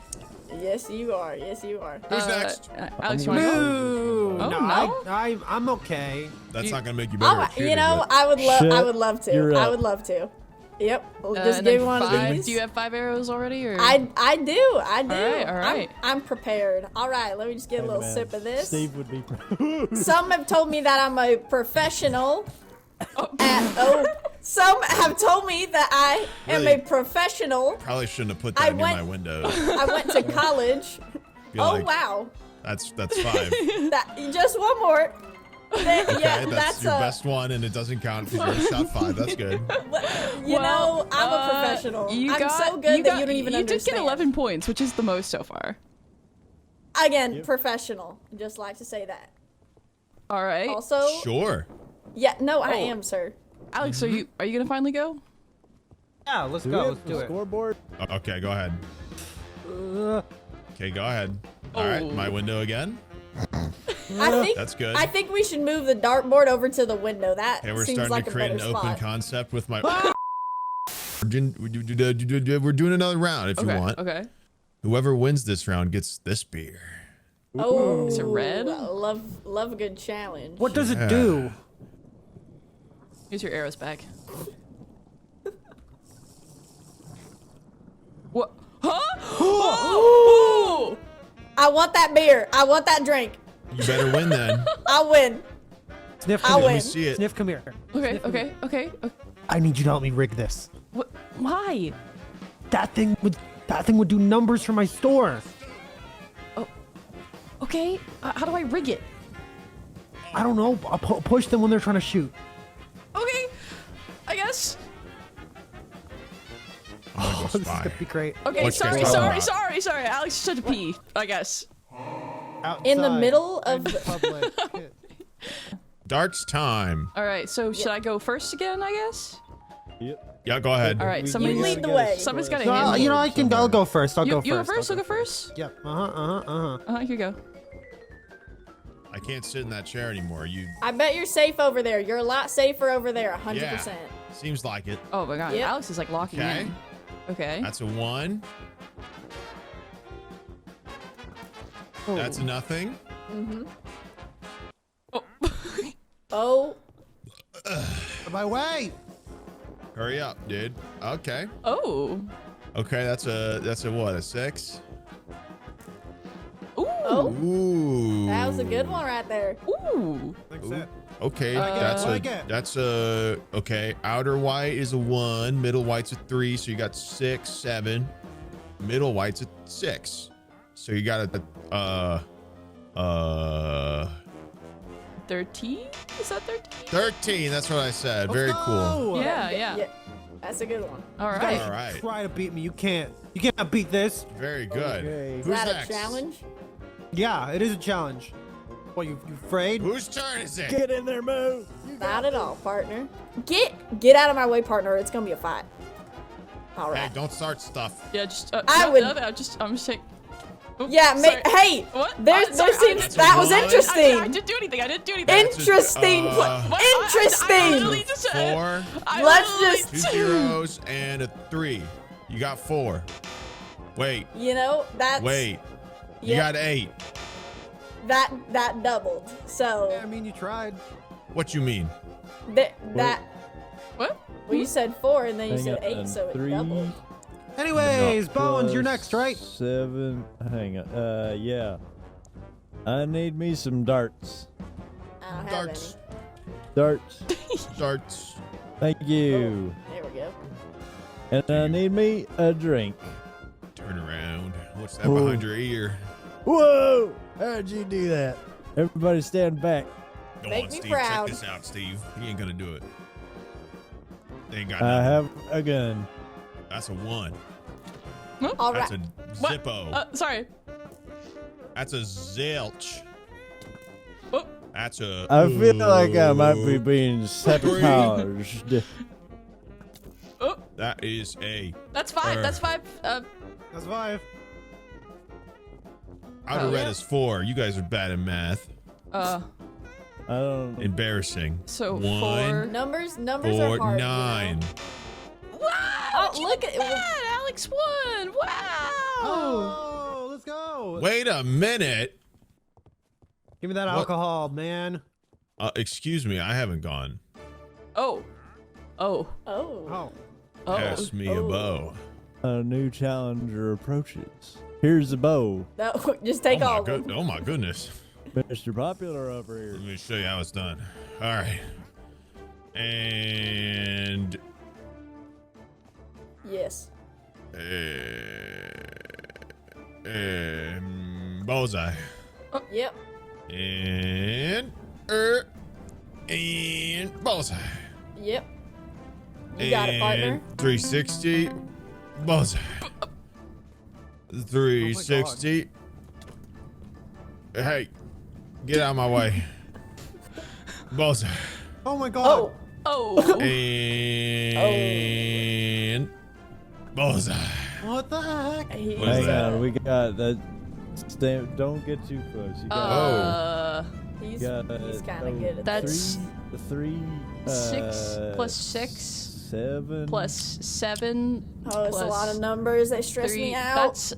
Yes, you are. Yes, you are. Who's next? Alex, you want to go? Boo! Oh, no, no? I'm okay. That's not gonna make you better. All at right, shooting, you know, but- I would love. I Shut would love your to. I up. would love to. Yep. Just And give then me one of 5. these. Do you have 5 arrows already, or? I do. I do. All right. I'm prepared. All right. Let me just get a Hey, little man, sip of this. Steve would be. Some have told me that I'm a professional. Some have told me that I am Really? a professional. Probably shouldn't have put I that near went- my window. I went to college. Feel Oh like wow. That's 5. Just one more. Then, Okay, yeah, that's your best one, and it doesn't count because you're shot 5. That's good. You know, I'm a professional. I'm so good that you don't even You understand. did get 11 points, which is the most so far. Again, professional. Just like to say that. All right. Also, Sure. yeah, no, I Oh. am, sir. Alex, are you gonna finally go? Yeah, let's Do go. we Let's have do a it. scoreboard? Okay, go ahead. Okay, go ahead. All right, my window again. That's good. I think we should move the dartboard over to the window. That Okay, we're seems starting like to a create better an open spot. concept with my. We're doing another round if you want. Okay. Whoever wins this round gets this beer. Oh, Is it red? love a good challenge. What does Yeah. it do? Here's your arrows back. What? Huh? Oh! I want that beer. I want that drink. You better win then. I'll win. Sniff, I'll come here. win. Let me see it. Sniff, come here. Okay, okay, okay. I need you to help me rig this. What? Why? That thing would do numbers for my store. Okay, how do I rig it? I don't know. I'll push them when they're trying to shoot. Okay, I guess. I'm This gonna is go spy. gonna be great. Okay, What's sorry. this talking about? Alex just had to pee, I guess. In the Outside, middle of in public. Darts time. All right, so should I go first again, I guess? Yep. Yeah, go ahead. All right, We somebody lead the way. Somebody's got to No, hand you me. know, I'll go first. I'll You go go first. first? I'll go first? Yep. Here you go. I can't sit in that chair anymore. You. I bet you're safe over there. You're a lot safer over there, 100%. Yeah. Seems like it. Oh my god, Yep. Alex is like locking Okay. in. Okay. That's a 1. Oh. That's a nothing. Oh, My way. Hurry up, dude. Okay. Oh. Okay, that's a what? A 6. Ooh. oh, Ooh. that was a good one right there. Ooh. Okay, like it. that's a okay. Outer white is a 1. Middle white's a 3. So you got 6, 7. Middle white's a 6. So you got a 13? Is that 13? 13. That's what I said. Very cool. Yeah, yeah. Yeah, that's a good one. All right. All right. Try to beat me. You can't. You can't beat this. Very good. Okay. Is Who's that next? a challenge? Yeah, it is a challenge. What, you afraid? Whose turn is it? Get in there, Moo. Not at all, partner. Get out of my way, partner. It's gonna be a fight. All Hey, right. don't start stuff. Yeah, just I would- I'm just saying. Oops, Yeah, sorry. hey, What? there Sorry, seems That's that a was one. I interesting. didn't do anything. I didn't do anything. Interesting. What? Interesting. I literally just said. 4, Let's literally- 2 zeros, and a 3. You got 4. Wait, You know, that's wait. You Yeah. got 8. that doubled. So I mean, you tried. What you mean? that What? well, you said 4 and then you Hang said on, 8, and so it 3. doubled. Anyways, Bones, you're Plus next, right? 7. Hang on. Yeah. I need me some darts. I don't have Darts. Darts. Darts. Thank you. any. There we go. And I need me a drink. Turn around. What's that Whoa. behind your ear? Whoa! How'd you do that? Everybody stand back. Go Make on, me Steve. proud. Check this out, Steve. He ain't gonna do it. They ain't got I nothing. have a gun. That's a 1. All That's right. a What? Zippo. Sorry. That's a zilch. Oh. That's a. I feel like I might be being sabotaged. Oh, That is a. that's 5. That's 5. That's 5. I'd have read as 4. You guys are bad at math. I don't. Embarrassing. So 1, Numbers 4, are hard. 9. Wow! Look at it. that. Alex won! Wow! Oh, let's go. Wait a minute. Give me that What? alcohol, man. Excuse me, I haven't gone. Oh. Oh. Oh. Pass me a bow. A new challenger approaches. Here's the bow. No, just take all of them. Oh my goodness. Mr. Popular over here. Let me show you how it's done. All right. And Yes. bullseye. Yep. And bullseye. Yep. You got it, partner. And 360. Bullseye. 360. Hey, get out of my way. Bullseye. Oh my god. Oh. And bullseye. What the heck? What is Hang that? on, we got that. Don't get too close. You got. He's got, kind of good at That's three. 6 plus 6 7 plus 7. Oh, it's a plus lot of numbers. They stress 3. me out. That's.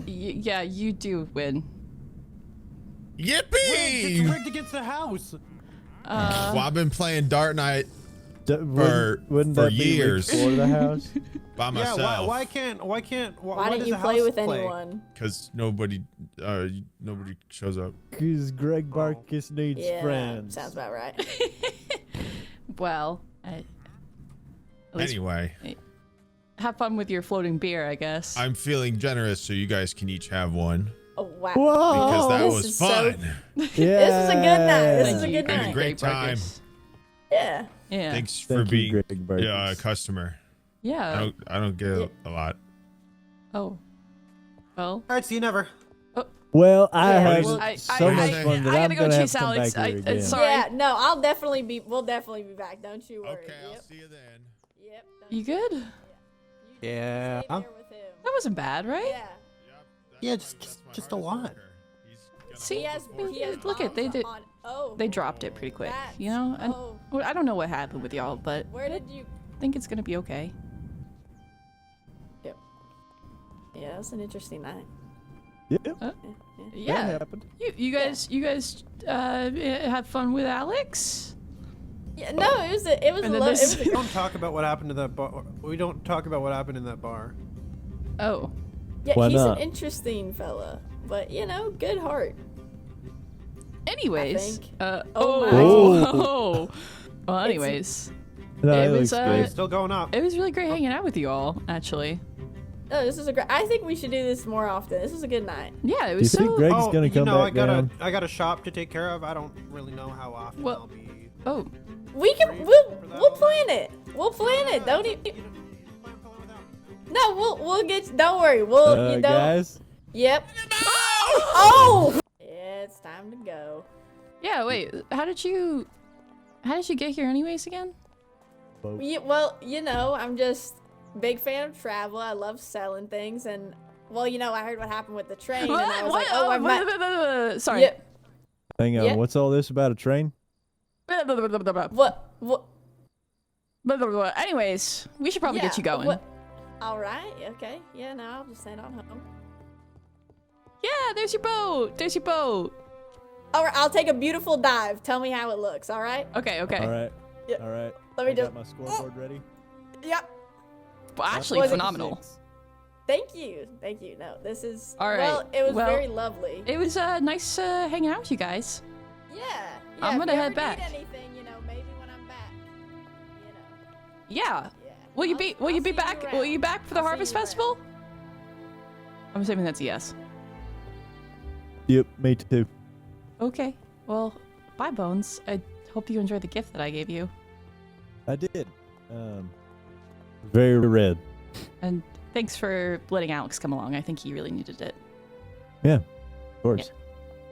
Yeah, you do win. Yippee! It's rigged against the house. Well, I've been playing Dart Night Wouldn't for that be years. for the house? by Yeah, myself. why can't Why does didn't you the play house with anyone? Because nobody shows up. Because Greg Barkus needs Yeah, friends. sounds about right. Well, Anyway, have fun with your floating beer, I guess. I'm feeling generous, so you guys can each have one. Oh wow! Whoa! Because that this was is fun. Yeah. This is a good night. This Thank is a you. good Had a night. great time. Barkus. Yeah. Yeah. Thanks for Thank you, being Greg Barkus. a customer. Yeah. I don't get a lot. Oh. Well. All right, see you never. Well, I Yeah, had well, so much fun that I I'm gotta go gonna have chase to come Alex. back here again. sorry. Yeah. No, we'll definitely be back. Don't you worry. Okay, I'll Yep. see you then. Yep. You good? You Yeah. stay there with him. That wasn't bad, right? Yeah. Yeah, just a lot. See, He has look at they bombs did. on- Oh. They dropped it pretty quick, That's- you know. And oh. well, I don't know what happened with y'all, but Where did you? I think it's gonna be okay. Yep. Yeah, that's an interesting night. Yeah, Yeah. Yeah. that happened. You guys have fun with Alex? Yeah. No, it was a. It was a. And then It this- was a Don't talk about what happened to that bar. We don't talk about what happened in that bar. Oh. yeah, Why he's not? an interesting fella, but good heart. Anyways. think. Oh. Oh. Well, anyways, No, It it was, looks uh, great. Still going up. it was really great hanging out with you all. Actually. No, this is a great. I think we should do this more often. This was a good night. Yeah, it Do you was think so. Greg's gonna come I back got down? I got a shop to take care of. I don't really know how often Well- I'll be. Oh. We can. We'll plan it. We'll plan it. Don't even. No, we'll get. Don't worry. We'll. You don't. Guys, Yep. Oh. Yeah, it's time to go. Yeah. Wait. How did you get here, anyways? Again? Well, I'm just big fan of travel. I love selling things, and I heard what happened with the train, and I was like, oh, I might. Sorry. Yep. hang on. Yeah. What's all this about a train? What? Anyways, we should probably get you going. All right. Okay. Yeah. No, I'll just head on home. Yeah, there's your boat. There's your boat. All right. I'll take a beautiful dive. Tell me how it looks. All right. Okay. Okay. All right. Yeah. All right. Let me I just. got my scoreboard ready. Yep. Well, actually, Was it phenomenal. Thank you. Thank you. No, this is. All right. Well, it was Well, very lovely. It was nice hanging out with you guys. Yeah. I'm if gonna you head ever back. Need anything, maybe when I'm back. Yeah. Yeah. Will you I'll be see you back? Will around. you back for the I'll see Harvest you around. Festival? I'm assuming that's a yes. Yep, me too. Okay. Well, bye, Bones. I hope you enjoyed the gift that I gave you. I did. Very red. And thanks for letting Alex come along. I think he really needed it. Yeah, of course.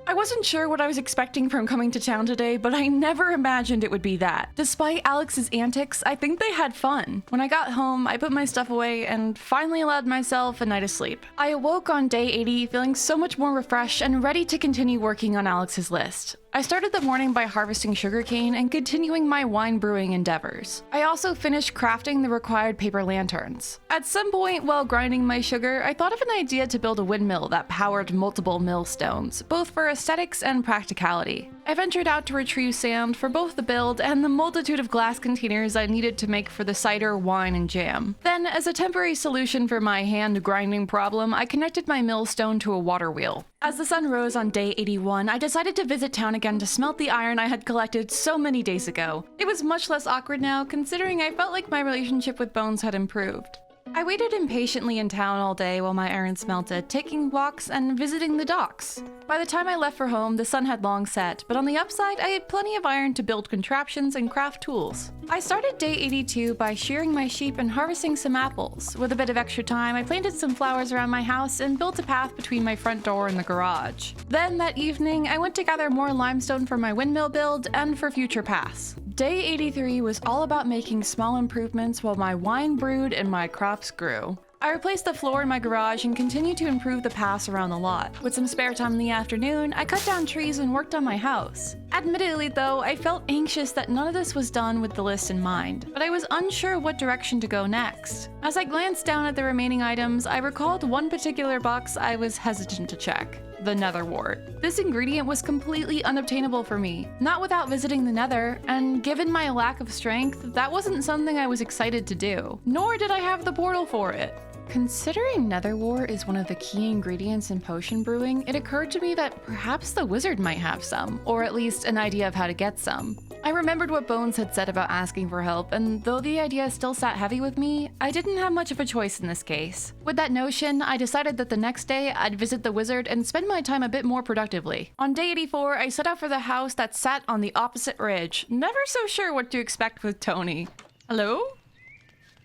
I wasn't sure what I was expecting from coming to town today, but I never imagined it would be that. Despite Alex's antics, I think they had fun. When I got home, I put my stuff away and finally allowed myself a night of sleep. I awoke on day 80 feeling so much more refreshed and ready to continue working on Alex's list. I started the morning by harvesting sugarcane and continuing my wine brewing endeavors. I also finished crafting the required paper lanterns. At some point while grinding my sugar, I thought of an idea to build a windmill that powered multiple millstones, both for aesthetics and practicality. I ventured out to retrieve sand for both the build and the multitude of glass containers I needed to make for the cider, wine, and jam. Then, as a temporary solution for my hand grinding problem, I connected my millstone to a water wheel. As the sun rose on day 81, I decided to visit town again to smelt the iron I had collected so many days ago. It was much less awkward now, considering I felt like my relationship with Bones had improved. I waited impatiently in town all day while my iron smelted, taking walks and visiting the docks. By the time I left for home, the sun had long set, but on the upside, I had plenty of iron to build contraptions and craft tools. I started day 82 by shearing my sheep and harvesting some apples. With a bit of extra time, I planted some flowers around my house and built a path between my front door and the garage. Then that evening, I went to gather more limestone for my windmill build and for future paths. Day 83 was all about making small improvements while my wine brewed and my crops grew. I replaced the floor in my garage and continued to improve the paths around the lot. With some spare time in the afternoon, I cut down trees and worked on my house. Admittedly though, I felt anxious that none of this was done with the list in mind, but I was unsure what direction to go next. As I glanced down at the remaining items, I recalled one particular box I was hesitant to check. The nether wart. This ingredient was completely unobtainable for me, not without visiting the nether, and given my lack of strength, that wasn't something I was excited to do, nor did I have the portal for it. Considering nether wart is one of the key ingredients in potion brewing, it occurred to me that perhaps the wizard might have some, or at least an idea of how to get some. I remembered what Bones had said about asking for help, and though the idea still sat heavy with me, I didn't have much of a choice in this case. With that notion, I decided that the next day I'd visit the wizard and spend my time a bit more productively. On day 84, I set out for the house that sat on the opposite ridge, never so sure what to expect with Tony. Hello?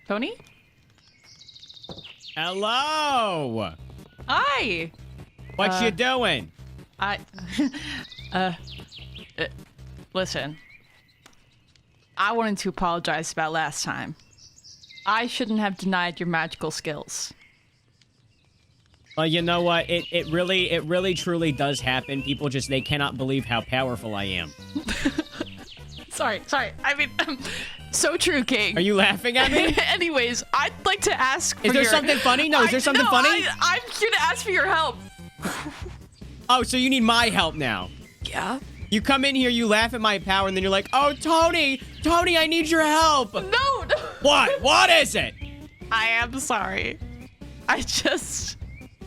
Tony? Hello! Hi! What you doing? Listen. I wanted to apologize about last time. I shouldn't have denied your magical skills. Well, you know what? It really truly does happen. People just, they cannot believe how powerful I am. Sorry. I mean, so true, King. Are you laughing at me? Anyways, I'd like to ask for Is there something funny? No, is there something funny? I'm gonna ask for your help. Oh, so you need my help now? Yeah? You come in here, you laugh at my power, and then you're like, oh, Tony, I need your help. No. What? What is it? I am sorry. I just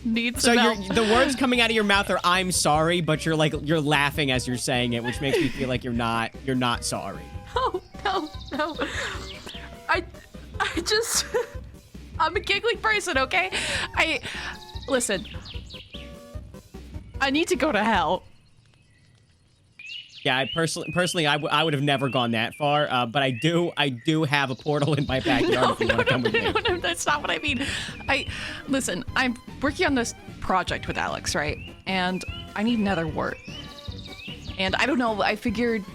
need some help. So the words coming out of your mouth are "I'm sorry," but you're laughing as you're saying it, which makes me feel like you're not sorry. No. I just I'm a giggling person, okay? Listen. I need to go to hell. Yeah, I personally, I would have never gone that far, but I do have a portal in my backyard if you want to come with me. No, that's not what I mean. Listen, I'm working on this project with Alex, right? And I need nether wart. And I don't know, I figured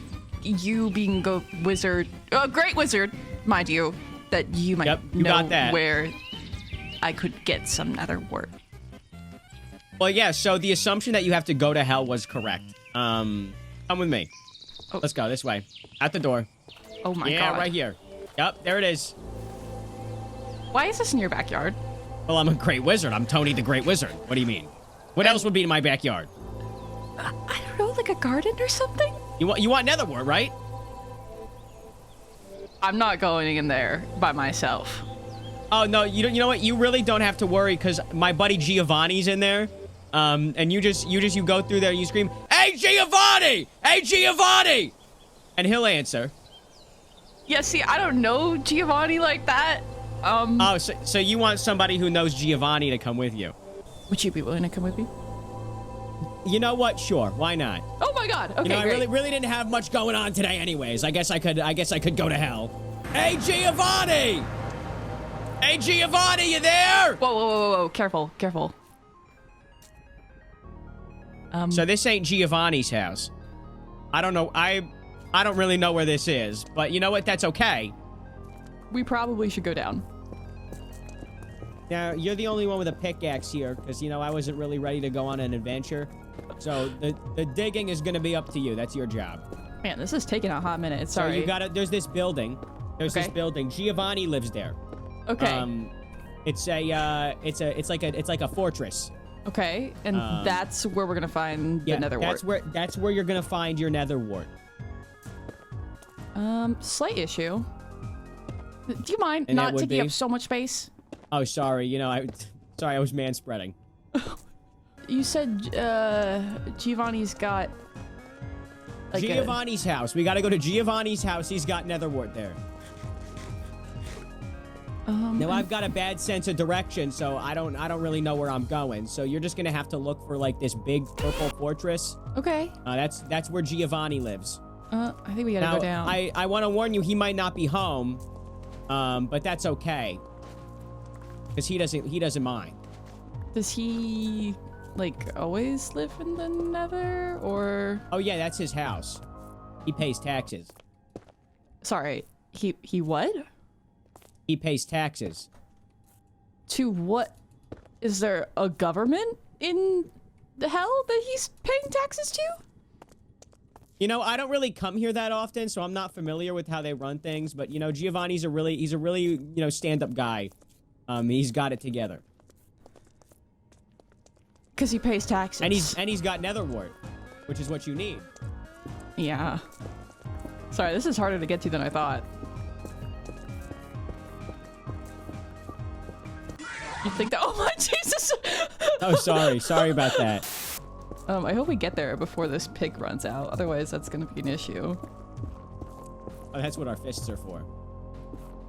you being a wizard, a great wizard, mind you, that you might know where I could get some nether wart. Well, yeah, so the assumption that you have to go to hell was correct. Come with me. Oh. Let's go this way. At the door. Oh my god. Yeah, right here. Yep, there it is. Why is this in your backyard? Well, I'm a great wizard. I'm Tony the Great Wizard. What do you mean? What else would be in my backyard? I don't know, like a garden or something? You want nether wart, right? I'm not going in there by myself. Oh, no, you know what? You really don't have to worry, because my buddy Giovanni's in there. And you go through there and you scream, "Hey, Giovanni! Hey, Giovanni!" And he'll answer. Yeah, see, I don't know Giovanni like that. Oh, so you want somebody who knows Giovanni to come with you? Would you be willing to come with me? You know what? Sure, why not? Oh my god. Okay, I really didn't have much going on today anyways. I guess I could go to hell. Hey, Giovanni! Hey, Giovanni, you there? Whoa. Careful. So this ain't Giovanni's house. I don't know. I don't really know where this is, but you know what? That's okay. We probably should go down. Now, you're the only one with a pickaxe here, because, you know, I wasn't really ready to go on an adventure. So the digging is going to be up to you. That's your job. Man, this is taking a hot minute. Sorry. So you gotta, there's this building. There's this building. Giovanni lives there. Okay. It's like a fortress. Okay, and that's where we're gonna find the nether wart. That's where you're gonna find your nether wart. Slight issue. Do you mind And not taking up so much space? Oh, sorry. You know, I was manspreading. You said Giovanni's got like Giovanni's house. We gotta go to Giovanni's house. He's got nether wart there. Now I've got a bad sense of direction, so I don't really know where I'm going. So you're just gonna have to look for like this big purple fortress. Okay. That's where Giovanni lives. I think we gotta go down. I want to warn you, he might not be home, but that's okay, because he doesn't mind. Does he like always live in the nether, or? Oh yeah, that's his house. He pays taxes. Sorry, he what? He pays taxes. To what? Is there a government in the hell that he's paying taxes to? You know, I don't really come here that often, so I'm not familiar with how they run things. But you know, Giovanni's he's a really stand-up guy. He's got it together. Cause he pays taxes. And he's got nether wart, which is what you need. Yeah. Sorry, this is harder to get to than I thought. You think that? Oh my Jesus! Oh, sorry about that. I hope we get there before this pig runs out. Otherwise, that's gonna be an issue. Oh, that's what our fists are for.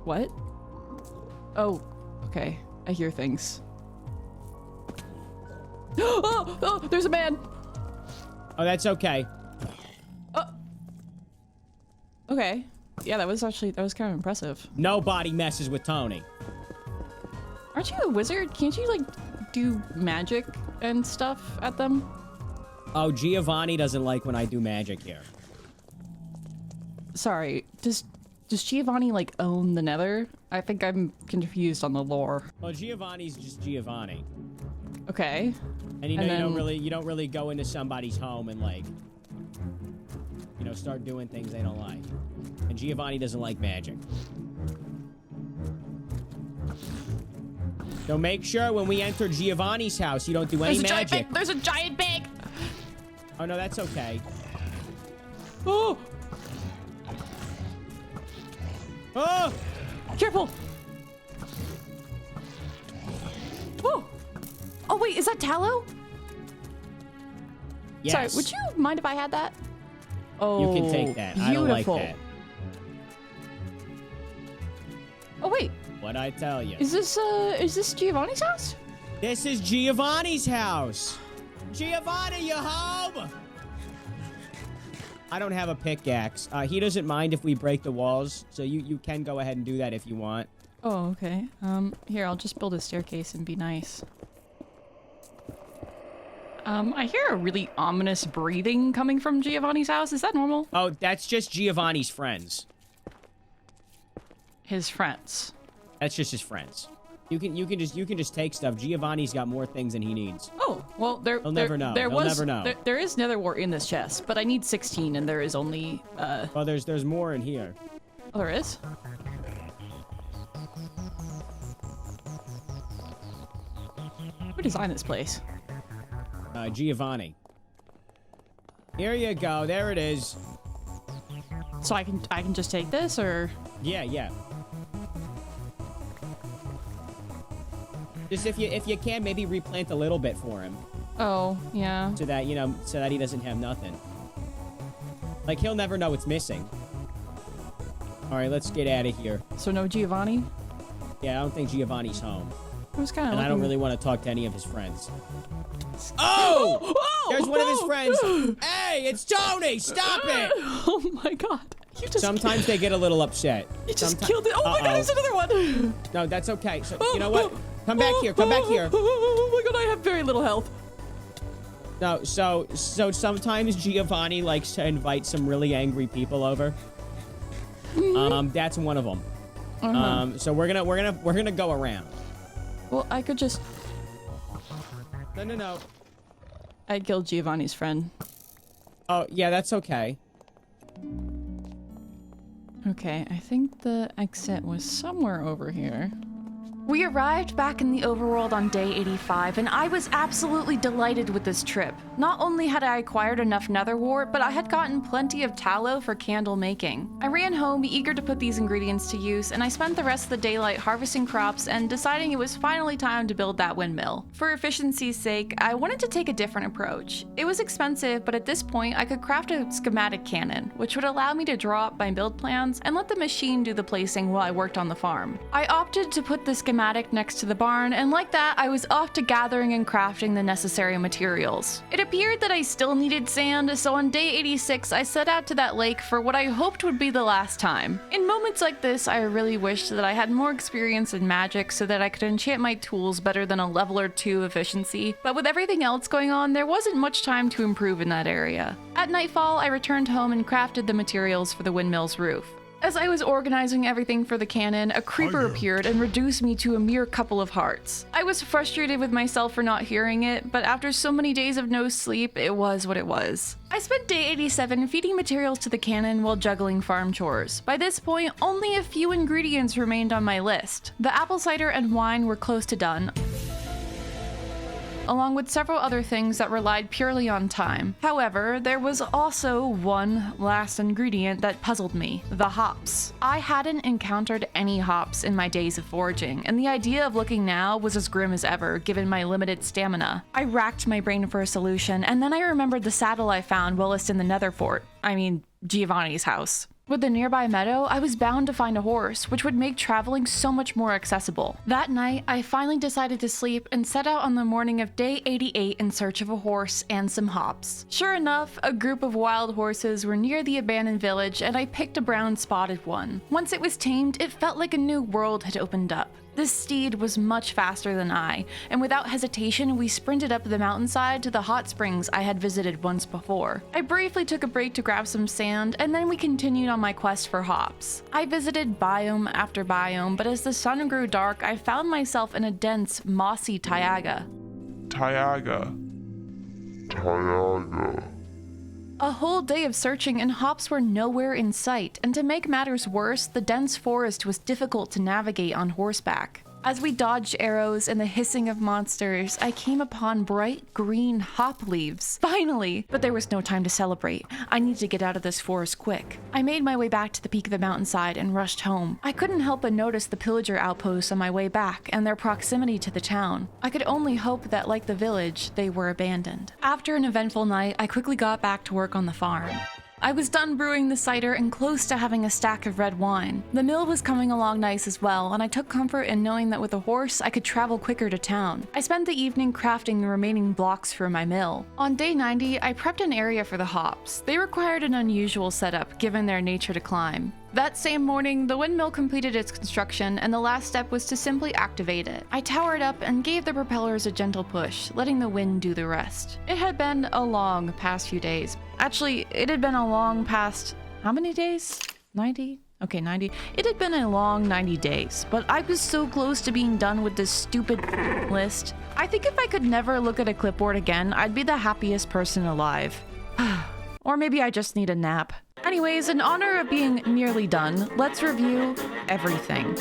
What? Oh, okay. I hear things. Oh, there's a man. Oh, that's okay. Oh. Okay. Yeah, that was kind of impressive. Nobody messes with Tony. Aren't you a wizard? Can't you, like, do magic and stuff at them? Oh, Giovanni doesn't like when I do magic here. Sorry, does Giovanni, like, own the nether? I think I'm confused on the lore. Well, Giovanni's just Giovanni. Okay. And you don't really go into somebody's home and, like, start doing things they don't like. And Giovanni doesn't like magic. So make sure when we enter Giovanni's house, you don't do any magic. There's a giant pig! Oh, no, that's okay. Oh! Oh! Careful! Oh! Oh, wait, is that tallow? Yes. Sorry, would you mind if I had that? Oh, you can take that. Beautiful. I don't like that. Oh, wait. What'd I tell you? Is this Giovanni's house? This is Giovanni's house. Giovanni, you home? I don't have a pickaxe. He doesn't mind if we break the walls, so you can go ahead and do that if you want. Oh, okay. Here, I'll just build a staircase and be nice. I hear a really ominous breathing coming from Giovanni's house. Is that normal? Oh, that's just Giovanni's friends. His friends. That's just his friends. You can just take stuff. Giovanni's got more things than he needs. Oh, well, He'll never know. He'll never know. There is nether wart in this chest, but I need 16, and there is only Well, there's more in here. Oh, there is? Who designed this place? Giovanni. Here you go. There it is. So I can just take this, or? Yeah. Just if you can, maybe replant a little bit for him. Oh, yeah. So that he doesn't have nothing. Like, he'll never know it's missing. All right, let's get out of here. So no Giovanni? Yeah, I don't think Giovanni's home. I was kind of. And I don't really want to talk to any of his friends. Oh! There's one of his friends. Hey, it's Tony! Stop it! Oh my god. Sometimes they get a little upset. You just killed it. Oh my god, there's another one. No, that's okay. So, you know what? Come back here. Come back here. Oh my god, I have very little health. So sometimes Giovanni likes to invite some really angry people over. That's one of them. So we're gonna go around. Well, I could just... No. I killed Giovanni's friend. Oh, yeah, that's okay. Okay, I think the exit was somewhere over here. We arrived back in the overworld on day 85, and I was absolutely delighted with this trip. Not only had I acquired enough nether wart, but I had gotten plenty of tallow for candle making. I ran home eager to put these ingredients to use, and I spent the rest of the daylight harvesting crops and deciding it was finally time to build that windmill. For efficiency's sake, I wanted to take a different approach. It was expensive, but at this point I could craft a schematic cannon, which would allow me to draw up my build plans and let the machine do the placing while I worked on the farm. I opted to put the schematic next to the barn, and like that, I was off to gathering and crafting the necessary materials. It appeared that I still needed sand, so on day 86, I set out to that lake for what I hoped would be the last time. In moments like this, I really wished that I had more experience in magic so that I could enchant my tools better than a level or 2 efficiency, but with everything else going on, there wasn't much time to improve in that area. At nightfall, I returned home and crafted the materials for the windmill's roof. As I was organizing everything for the cannon, a creeper appeared and reduced me to a mere couple of hearts. I was frustrated with myself for not hearing it, but after so many days of no sleep, it was what it was. I spent day 87 feeding materials to the cannon while juggling farm chores. By this point, only a few ingredients remained on my list. The apple cider and wine were close to done, along with several other things that relied purely on time. However, there was also one last ingredient that puzzled me: the hops. I hadn't encountered any hops in my days of foraging, and the idea of looking now was as grim as ever, given my limited stamina. I racked my brain for a solution, and then I remembered the saddle I found whilst in the nether fort. I mean, Giovanni's house. With the nearby meadow, I was bound to find a horse, which would make traveling so much more accessible. That night, I finally decided to sleep and set out on the morning of day 88 in search of a horse and some hops. Sure enough, a group of wild horses were near the abandoned village, and I picked a brown spotted one. Once it was tamed, it felt like a new world had opened up. This steed was much faster than I, and without hesitation, we sprinted up the mountainside to the hot springs I had visited once before. I briefly took a break to grab some sand, and then we continued on my quest for hops. I visited biome after biome, but as the sun grew dark, I found myself in a dense, mossy taiga. A whole day of searching and hops were nowhere in sight, and to make matters worse, the dense forest was difficult to navigate on horseback. As we dodged arrows and the hissing of monsters, I came upon bright green hop leaves. Finally! But there was no time to celebrate. I needed to get out of this forest quick. I made my way back to the peak of the mountainside and rushed home. I couldn't help but notice the pillager outposts on my way back and their proximity to the town. I could only hope that, like the village, they were abandoned. After an eventful night, I quickly got back to work on the farm. I was done brewing the cider and close to having a stack of red wine. The mill was coming along nice as well, and I took comfort in knowing that with a horse, I could travel quicker to town. I spent the evening crafting the remaining blocks for my mill. On day 90, I prepped an area for the hops. They required an unusual setup, given their nature to climb. That same morning, the windmill completed its construction, and the last step was to simply activate it. I towered up and gave the propellers a gentle push, letting the wind do the rest. It had been a long past few days. Actually, it had been a long past... how many days? 90? Okay, 90. It had been a long 90 days, but I was so close to being done with this stupid list. I think if I could never look at a clipboard again, I'd be the happiest person alive. Or maybe I just need a nap. Anyways, in honor of being nearly done, let's review everything.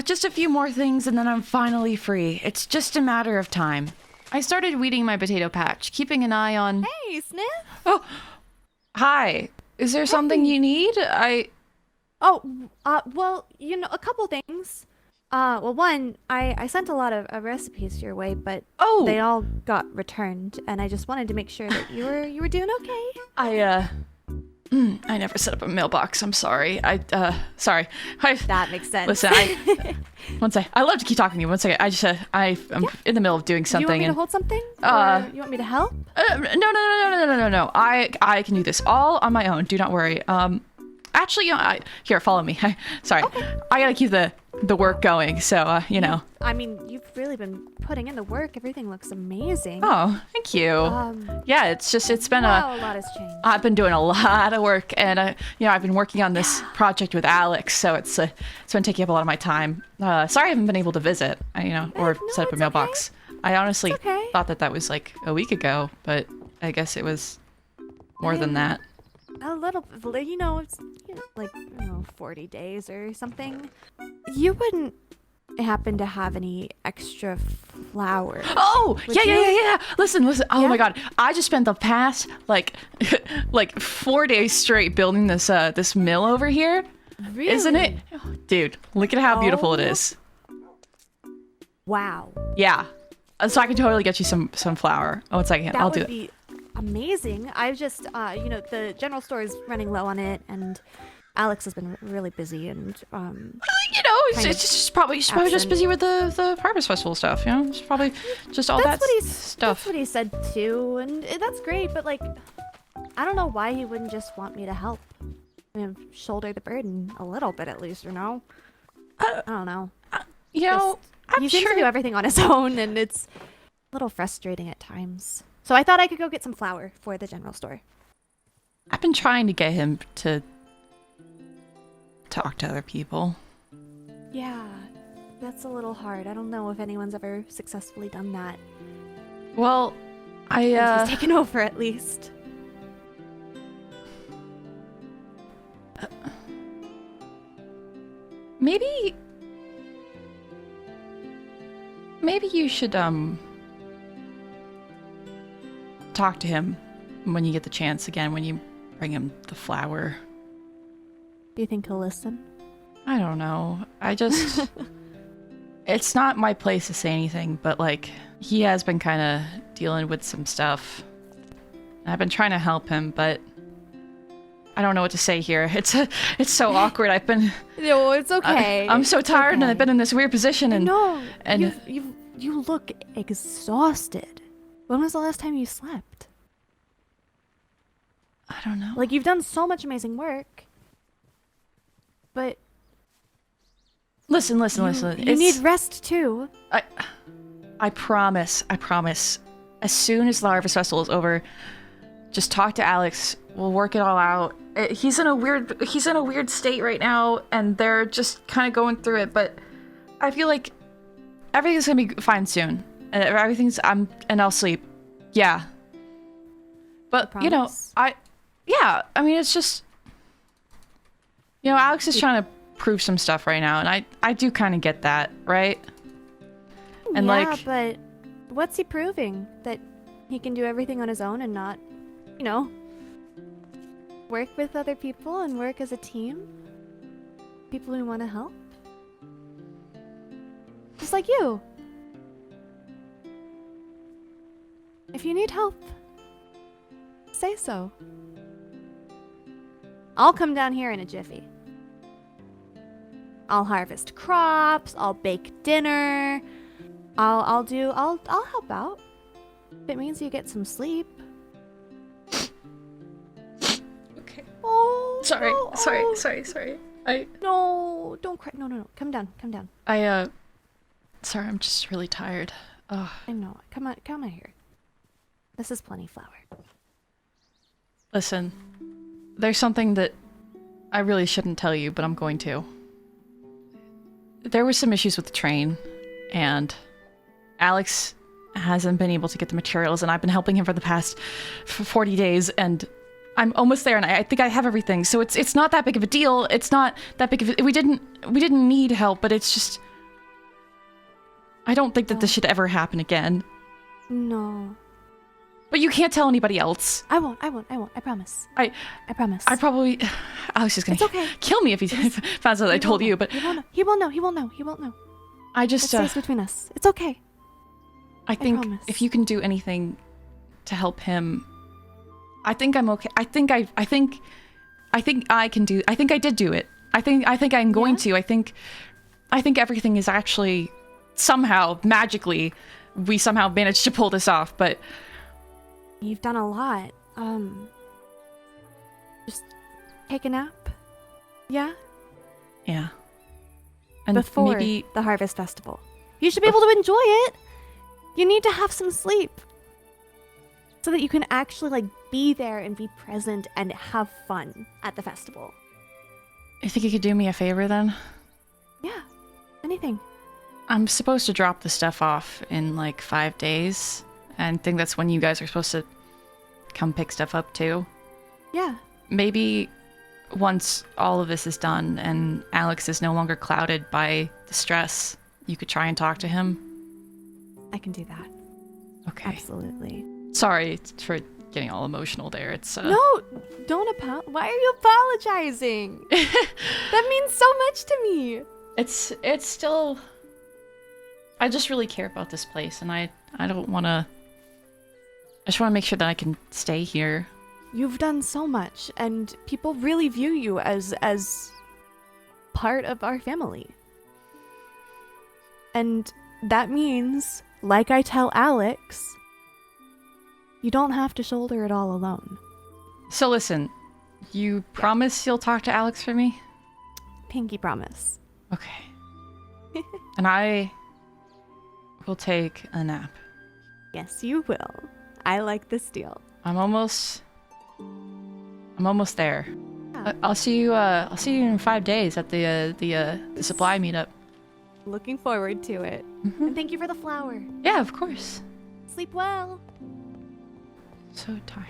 Just a few more things and then I'm finally free. It's just a matter of time. I started weeding my potato patch, keeping an eye on... Hey, Sniff! Oh! Hi. Is there something you need? Oh, well, you know, a couple things. Well, one, I sent a lot of recipes your way, but they all got returned, and I just wanted to make sure that you were doing okay. I never set up a mailbox. I'm sorry. Sorry. That makes sense. Listen, one second. I love to keep talking to you. One second. I'm in the middle of doing something. Do you want me to hold something? Or you want me to help? No. I can do this all on my own. Do not worry. Actually, here, follow me. Sorry. Okay. I gotta keep the work going, so, you know. I mean, you've really been putting in the work. Everything looks amazing. Oh, thank you. Yeah, it's been a lot has changed. I've been doing a lot of work, and, I've been working on this project with Alex, so it's been taking up a lot of my time. Sorry I haven't been able to visit, or set up a mailbox. Okay. I honestly thought that was like a week ago, but I guess it was more than that. A little, it's like 40 days or something. You wouldn't happen to have any extra flour? Oh, yeah. Listen. Oh my God, I just spent the past like 4 days straight building this mill over here. Really? Isn't it, dude? Look at how beautiful it is. Wow. Yeah. So I can totally get you some flour. Oh, 1 second. I'll do it. That would be amazing. I've just, the general store is running low on it, and Alex has been really busy, and it's just probably just busy with the Harvest Festival stuff. It's probably just all stuff. That's what he said too, and that's great. But like, I don't know why he wouldn't just want me to help, shoulder the burden a little bit at least. I don't know. He seems to do everything on his own, and it's a little frustrating at times. So I thought I could go get some flour for the general store. I've been trying to get him to talk to other people. Yeah, that's a little hard. I don't know if anyone's ever successfully done that. Well, He's taken over at least. Maybe you should talk to him when you get the chance again, when you bring him the flour. Do you think he'll listen? I don't know. It's not my place to say anything, but like, he has been kind of dealing with some stuff. I've been trying to help him, but I don't know what to say here. It's so awkward. I've been... No, it's okay. I'm so tired, and I've been in this weird position, and... No, and you look exhausted. When was the last time you slept? I don't know. Like, you've done so much amazing work, but... Listen. You need rest, too. I promise. As soon as the Harvest Festival is over, just talk to Alex. We'll work it all out. He's in a weird state right now, and they're just kind of going through it, but I feel like everything's gonna be fine soon. And I'll sleep. Yeah. But, it's just, Alex is trying to prove some stuff right now, and I do kind of get that, right? And but what's he proving? That he can do everything on his own and not, work with other people and work as a team? People who want to help? Just like you. If you need help, say so. I'll come down here in a jiffy. I'll harvest crops, I'll bake dinner, I'll help out. If it means you get some sleep. Okay. Oh, sorry. No, don't cry. No. Come down. Sorry, I'm just really tired. Ugh. I know. Come on here. This is plenty flour. Listen, there's something that I really shouldn't tell you, but I'm going to. There were some issues with the train, and Alex hasn't been able to get the materials, and I've been helping him for the past 40 days, and I'm almost there, and I think I have everything. So it's not that big of a deal. It's not that big of a... We didn't need help, but it's just... I don't think that this should ever happen again. No. But you can't tell anybody else. I won't. I promise. I promise. I probably... Alex is gonna kill me if he finds out I told you, but... He won't know. I It just, stays between us. It's okay. I think promise. if you can do anything to help him, I think I'm okay. I think I can do. I think I did do it. I think I'm going to. I think everything is actually somehow magically we somehow managed to pull this off. But You've done a lot. Just take a nap. Yeah. yeah, and Before maybe the Harvest Festival, you should be able to enjoy it. You need to have some sleep so that you can actually like be there and be present and have fun at the festival. I think you could do me a favor then. Yeah. Anything. I'm supposed to drop the stuff off in like 5 days, and I think that's when you guys are supposed to come pick stuff up too. Yeah. Maybe once all of this is done and Alex is no longer clouded by the stress, you could try and talk to him. I can do that. Okay. Absolutely. Sorry for getting all emotional there. It's No, don't apologize. Why are you apologizing? That means so much to me. It's still. I just really care about this place, and I don't want to. I just want to make sure that I can stay here. You've done so much, and people really view you as part of our family. And that means, like I tell Alex, you don't have to shoulder it all alone. So listen, you promise you'll talk to Alex for me? Pinky promise. Okay. And I will take a nap. Yes, you will. I like this deal. I'm almost there. I'll see you in 5 days at the supply meetup. Looking forward to it. Mm-hmm. And thank you for the flower. Yeah, of course. Sleep well. So tired.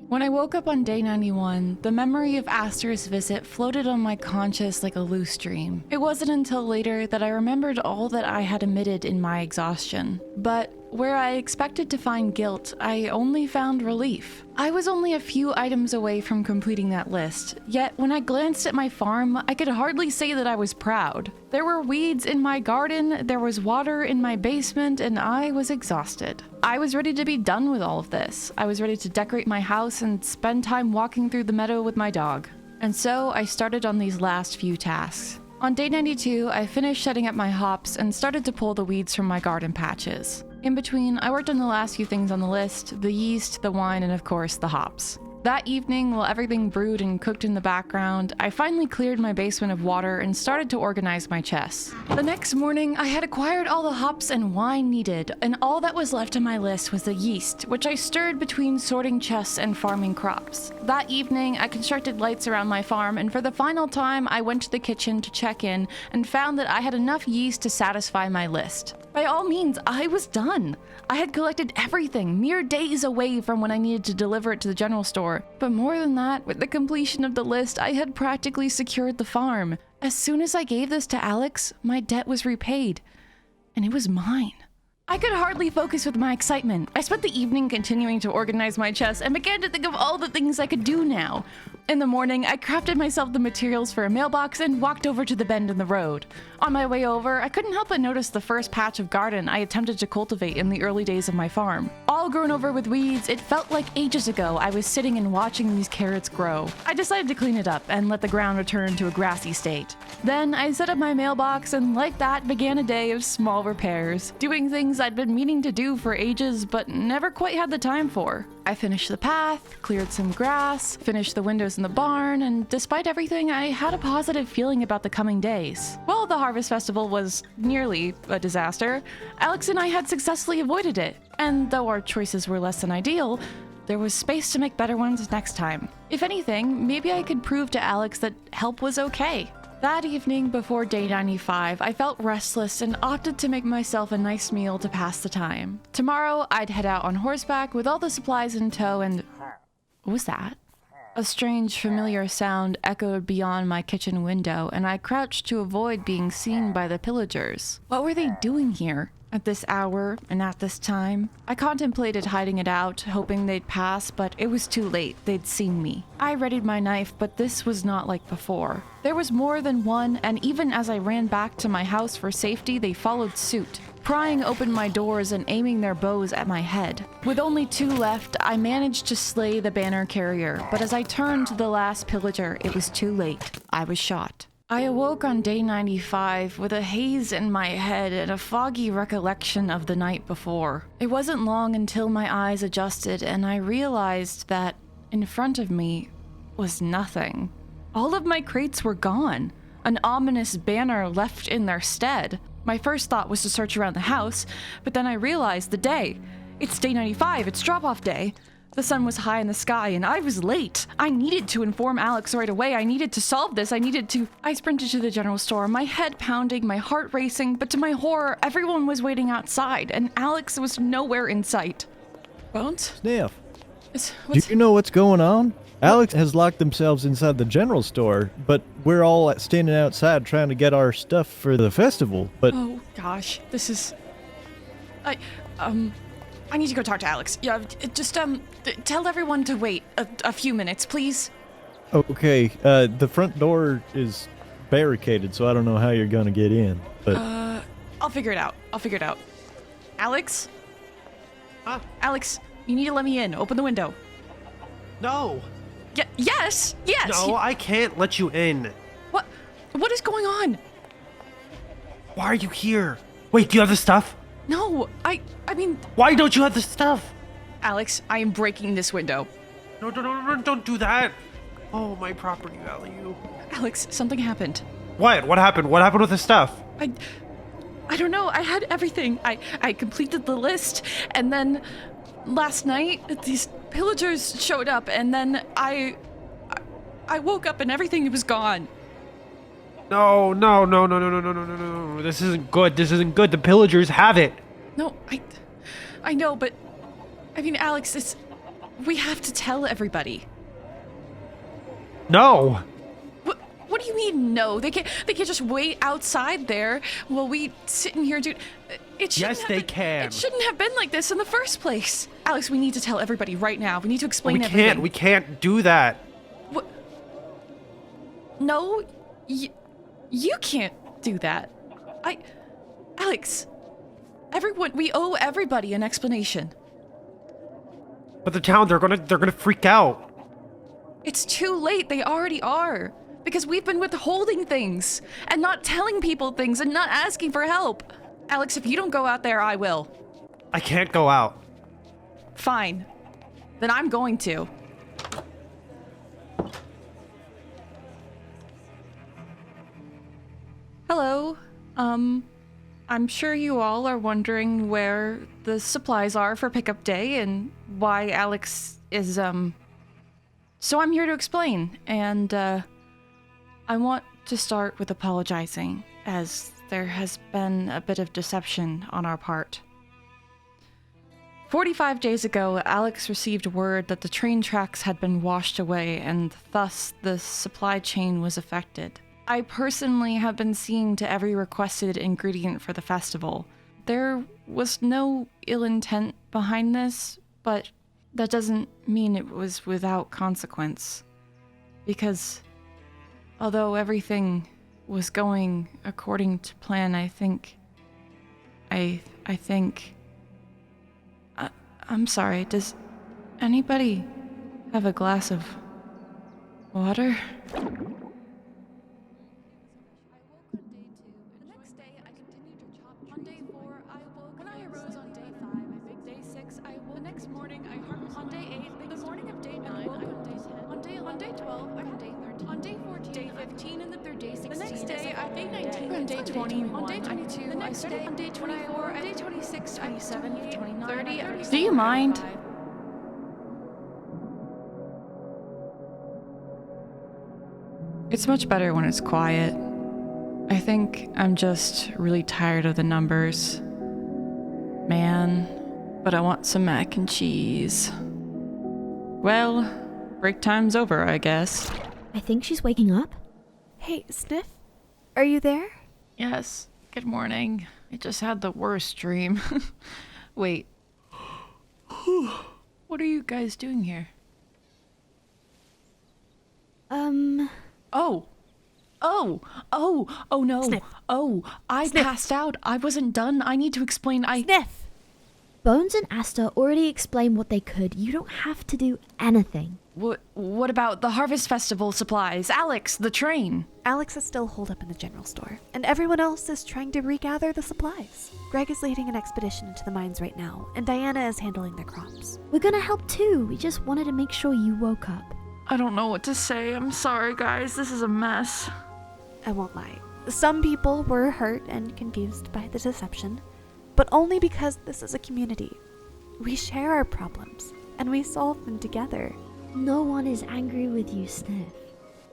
When I woke up on day 91, the memory of Aster's visit floated on my conscious like a loose dream. It wasn't until later that I remembered all that I had emitted in my exhaustion. But where I expected to find guilt, I only found relief. I was only a few items away from completing that list, yet when I glanced at my farm, I could hardly say that I was proud. There were weeds in my garden, there was water in my basement, and I was exhausted. I was ready to be done with all of this. I was ready to decorate my house and spend time walking through the meadow with my dog. And so I started on these last few tasks. On day 92, I finished setting up my hops and started to pull the weeds from my garden patches. In between, I worked on the last few things on the list, the yeast, the wine, and of course, the hops. That evening, while everything brewed and cooked in the background, I finally cleared my basement of water and started to organize my chests. The next morning, I had acquired all the hops and wine needed, and all that was left on my list was the yeast, which I stirred between sorting chests and farming crops. That evening, I constructed lights around my farm, and for the final time, I went to the kitchen to check in and found that I had enough yeast to satisfy my list. By all means, I was done. I had collected everything, mere days away from when I needed to deliver it to the general store. But more than that, with the completion of the list, I had practically secured the farm. As soon as I gave this to Alex, my debt was repaid, and it was mine. I could hardly focus with my excitement. I spent the evening continuing to organize my chest and began to think of all the things I could do now. In the morning, I crafted myself the materials for a mailbox and walked over to the bend in the road. On my way over, I couldn't help but notice the first patch of garden I attempted to cultivate in the early days of my farm. All grown over with weeds, it felt like ages ago I was sitting and watching these carrots grow. I decided to clean it up and let the ground return to a grassy state. Then I set up my mailbox and like that began a day of small repairs, doing things I'd been meaning to do for ages but never quite had the time for. I finished the path, cleared some grass, finished the windows in the barn, and despite everything, I had a positive feeling about the coming days. While the Harvest Festival was nearly a disaster, Alex and I had successfully avoided it. And though our choices were less than ideal, there was space to make better ones next time. If anything, maybe I could prove to Alex that help was okay. That evening before day 95, I felt restless and opted to make myself a nice meal to pass the time. Tomorrow, I'd head out on horseback with all the supplies in tow and... What was that? A strange, familiar sound echoed beyond my kitchen window, and I crouched to avoid being seen by the pillagers. What were they doing here? At this hour and at this time, I contemplated hiding it out, hoping they'd pass, but it was too late. They'd seen me. I readied my knife, but this was not like before. There was more than one, and even as I ran back to my house for safety, they followed suit, prying open my doors and aiming their bows at my head. With only 2 left, I managed to slay the banner carrier, but as I turned to the last pillager, it was too late. I was shot. I awoke on day 95 with a haze in my head and a foggy recollection of the night before. It wasn't long until my eyes adjusted and I realized that in front of me was nothing. All of my crates were gone, an ominous banner left in their stead. My first thought was to search around the house, but then I realized the day. It's day 95, it's drop-off day. The sun was high in the sky and I was late. I needed to inform Alex right away. I needed to solve this. I sprinted to the general store, my head pounding, my heart racing, but to my horror, everyone was waiting outside and Alex was nowhere in sight. Bones? Sniff, do you know what's going on? Alex has locked themselves inside the general store, but we're all standing outside trying to get our stuff for the festival, but... Oh, gosh. This is... I need to go talk to Alex. Yeah, just, tell everyone to wait a few minutes, please. Okay, the front door is barricaded, so I don't know how you're gonna get in, but... I'll figure it out. Alex? Huh? Alex, you need to let me in. Open the window. No. Yes! No, I can't let you in. What is going on? Why are you here? Wait, do you have the stuff? No, I mean... Why don't you have the stuff? Alex, I am breaking this window. No, don't do that. Oh, my property value. Alex, something happened. What? What happened? What happened with the stuff? I don't know. I had everything. I completed the list, and then last night, these pillagers showed up, and then I woke up and everything was gone. No. This isn't good. The pillagers have it. No, I know, but I mean, Alex, we have to tell everybody. No. What do you mean no? They can't just wait outside there while we sit in here, dude. Yes, they can. It shouldn't have been like this in the first place. Alex, we need to tell everybody right now. We need to explain everything. We can't do that. What? No, you can't do that. Alex, everyone, we owe everybody an explanation. But the town, they're gonna freak out. It's too late. They already are. Because we've been withholding things and not telling people things and not asking for help. Alex, if you don't go out there, I will. I can't go out. Fine. Then I'm going to. Hello. I'm sure you all are wondering where the supplies are for pickup day and why Alex is, So I'm here to explain, and, I want to start with apologizing, as there has been a bit of deception on our part. 45 days ago, Alex received word that the train tracks had been washed away, and thus the supply chain was affected. I personally have been seeing to every requested ingredient for the festival. There was no ill intent behind this, but that doesn't mean it was without consequence. Because although everything was going according to plan, I think... I'm sorry, does anybody have a glass of water? Do you mind? It's much better when it's quiet. I think I'm just really tired of the numbers. Man, but I want some mac and cheese. Well, break time's over, I guess. I think she's waking up. Hey, Sniff? Are you there? Yes, good morning. I just had the worst dream. Wait. What are you guys doing here? Oh no. Sniff. Oh, I Sniff. passed out. I wasn't done. I need to explain. Sniff! Bones and Aster already explained what they could. You don't have to do anything. What about the Harvest Festival supplies? Alex, the train. Alex is still holed up in the general store, and everyone else is trying to regather the supplies. Greg is leading an expedition into the mines right now, and Diana is handling their crops. We're gonna help too. We just wanted to make sure you woke up. I don't know what to say. I'm sorry, guys. This is a mess. I won't lie. Some people were hurt and confused by the deception, but only because this is a community. We share our problems, and we solve them together. No one is angry with you, Sniff.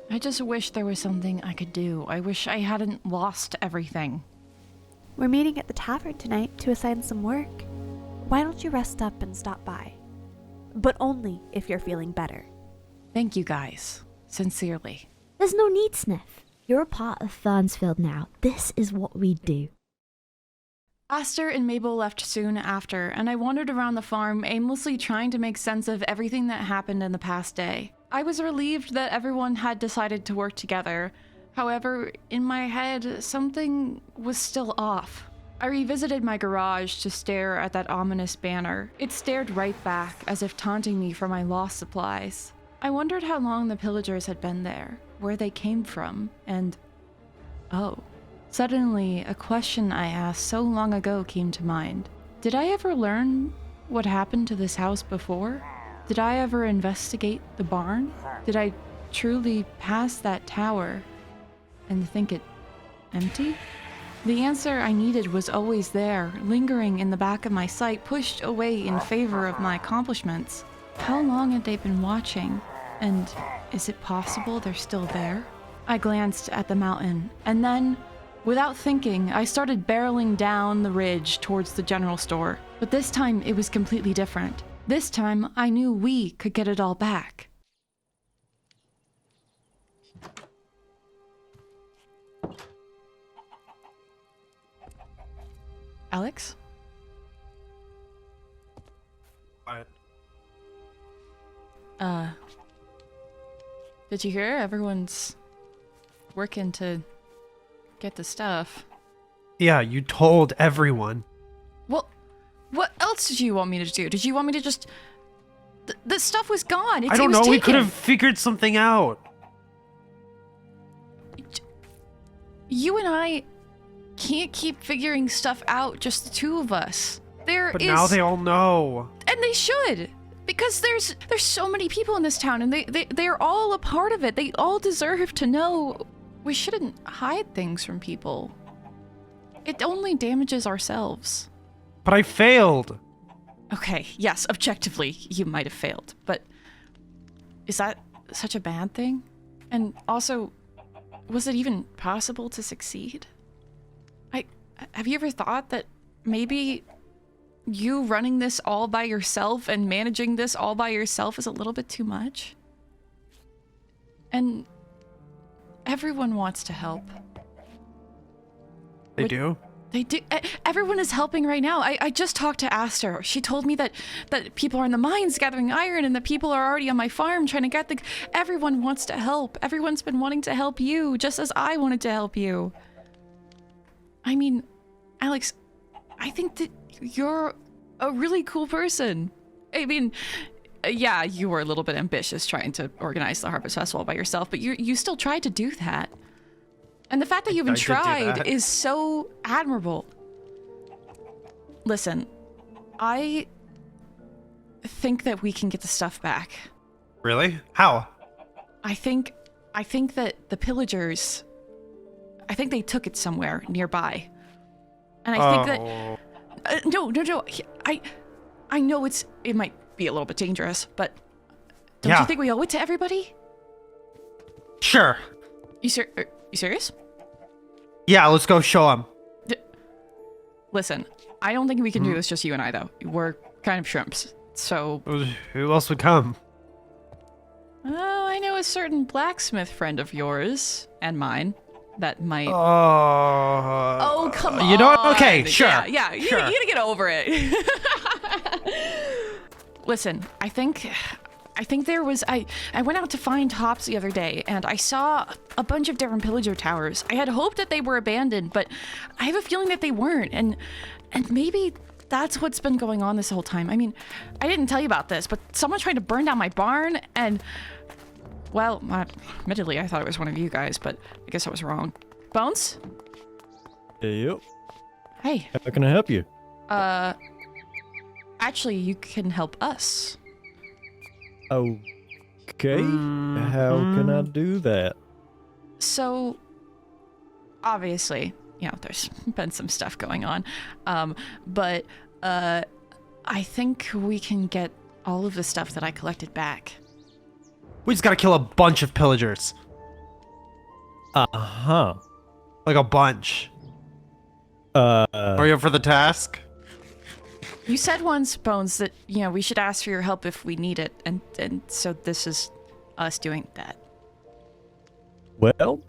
I just wish there was something I could do. I wish I hadn't lost everything. We're meeting at the tavern tonight to assign some work. Why don't you rest up and stop by? But only if you're feeling better. Thank you, guys. Sincerely. There's no need, Sniff. You're a part of Fernsfield now. This is what we do. Aster and Mabel left soon after, and I wandered around the farm aimlessly trying to make sense of everything that happened in the past day. I was relieved that everyone had decided to work together. However, in my head, something was still off. I revisited my garage to stare at that ominous banner. It stared right back, as if taunting me for my lost supplies. I wondered how long the pillagers had been there, where they came from, and... oh. Suddenly, a question I asked so long ago came to mind. Did I ever learn what happened to this house before? Did I ever investigate the barn? Did I truly pass that tower and think it empty? The answer I needed was always there, lingering in the back of my sight, pushed away in favor of my accomplishments. How long had they been watching? And is it possible they're still there? I glanced at the mountain, and then, without thinking, I started barreling down the ridge towards the general store. But this time, it was completely different. This time, I knew we could get it all back. Alex? What? Did you hear? Everyone's working to get the stuff. Yeah, you told everyone. Well, what else did you want me to do? Did you want me to just... The stuff was gone. I don't know. Taken. We could have figured something out. You and I can't keep figuring stuff out, just the two of us. But now they all know. And they should. Because there's so many people in this town, and they're all a part of it. They all deserve to know. We shouldn't hide things from people. It only damages ourselves. But I failed. Okay, yes, objectively, you might have failed, but is that such a bad thing? And also, was it even possible to succeed? Have you ever thought that maybe you running this all by yourself and managing this all by yourself is a little bit too much? And everyone wants to help. They do? They do. Everyone is helping right now. I just talked to Aster. She told me that people are in the mines gathering iron, and that people are already on my farm trying to get the... Everyone wants to help. Everyone's been wanting to help you, just as I wanted to help you. I mean, Alex, I think that you're a really cool person. I mean, yeah, you were a little bit ambitious trying to organize the Harvest Festival by yourself, but you still tried to do that. And the fact that you even tried is so admirable. Listen, I think that we can get the stuff back. Really? How? I think that the pillagers, I think they took it somewhere nearby. And I think that... No. I know it might be a little bit dangerous, but don't you think we owe it to everybody? Sure. You serious? Yeah, let's go show them. Listen, I don't think we can do this just you and I, though. We're kind of shrimps, so... Who else would come? Oh, I know a certain blacksmith friend of yours, and mine. that might. Oh, Come on. You know what? Okay, sure. Yeah, you sure. gotta get over it. Listen, I think there was I went out to find hops the other day and I saw a bunch of different pillager towers. I had hoped that they were abandoned, but I have a feeling that they weren't, and maybe that's what's been going on this whole time. I mean, I didn't tell you about this, but someone tried to burn down my barn, and well, admittedly, I thought it was one of you guys, but I guess I was wrong. Bones? Yep. Hey. How can I help you? Actually, you can help us. Okay. How can I do that? So, obviously, you know, there's been some stuff going on, but I think we can get all of the stuff that I collected back. We just gotta kill a bunch of pillagers. Uh-huh. Like a bunch. Are you up for the task? You said once, Bones, that, you know, we should ask for your help if we need it, and so this is us doing that. Well,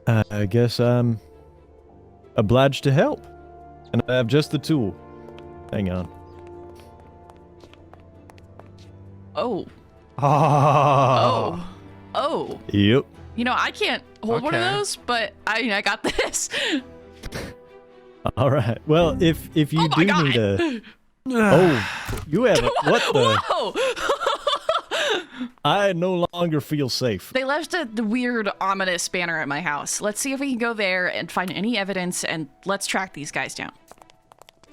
I guess I'm obliged to help. And I have just the tool. Hang on. Oh. Oh. Oh. Yep. You know, I can't hold one of Okay. those, but I got this. All right. Well, if you Oh my do God. need a... Oh, you have a... What the... Whoa! I no longer feel safe. They left the weird, ominous banner at my house. Let's see if we can go there and find any evidence, and let's track these guys down.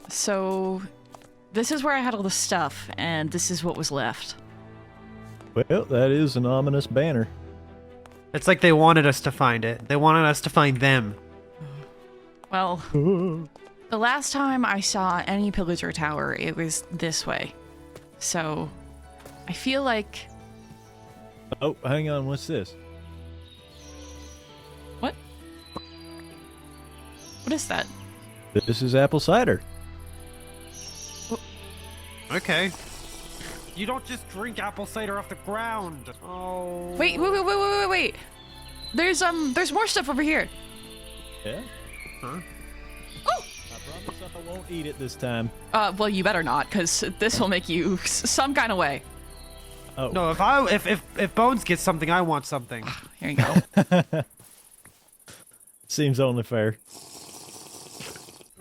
So, this is where I had all the stuff, and this is what was left. Well, that is an ominous banner. It's like they wanted us to find it. They wanted us to find them. Well, the last time I saw any pillager tower, it was this way. So, I feel like... Oh, hang on. What's this? What? What is that? This is apple cider. Okay. You don't just drink apple cider off the ground. Oh. Wait. There's more stuff over here. Yeah? Huh? Oh! I promise I won't eat it this time. Well, you better not, because this will make you some kind of way. Oh. No, if Bones gets something, I want something. Here you go. Seems only fair.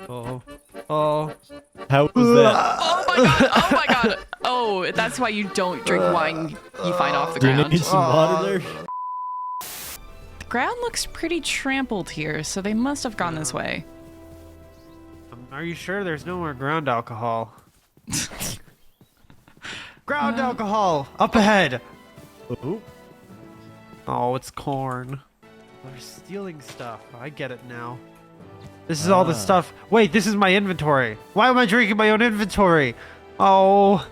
Oh. How was that? Oh my god. Oh, that's why you don't drink wine you find off the Do you ground. need some water there? The ground looks pretty trampled here, so they must have gone this way. Are you sure there's no more ground alcohol? Ground alcohol! Up ahead! Ooh. Oh, it's corn. They're stealing stuff. I get it now. This is all the stuff. Wait, this is my inventory. Why am I drinking my own inventory? Oh.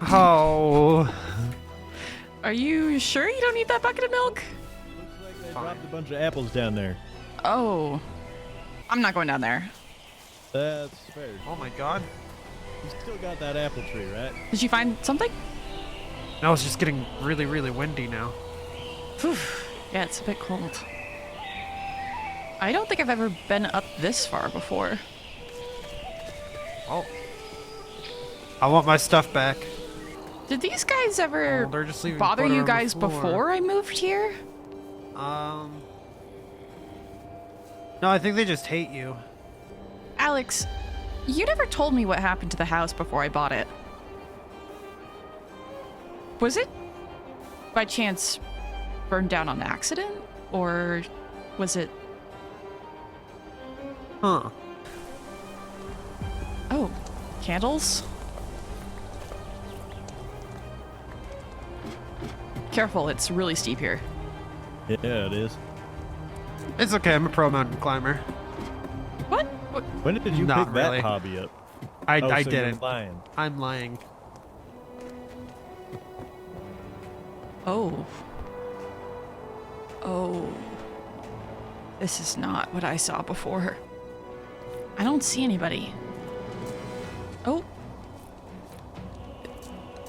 Oh. Are you sure you don't need that bucket of milk? Looks like they dropped a bunch of apples down there. Oh. I'm not going down there. That's fair. Oh my god. You still got that apple tree, right? Did you find something? No, it's just getting really, really windy now. Whew. Yeah, it's a bit cold. I don't think I've ever been up this far before. Oh. I want my stuff back. Did these guys ever They're just leaving bother butter you on the guys floor. before I moved here? No, I think they just hate you. Alex, you never told me what happened to the house before I bought it. Was it, by chance, burned down on accident? Or was it... Huh. Oh, candles? Careful, it's really steep here. Yeah, it is. It's okay, I'm a pro mountain climber. What? When did you Not pick really. that hobby up? I So you're didn't. lying. I'm lying. Oh. Oh. This is not what I saw before. I don't see anybody. Oh.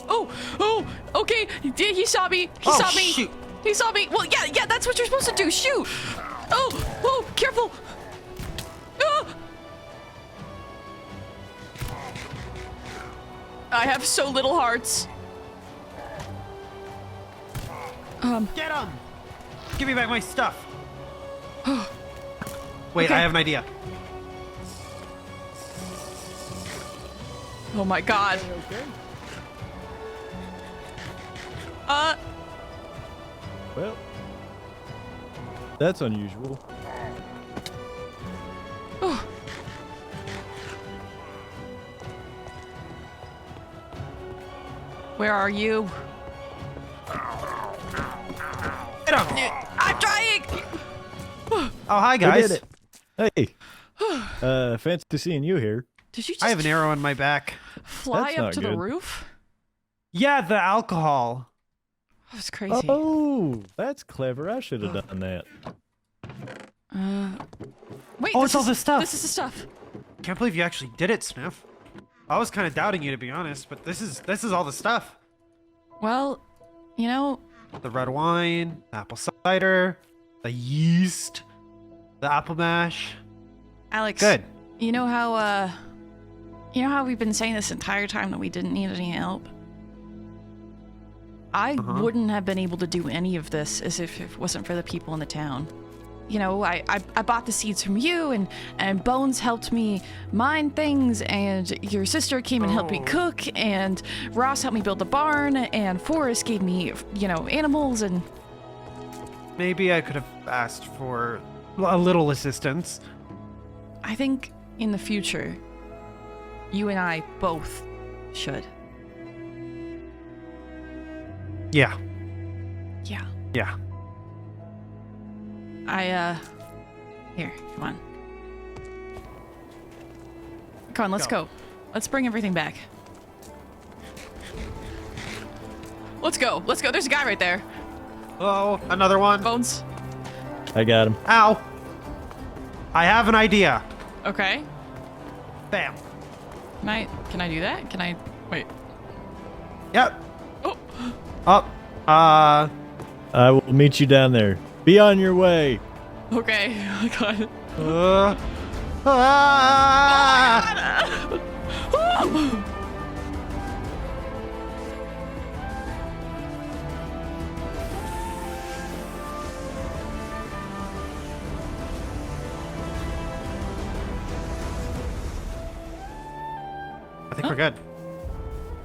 Oh, okay. He saw me. He saw me. Shoot. He saw me. Well, yeah, that's what you're supposed to do. Shoot. Oh, careful. Ah! I have so little hearts. Get him! Give me back my stuff. Wait, Okay. I have an idea. Oh my god. Well, that's unusual. Where are you? Get him! I'm trying! Oh, hi, Who guys. did it? Hey. Fancy seeing you here. Did you just I have an arrow in my back. fly That's up not to the good. roof? Yeah, the alcohol. That's crazy. Oh, that's clever. I should have done that. Wait, Oh, it's all this stuff. This is the stuff. Can't believe you actually did it, Sniff. I was kind of doubting you, to be honest, but this is all the stuff. Well, you know, The red wine, the apple cider, the yeast, the apple mash. Alex. Good. You know how we've been saying this entire time that we didn't need any help? I wouldn't have been able to do any of this as if it wasn't for the people in the town. You know, I bought the seeds from you, and Bones helped me mine things, and your sister came and helped me cook, and Ross helped me build the barn, and Forrest gave me, you know, animals, and... Maybe I could have asked for a little assistance. I think in the future, you and I both should. Yeah. Yeah. Yeah. Here, come on. Come on, let's go. Let's bring everything back. Let's go. Let's go. There's a guy right there. Oh, another one. Bones. I got him. Ow. I have an idea. Okay. Bam. Can I do that? Can I, wait. Yep. Oh. Up. I will meet you down there. Be on your way. Okay. I got it. I think we're good.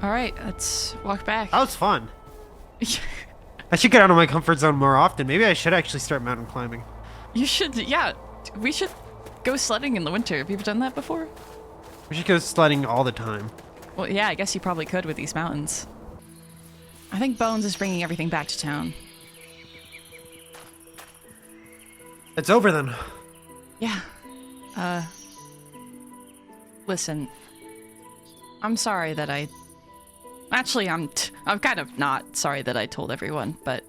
All right, let's walk back. That was fun. I should get out of my comfort zone more often. Maybe I should actually start mountain climbing. You should, yeah. We should go sledding in the winter. Have you ever done that before? We should go sledding all the time. Well, yeah, I guess you probably could with these mountains. I think Bones is bringing everything back to town. It's over then. Yeah. Listen. I'm sorry that I... Actually, I'm kind of not sorry that I told everyone, but...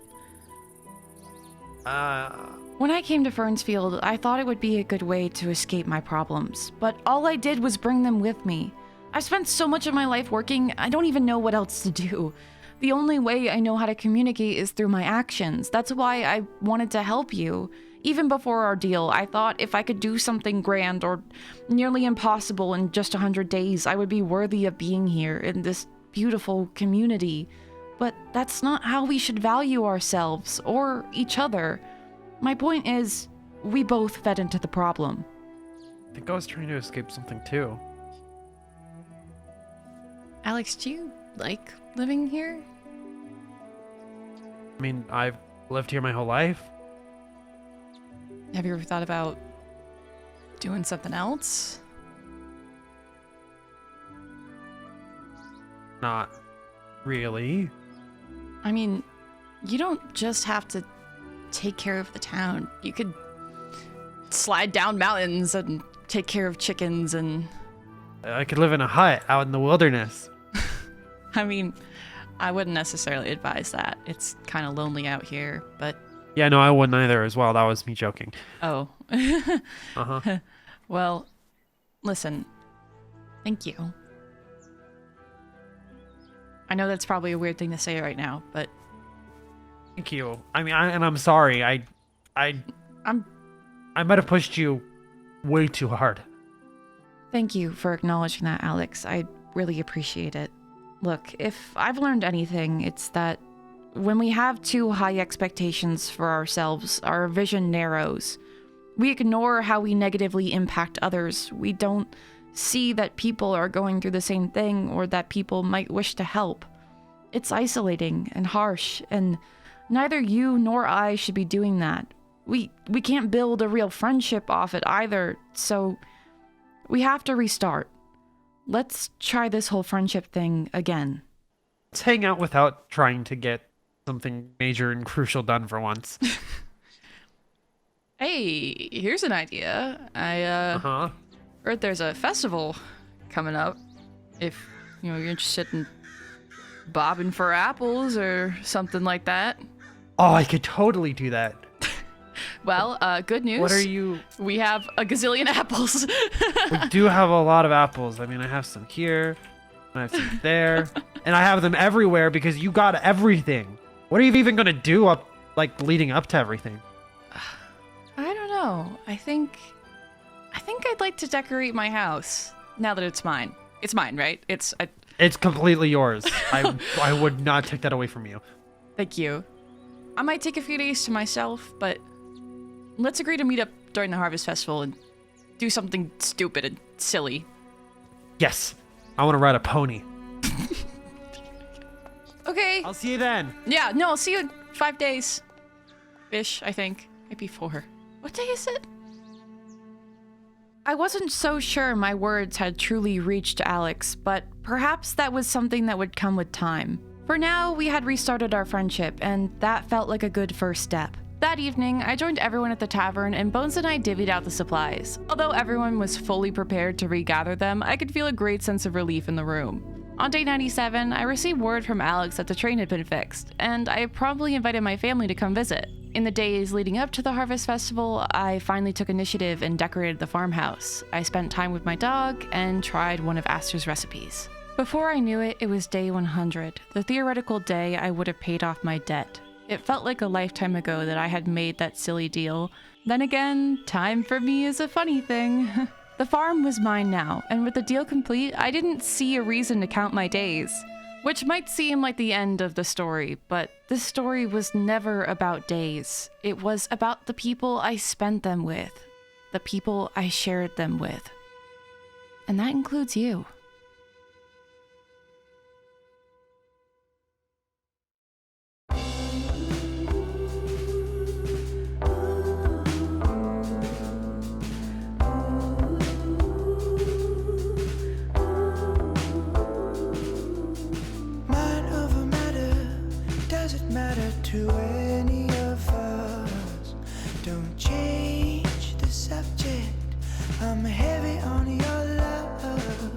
When I came to Fernsfield, I thought it would be a good way to escape my problems, but all I did was bring them with me. I've spent so much of my life working, I don't even know what else to do. The only way I know how to communicate is through my actions. That's why I wanted to help you. Even before our deal, I thought if I could do something grand or nearly impossible in just 100 days, I would be worthy of being here in this beautiful community. But that's not how we should value ourselves or each other. My point is, we both fed into the problem. I think I was trying to escape something too. Alex, do you like living here? I mean, I've lived here my whole life. Have you ever thought about doing something else? Not really. I mean, you don't just have to take care of the town. You could slide down mountains and take care of chickens and... I could live in a hut out in the wilderness. I mean, I wouldn't necessarily advise that. It's kind of lonely out here, but... Yeah, no, I wouldn't either as well. That was me joking. Oh. Uh-huh. Well, listen. Thank you. I know that's probably a weird thing to say right now, but Thank you. I mean, I'm sorry. I might have pushed you way too hard. Thank you for acknowledging that, Alex. I really appreciate it. Look, if I've learned anything, it's that when we have too high expectations for ourselves, our vision narrows. We ignore how we negatively impact others. We don't see that people are going through the same thing or that people might wish to help. It's isolating and harsh, and neither you nor I should be doing that. We can't build a real friendship off it either, so we have to restart. Let's try this whole friendship thing again. Let's hang out without trying to get something major and crucial done for once. Hey, here's an idea. I heard there's a festival coming up. If you're interested in bobbing for apples or something like that. Oh, I could totally do that. Well, good news. What are you? We have a gazillion apples. We do have a lot of apples. I mean, I have some here, and I have some there, and I have them everywhere because you got everything. What are you even gonna do leading up to everything? I don't know. I think I'd like to decorate my house now that it's mine. It's mine, right? It's completely yours. I would not take that away from you. Thank you. I might take a few days to myself, but let's agree to meet up during the Harvest Festival and do something stupid and silly. Yes. I want to ride a pony. Okay. I'll see you then. Yeah, no, I'll see you in 5 days. Ish, I think. Maybe 4. What day is it? I wasn't so sure my words had truly reached Alex, but perhaps that was something that would come with time. For now, we had restarted our friendship, and that felt like a good first step. That evening, I joined everyone at the tavern, and Bones and I divvied out the supplies. Although everyone was fully prepared to regather them, I could feel a great sense of relief in the room. On day 97, I received word from Alex that the train had been fixed, and I promptly invited my family to come visit. In the days leading up to the Harvest Festival, I finally took initiative and decorated the farmhouse. I spent time with my dog and tried one of Aster's recipes. Before I knew it, it was day 100, the theoretical day I would have paid off my debt. It felt like a lifetime ago that I had made that silly deal. Then again, time for me is a funny thing. The farm was mine now, and with the deal complete, I didn't see a reason to count my days. Which might seem like the end of the story, but this story was never about days. It was about the people I spent them with, the people I shared them with. And that includes you. To any of us, don't change the subject. I'm heavy on your love.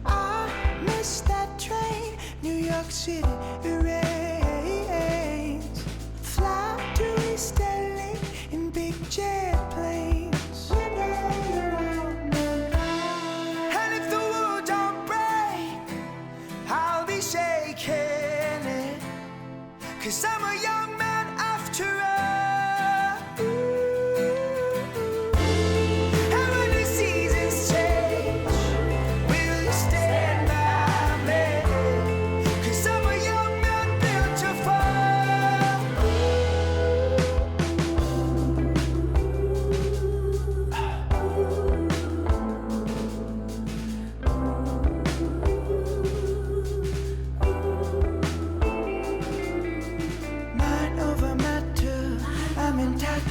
I miss that train, New York City, it rains. Fly to East LA in big jet planes. And if the world don't break, I'll be shaking it. 'Cause I'm a young man after all. And when the seasons change, will you stand by me? 'Cause I'm a young man built to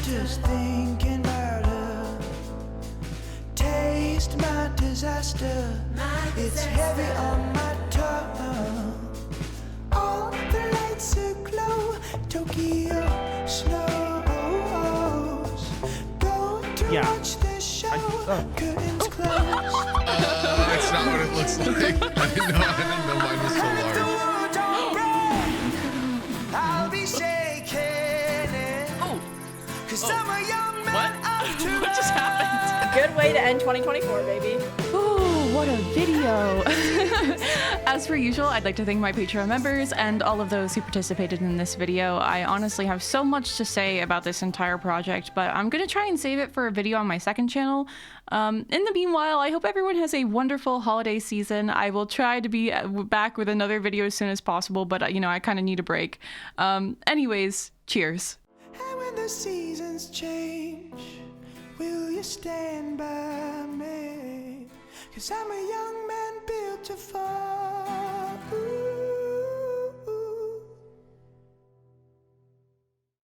just thinking about her. Taste my disaster. It's heavy on my tongue. All the lights aglow. Tokyo snows. Go to watch the show. Curtains closed. That's not what it looks like. I didn't know mine was so large. I'll be shaking it. Cause I'm a young man after What just happened? Good way to end 2024, baby. Ooh, what a video! As per usual, I'd like to thank my Patreon members and all of those who participated in this video. I honestly have so much to say about this entire project, but I'm gonna try and save it for a video on my second channel. In the meanwhile, I hope everyone has a wonderful holiday season. I will try to be back with another video as soon as possible, but you know, I kind of need a break. Anyways, cheers. And when the seasons change, will you stand by me? 'Cause I'm a young man built to fall.